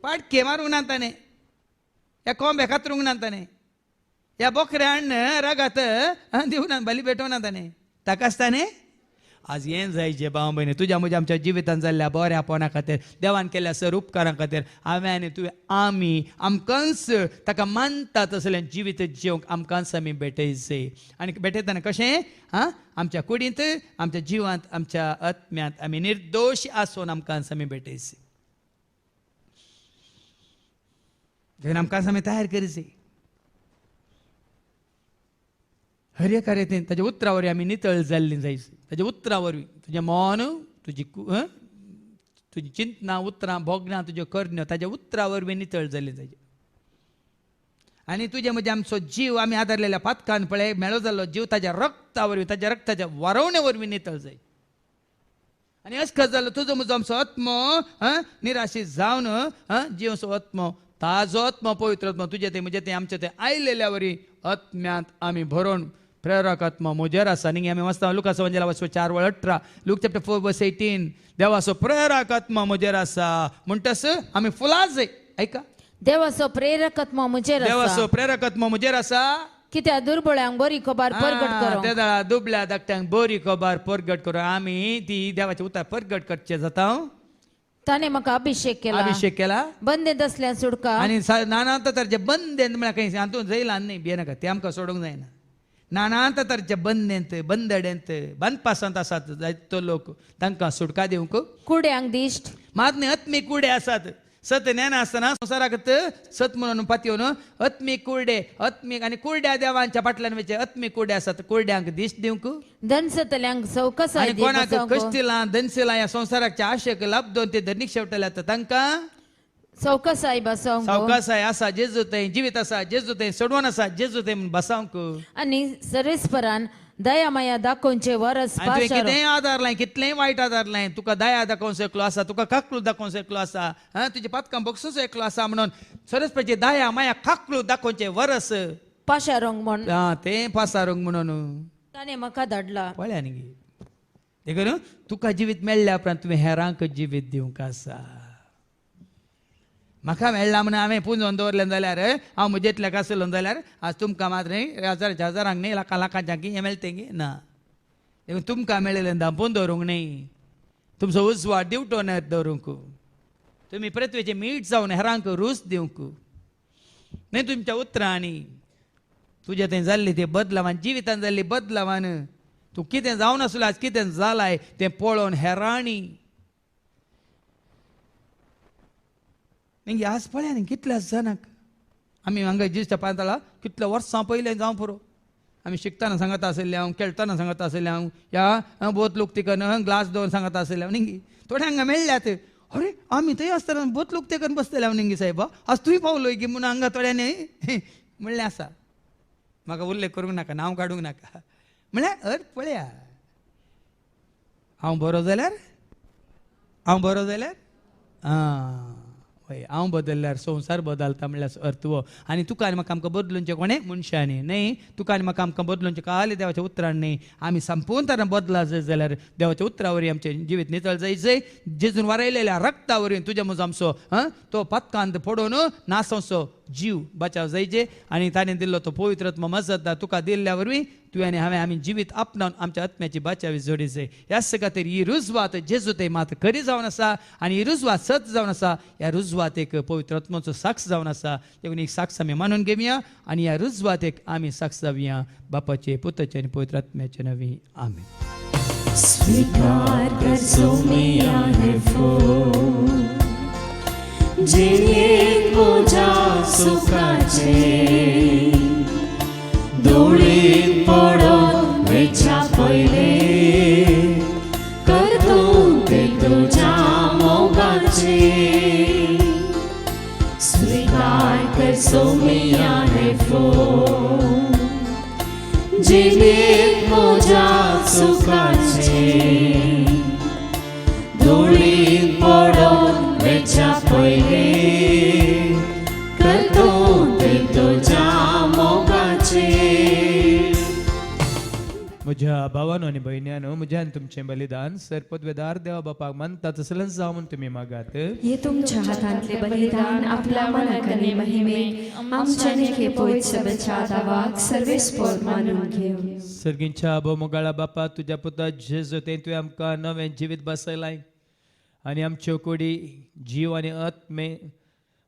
पाडके मारूंक ना ताणें, ह्या कोंबे कातरूंक ना ताणें, ह्या बोकऱ्यान रागात दिवं ना, बली भेटोवं ना ताणें, ताकाच ताणें. आज हें जाय जे भाव भयणी, तुज्या म्हज्या आमच्या जिवितांत जाल्ल्या बऱ्यापणा खातीर, देवान केल्ल्या सर उपकारां खातीर हांवें आनी तुवें आमी आमकांच ताका मानता तसलें जिवीत जिवंक आमकांच आमी भेटयचे. आनी भेटयतना कशें? आमच्या कुडींत, आमच्या जिवांत, आमच्या आत्म्यांत आमी निर्दोश आसून आमकांच आमी भेटयचे. देखून आमकांच आमी तयार करचे. हर एका रितीन ताच्या उतरा वरवीं आमी नितळ जाल्लीं जायची. ताच्या उतरा वरवीं तुजें मन, तुजी चिंतनां, उतरां, भोगनां, तुज्यो करण्यो ताच्या उतरा वरवीं नितळ जाल्लीं जायची. आनी तुजे म्हजे आमचो जीव आमी आदारलेल्या पातकान पळय मेळो जाल्लो जीव ताच्या रक्ता वरवीं, ताच्या रक्ताच्या वरवणे वरवीं नितळ जाय. आनी अशें जालो तुजो म्हजो आमचो आत्मो निराशीत जावन जीवचो आत्मो, ताजो आत्मो, पवित्र आत्मो, तुजे ते म्हजे ते आमचे ते आयलेल्या वरी आत्म्यांत आमी भरोवन प्रेरक आत्मा म्हजेर आसा. न्ही आमी वाचता लुकाचो वंजला 4:18, लूक चॅप्टर 4 वर्स 18, देवाचो प्रेरक आत्मा म्हजेर आसा म्हणटस आमी फुलां जाय. ऐका, देवाचो प्रेरक आत्मा म्हजेर आसा. देवाचो प्रेरक आत्मा म्हजेर आसा. कित्याक दुर्बळ्यांक बरी खबर परगट करूंक, त्या दाळा दुबल्या धाकट्यांक बरी खबर परगट करूं आमी ती देवाचे उतर परगट करचे जाता. ताणे म्हाका अभिषेक केला, बंदेंत असल्या सुटका. आनी नानांत तरांचे बंदेंत म्हळ्यार खंय हातूंत जैलान न्ही भियेनाका, ते आमकां सोडूंक जायना. नानांत तरांचे बंदेंत, बंदडेंत, बंदपासांत आसात जायतो लोक, तांकां सुटका दिवंक. कुड्यांक दिश्ट मातने आत्मीक कुडे आसात. सत ज्ञान आसतना संवसाराक सत म्हणून पातयेवन आत्मीक कुर्डे, आत्मीक आनी कुर्ड्या देवांच्या फाटल्यान वयचे आत्मीक कुर्डे आसात. कुर्ड्यांक दिश्ट दिवंक, दनसतल्यांक चौकसाय कोणाक कश्टिलां दनसिलां ह्या संवसाराच्या आशेक लाभ दोन ते धरणीक शेवटल्यात तांकां चौकसाय बसोवंक, सावकासाय आसा जेजू थंय, जिवीत आसा जेजू थंय, सोडवण आसा जेजू थंय म्हूण बसावंक. आनी सरेस्परान दया माया दाखोवचे वरस तुवें कितेंय आदारलां, कितलेंय वायट आदारलां, तुका दया दाखोवंक एकलो आसा, तुका काकलू दाखोवंक एकलो आसा, तुज्या पातकां बक्षूस एकलो आसा म्हणून सरस्वतीची दया माया काकलू दाखोवचे वरस पाशारोंक म्हण तें पासारूंक म्हणून ताणें म्हाका धाडला. पळया न्ही गे, देखून तुका जिवीत मेळ्ळ्या उपरांत तुवें हेरांक जिवीत दिवंक आसा. म्हाका मेळ्ळा म्हणून हांवें पुंजोवन दवरलें जाल्यार, हांव म्हजेतल्याक आसलो जाल्यार आज तुमकां मात न्ही हजारांक न्ही लाखांक हें मेळटें गे ना. देखून तुमकां मेळिल्लें धांपून दवरूंक न्ही, तुमचो उजवाड दिवटो दवरूंक, तुमी पृथ्वीचें मीठ जावन हेरांक रूच दिवंक. नाही तुमच्या उतरांनी तुझ्या थंय जाल्ली ते बदलावान जिवितान जाल्ली बदलावान तूं कितें जावन आसलो आज कितें जालाय तें पळोवन हेराणी आज पळया न्ही कितल्याच जाणांक आमी हांगा दिसता पांतळा कितल्या वर्सां पयलें जावं पुरो आमी शिकतना सांगता आसले हांव खेळटना सांगता आसले हांव ह्या बोत लोक तिकन ग्लास दवरून सांगता आसले हांव निंगी थोडे हांगा मेळ्ळ्यात अरे आमी थंय आसतना बोत लोक तेकन बसतले हांव निंगी साहेबा आज तुय पावलोय की म्हणून हांगा थोड्याने म्हणलें आसा म्हाका उल्लेख करूंक नाका नांव काडूंक नाका म्हळ्यार पळया हांव बरो जाल्यार आं हय हांव बदलल्यार संवसार बदलता म्हणल्यार अर्थ हो आनी तुका आनी म्हाका आमकां बदलूंचें कोणें मनशांनी न्ही तुका आनी म्हाका आमकां बदलूंचें काल देवाच्या उतरान न्ही आमी संपूर्ण तरां बदला जाय जाल्यार देवाच्या उतरा वरवीं आमचें जिवीत नितळ जायचें जेजून वारयलेल्या रक्ता वरवीं तुज्या म्हजो आमचो तो पथकांत पडोवन नासोचो जीव बचाव जायचे आनी ताणें दिल्लो तो पवित्र आत्मा मजत तुका दिल्ल्या वरवीं तुवें आनी हांवें आमी जिवीत आपणावन आमच्या आत्म्याची बाचावी जोडीचे ह्याच खातीर ही रुजवात जेजू ते मात खरी जावन आसा आनी ही रुजवात सत जावन आसा ह्या रुजवातेक पवित्र आत्म्याचो साक्ष जावन आसा देखून एक साक्ष आमी मानून घेवया आनी ह्या रुजवातेक आमी साक्ष जावया बापाचे पुताचे आनी पवित्र आत्म्याचे नवी आमीन स्वीकार कर सो मिया है फूल जिणे तुझ्या सुखाचे दोळीत पडून वेच्या पयले करतूं ते तुझ्या मोगाचे स्वीकार कर सो मिया है फूल जिणे तुझ्या सुखाचे दोळीत पडून वेच्या पयले करतूं ते तुझ्या मोगाचे म्हज्या भावानो आनी भयण्यानो म्हज्या आनी तुमचें बलिदान सरपदवेदार देवा बापाक मानता तसलें जावून तुमी मागात हे तुमच्या हातांतले बलिदान आपल्या मनाकने महिमे आमच्या नेखे पवित्र बचादावाक सर्वेस्पोर मानून घेव सर्गींच्या बोमोगाळा बापा तुज्या पुता जेजू ते तुवें आमकां नवें जिवीत बसयलाय आनी आमच्यो कुडी जीव आनी आत्मे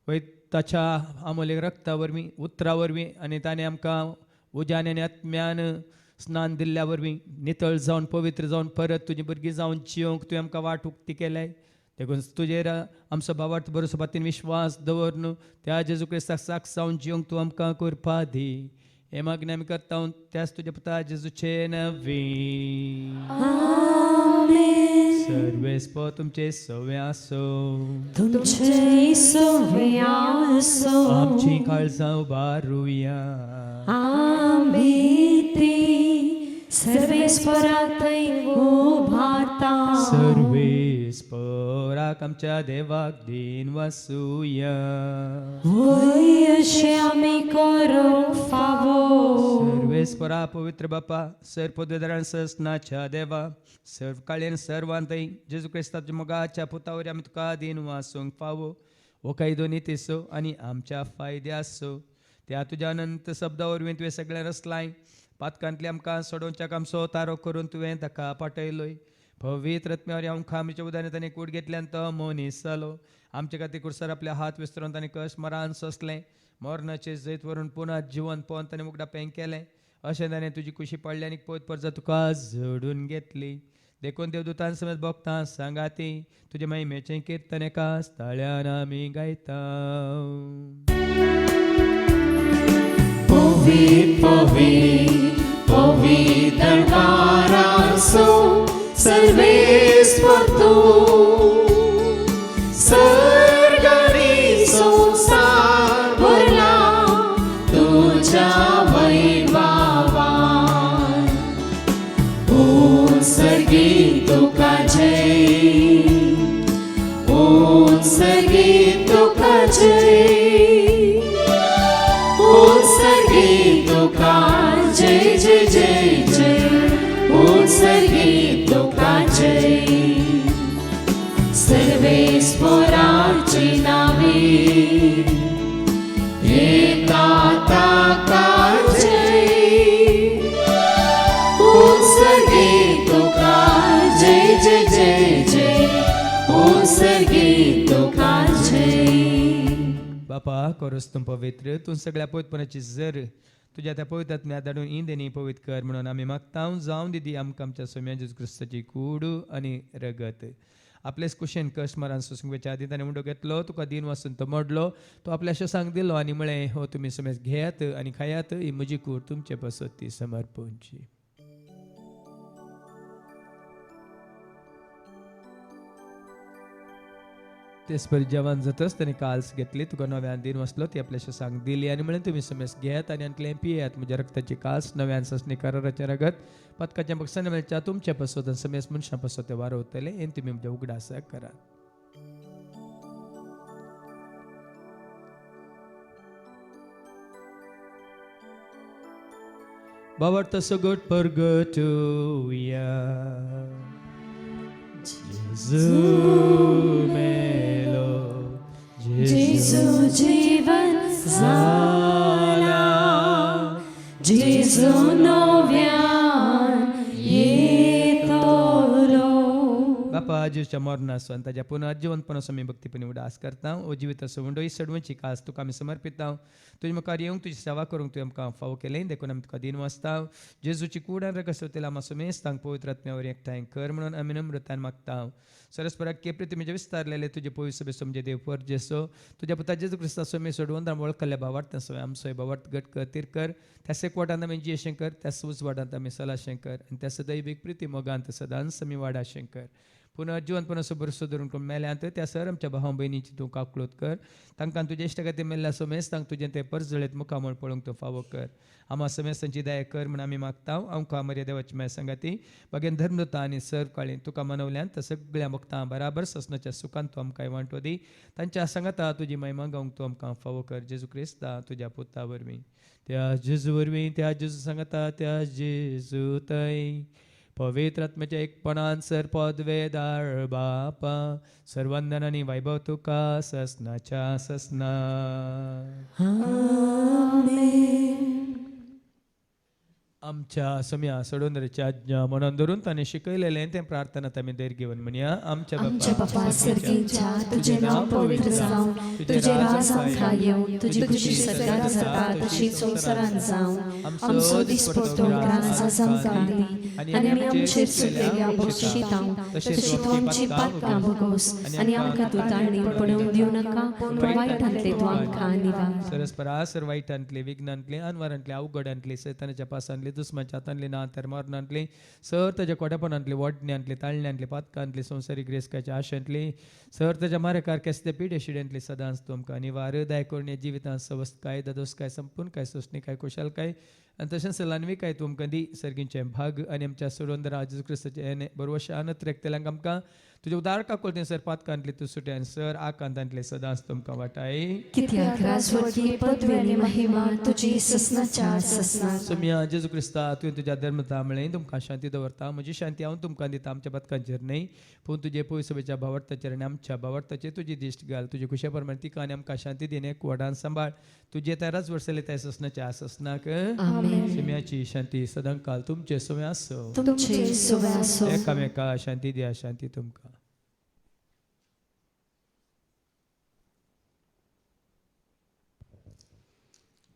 वय ताच्या अमोलीक रक्ता वरवीं उतरा वरवीं आनी ताणें आमकां उज्यान आनी आत्म्यान स्नान दिल्ल्या वरवीं नितळ जावन पवित्र जावन परत तुजी भुरगीं जावन जियोंक तुवें आमकां वाट उक्ती केल्याय देखून तुजेर आमचो भावार्थ बरोसो पातीन विश्वास दवरन त्या जेजू क्रिस्ताक साक्ष जावन जियोंक तूं आमकां करपा दी हे मागणी आमी करता त्याच तुज्या पुता जेजूचे नवी सर्वेस्पो तुमचे सवे आसो तुमचे सवे आसो आमची काळजां उबारुया आमी सर्वेस्परातय उभारता सर्वेस्पराक आमच्या देवाक दिन वासुया वय अशें आमी करूंक फावो सर्वेस्परा पवित्र बापा सरपदवेदारान सस्नाच्या देवा सर्व काळेन सर्वांतय जेजू क्रिस्ताच्या मोगाच्या पुतावरी आमी तुका दिन वासूंक फावो हो काही दोनी तेसो आनी आमच्या फायद्यासो त्या तुज्या अनंत शब्दा वरवीं तुवें सगळें रचलाय पातकांतली आमकां सोडोवच्याक आमचो तारो करून तुवें ताका पाठयलोय पवित्र आत्म्यावर आमकां आमच्या उदाने ताणें कूड घेतल्यान तो मनीस जालो आमचे खातीर कुडसर आपले हात विस्तरून ताणें कश मरान सोंसलें मरणाचे जैत व्हरून पुना जिवन पळोवन ताणें मुगडा पेंग केलें अशें ताणें तुजी खुशी पडली आनी पयत परजा तुका जोडून घेतली देखून देवदूतां समेत भोगतां सांगाती तुजे महिमेचें कीर्तन एका स्थळ्यान आमी गायता पवित्र दरबारासो सर्वेस्पर तूं सर्गरी संसार भरला तुझ्या वैभवान उत्सर्गी तुका जय उत्सर्गी तुका जय उत्सर्गी तुका जय जय जय जय उत्सर्गी तुका जय सर्वेस्पराची नावे एका ताका जय उत्सर्गी तुका जय जय जय जय उत्सर्गी तुका जय बापा कोरस तुम पवित्र तू सगळ्या पवित्रपणाची जर तुझ्या त्या पवित्रात्म्या धाडून इंदेनी पवित्र कर म्हणून आम्ही मागता जाऊन दिदी आमकां आमच्या सोम्या जेजू क्रिस्ताची कूड आनी रगत आपलेच कुशेन कश्ट मारान सुसंगेच्या आधी ताणें मुंडो घेतलो तुका दिन वाचून तो मोडलो तो आपल्या शोसांक दिलो आनी म्हळें हो तुमी सोमेस घेयात आनी खायात ही म्हजी कूड तुमचे पासत ती समर्पणची तेच परी जेवण जातच ताणें काल्स घेतली तुका नव्यान दिन वचलो ती आपल्या शोसांक दिली आनी म्हळें तुमी समेस घेयात आनी आंतलें पियेयात म्हज्या रक्ताची काल्स नव्यान ससणी कराराचें रगत पदकाच्या बक्षांनी मेळच्या तुमच्या पासत आनी समेस मनशां पासत ते वारवतले हें तुमी म्हज्या उगडासाक करात Bawarta sagot pergetuya Jesu melo जेजू जीवन झाला जेजू नव्यान येतलो बापा आजूच्या मरणासो आनी ताज्या पुनः जिवंतपणासो आमी भक्तीपणी उडास करता ओ जिविताचो वंडो ही सडवची कास तुका आमी समर्पिता तुजे मुखार येवंक तुजी सेवा करूंक तुवें आमकां फावो केलें देखून आमी तुका दिन वाचता जेजूची कुडान रगसवतेला मातसो मेस्तांक पवित्र आत्म्यावर एकठांय कर म्हणून आमी नम्रतान मागता सरस्पराक केप्री तुमी जे विस्तारलेले तुजे पवित्र सभे समजे देव पर जेसो तुज्या पुता जेजू क्रिस्ता सोमे सोडवून आमी वळखल्या भावार्थ सो आमचो भावार्थ गट कर तीर कर त्या सेकवाटांत आमी जियेशें कर त्या सुवाडांत आमी सलाशें कर आनी त्या सदैवीक प्रिती मोगांत सदांच आमी वाडाशें कर पुनः जिवंतपणाचो बरसो धरून कोण मेल्यांत त्या सर आमच्या भाव भयणीची तूं काकूळट कर तांकां तुजे इश्ट खातीर मेल्ल्या समेस तांकां तुजें तें परजळेत मुखामळ पळोवंक तूं फावो कर आमा समेसांची दया कर म्हण आमी मागता आमकां मर्या देवाची माय सांगाती बागेन धर्मदता आनी सर काळी तुका मनवल्यान त्या सगळ्या भक्तां बराबर ससनाच्या सुखान तूं आमकां वांटो दी तांच्या सांगाता तुजी महिमा गावंक तूं आमकां फावो कर जेजू क्रिस्ता तुज्या पुता वरवीं त्या जेजू वरवीं त्या जेजू सांगाता त्या जेजू थंय पवित्र आत्म्याच्या एकपणान सर पदवेदार बापा सर्वंदन आनी वैभव तुका ससनाच्या ससना आमच्या सम्या सोडूनच्या आज्ञा मनान धरून ताणें शिकयलेलें तें प्रार्थनात आमी देर घेवन म्हणया आमच्या बापा सर्गीच्या तुझे नाव पवित्र जावं तुझे राज आमकां येवं तुझी खुशी सदांच जाता तशी संवसारांत जावं आमचो दिसपट्टो ग्रास आमकां दी आनी आमी आमचेर सुटलेल्या बक्षितांव तशी तूं आमची पातकां भोगोस आनी आमकां तूं ताळणी पडोवंक दिवं नाका पूण वायटांतले तूं आमकां निवार सरस्परा सर वायटांतले विघ्नांतले अनवरांतले अवघडांतले सैतानाच्या पासांतले दुस्माच्या हातांतले ना तर मरणांतले सर ताच्या कोट्यापणांतले वडण्यांतले ताळण्यांतले पातकांतले संवसारीक रेस्काच्या आशांतले सर ताच्या मारेकार केसते पिडे शिड्यांतले सदांच तुमकां निवार दाय कोण जिवितांत सवस्त काय ददोस काय संपूर्ण काय सोसणी काय कुशाल काय आनी तशेंच सलानवी काय तुमकां दी सर्गींचे भाग आनी आमच्या सोडवंदरा जेजू क्रिस्ताचे हें बरोवशा अनत रेखतल्यांक आमकां तुजे उदार काकोळते सर पातकांतले तूं सुट्यान सर आकांतांतले सदांच तुमकां वाटाय कित्याक राजवटी पदवी आनी महिमा तुजी ससनाच्या ससना सम्या जेजू क्रिस्ता तुवें तुज्या धर्मता म्हळें तुमकां शांती दवरता म्हजी शांती हांव तुमकां दिता आमच्या बदकांचेर न्हय पूण तुजे पवित्र सभेच्या भावार्थाचेर आनी आमच्या भावार्थाचेर तुजी दिश्ट घाल तुजे खुशे प्रमाणे तिका आनी आमकां शांती दिन एक वडान सांबाळ तुजे तेराच वर्सले त्या ससनाच्या ससनाक सम्याची शांती सदां काल तुमचे सवय आसो तुमचे सवय आसो एकामेका शांती दिया शांती तुमकां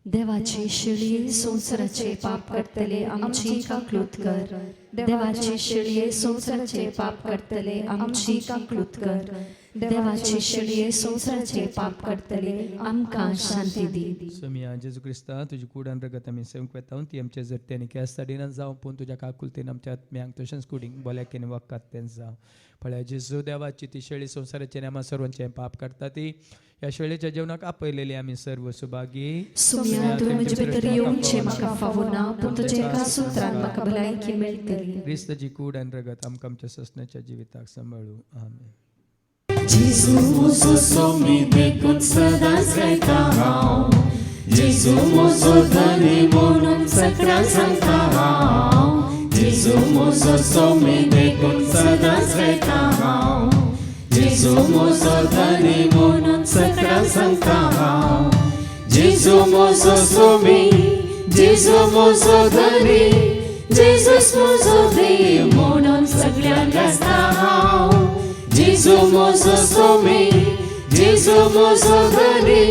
देवाची शिळये संवसाराचे पाप करतले आमची काकलूत कर देवाची शिळये संवसाराचे पाप करतले आमची काकलूत कर देवाची शिळये संवसाराचे पाप करतले आमकां शांती दी सम्या जेजू क्रिस्ता तुजी कुडान रगत आमी सेवंक वेतां ती आमच्या जट्ट्यांनी केस साडिनान जावं पूण तुज्या काकुलतेन आमच्या आत्म्यांक तशेंच कुडींक बोल्याकेन वखदात तें जावं फळ्या जेजू देवाची ती शेळी संवसाराचेर आमी सर्वांचें पाप करता ती ह्या शेळेच्या जेवणाक आपयलेली आमी सर्व सुभागी सुम्या तूं म्हजे भितर येवंचे म्हाका फावो ना पूण तुजे एका सुत्रान म्हाका भलायकी मेळटली क्रिस्ताची कूड आनी रगत आमकां आमच्या ससण्याच्या जिविताक सांबाळू आमेन Gesù mozo sommi देखून सदांच गायता हांव जेजू मोजो धनी म्हणून सगळ्यांक सांगता हांव जेजू मोजो सोमी देखून सदांच गायता हांव जेजू मोजो धनी म्हणून सगळ्यांक सांगता हांव जेजू मोजो सोमी जेजू मोजो धनी जेजूस मोजो देव म्हणून सगळ्यांक गायता हांव जेजू मोजो सोमी जेजू मोजो धनी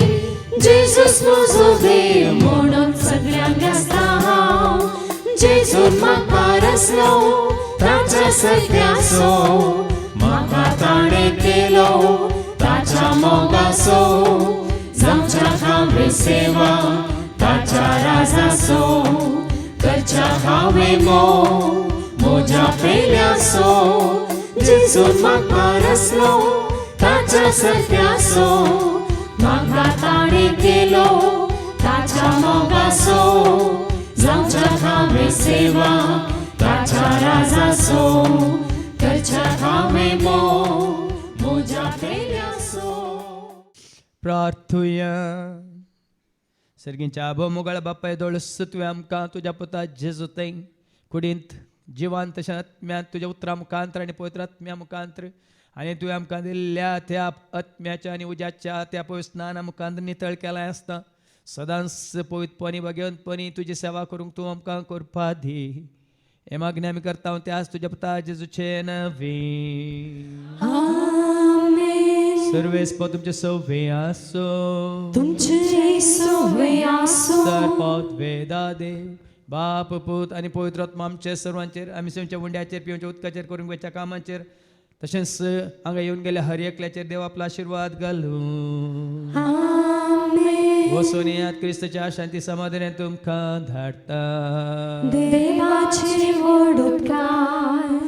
जेजूस म्हजो देव म्हणून सगळ्यांक आसता हांव जेजून म्हाका रचलो ताच्या सत्याचो म्हाका ताणें केलो ताच्या मोगाचो जावच्या हांवें सेवा ताच्या राजाचो करच्या हांवें म्हज्या पेल्याचो जेजून म्हाका रचलो ताच्या सत्याचो म्हाका ताणें केलो ताच्या मोगाचो जावच्या हांवें सेवा ताच्या राजाचो करच्या हांवें म्हज्या पेल्याचो. प्रार्थुया सर्गींच्या आबो मोगाळ बापाय दोळस तुवें आमकां तुज्या पुता जेजू थंय कुडींत जिवान तशें आत्म्यांत तुज्या उतरां मुखांतर आनी पवित्र आत्म्या मुखांतर आनी तुवें आमकां दिल्ल्या त्या आत्म्याच्या आनी उज्याच्या त्या पवित्र स्नाना मुखांतर नितळ केलां आसता सदांच पवित्रपणी भगवंतपणी तुजी सेवा करूंक तूं आमकां करपा दी हे मागणी आमी करता हांव त्याच तुज्या पुता जेजूचे नवी सर्वेस्प तुमचे सव्वे आसो तुमचे सव्वे आसो सरपद वेदा देव बाप पूत आनी पवित्र आत्मा आमचे सर्वांचेर आमी सेवच्या उंड्याचेर पिवच्या उदकाचेर करूंक वेच्या कामाचेर तशेंच हांगा येवन गेल्या हर एकल्याचेर देव आपलो आशिर्वाद घालूं वचून येयात क्रिस्ताच्या शांती समाधान तुमकां धाडटा देवाचे व्हड उपकार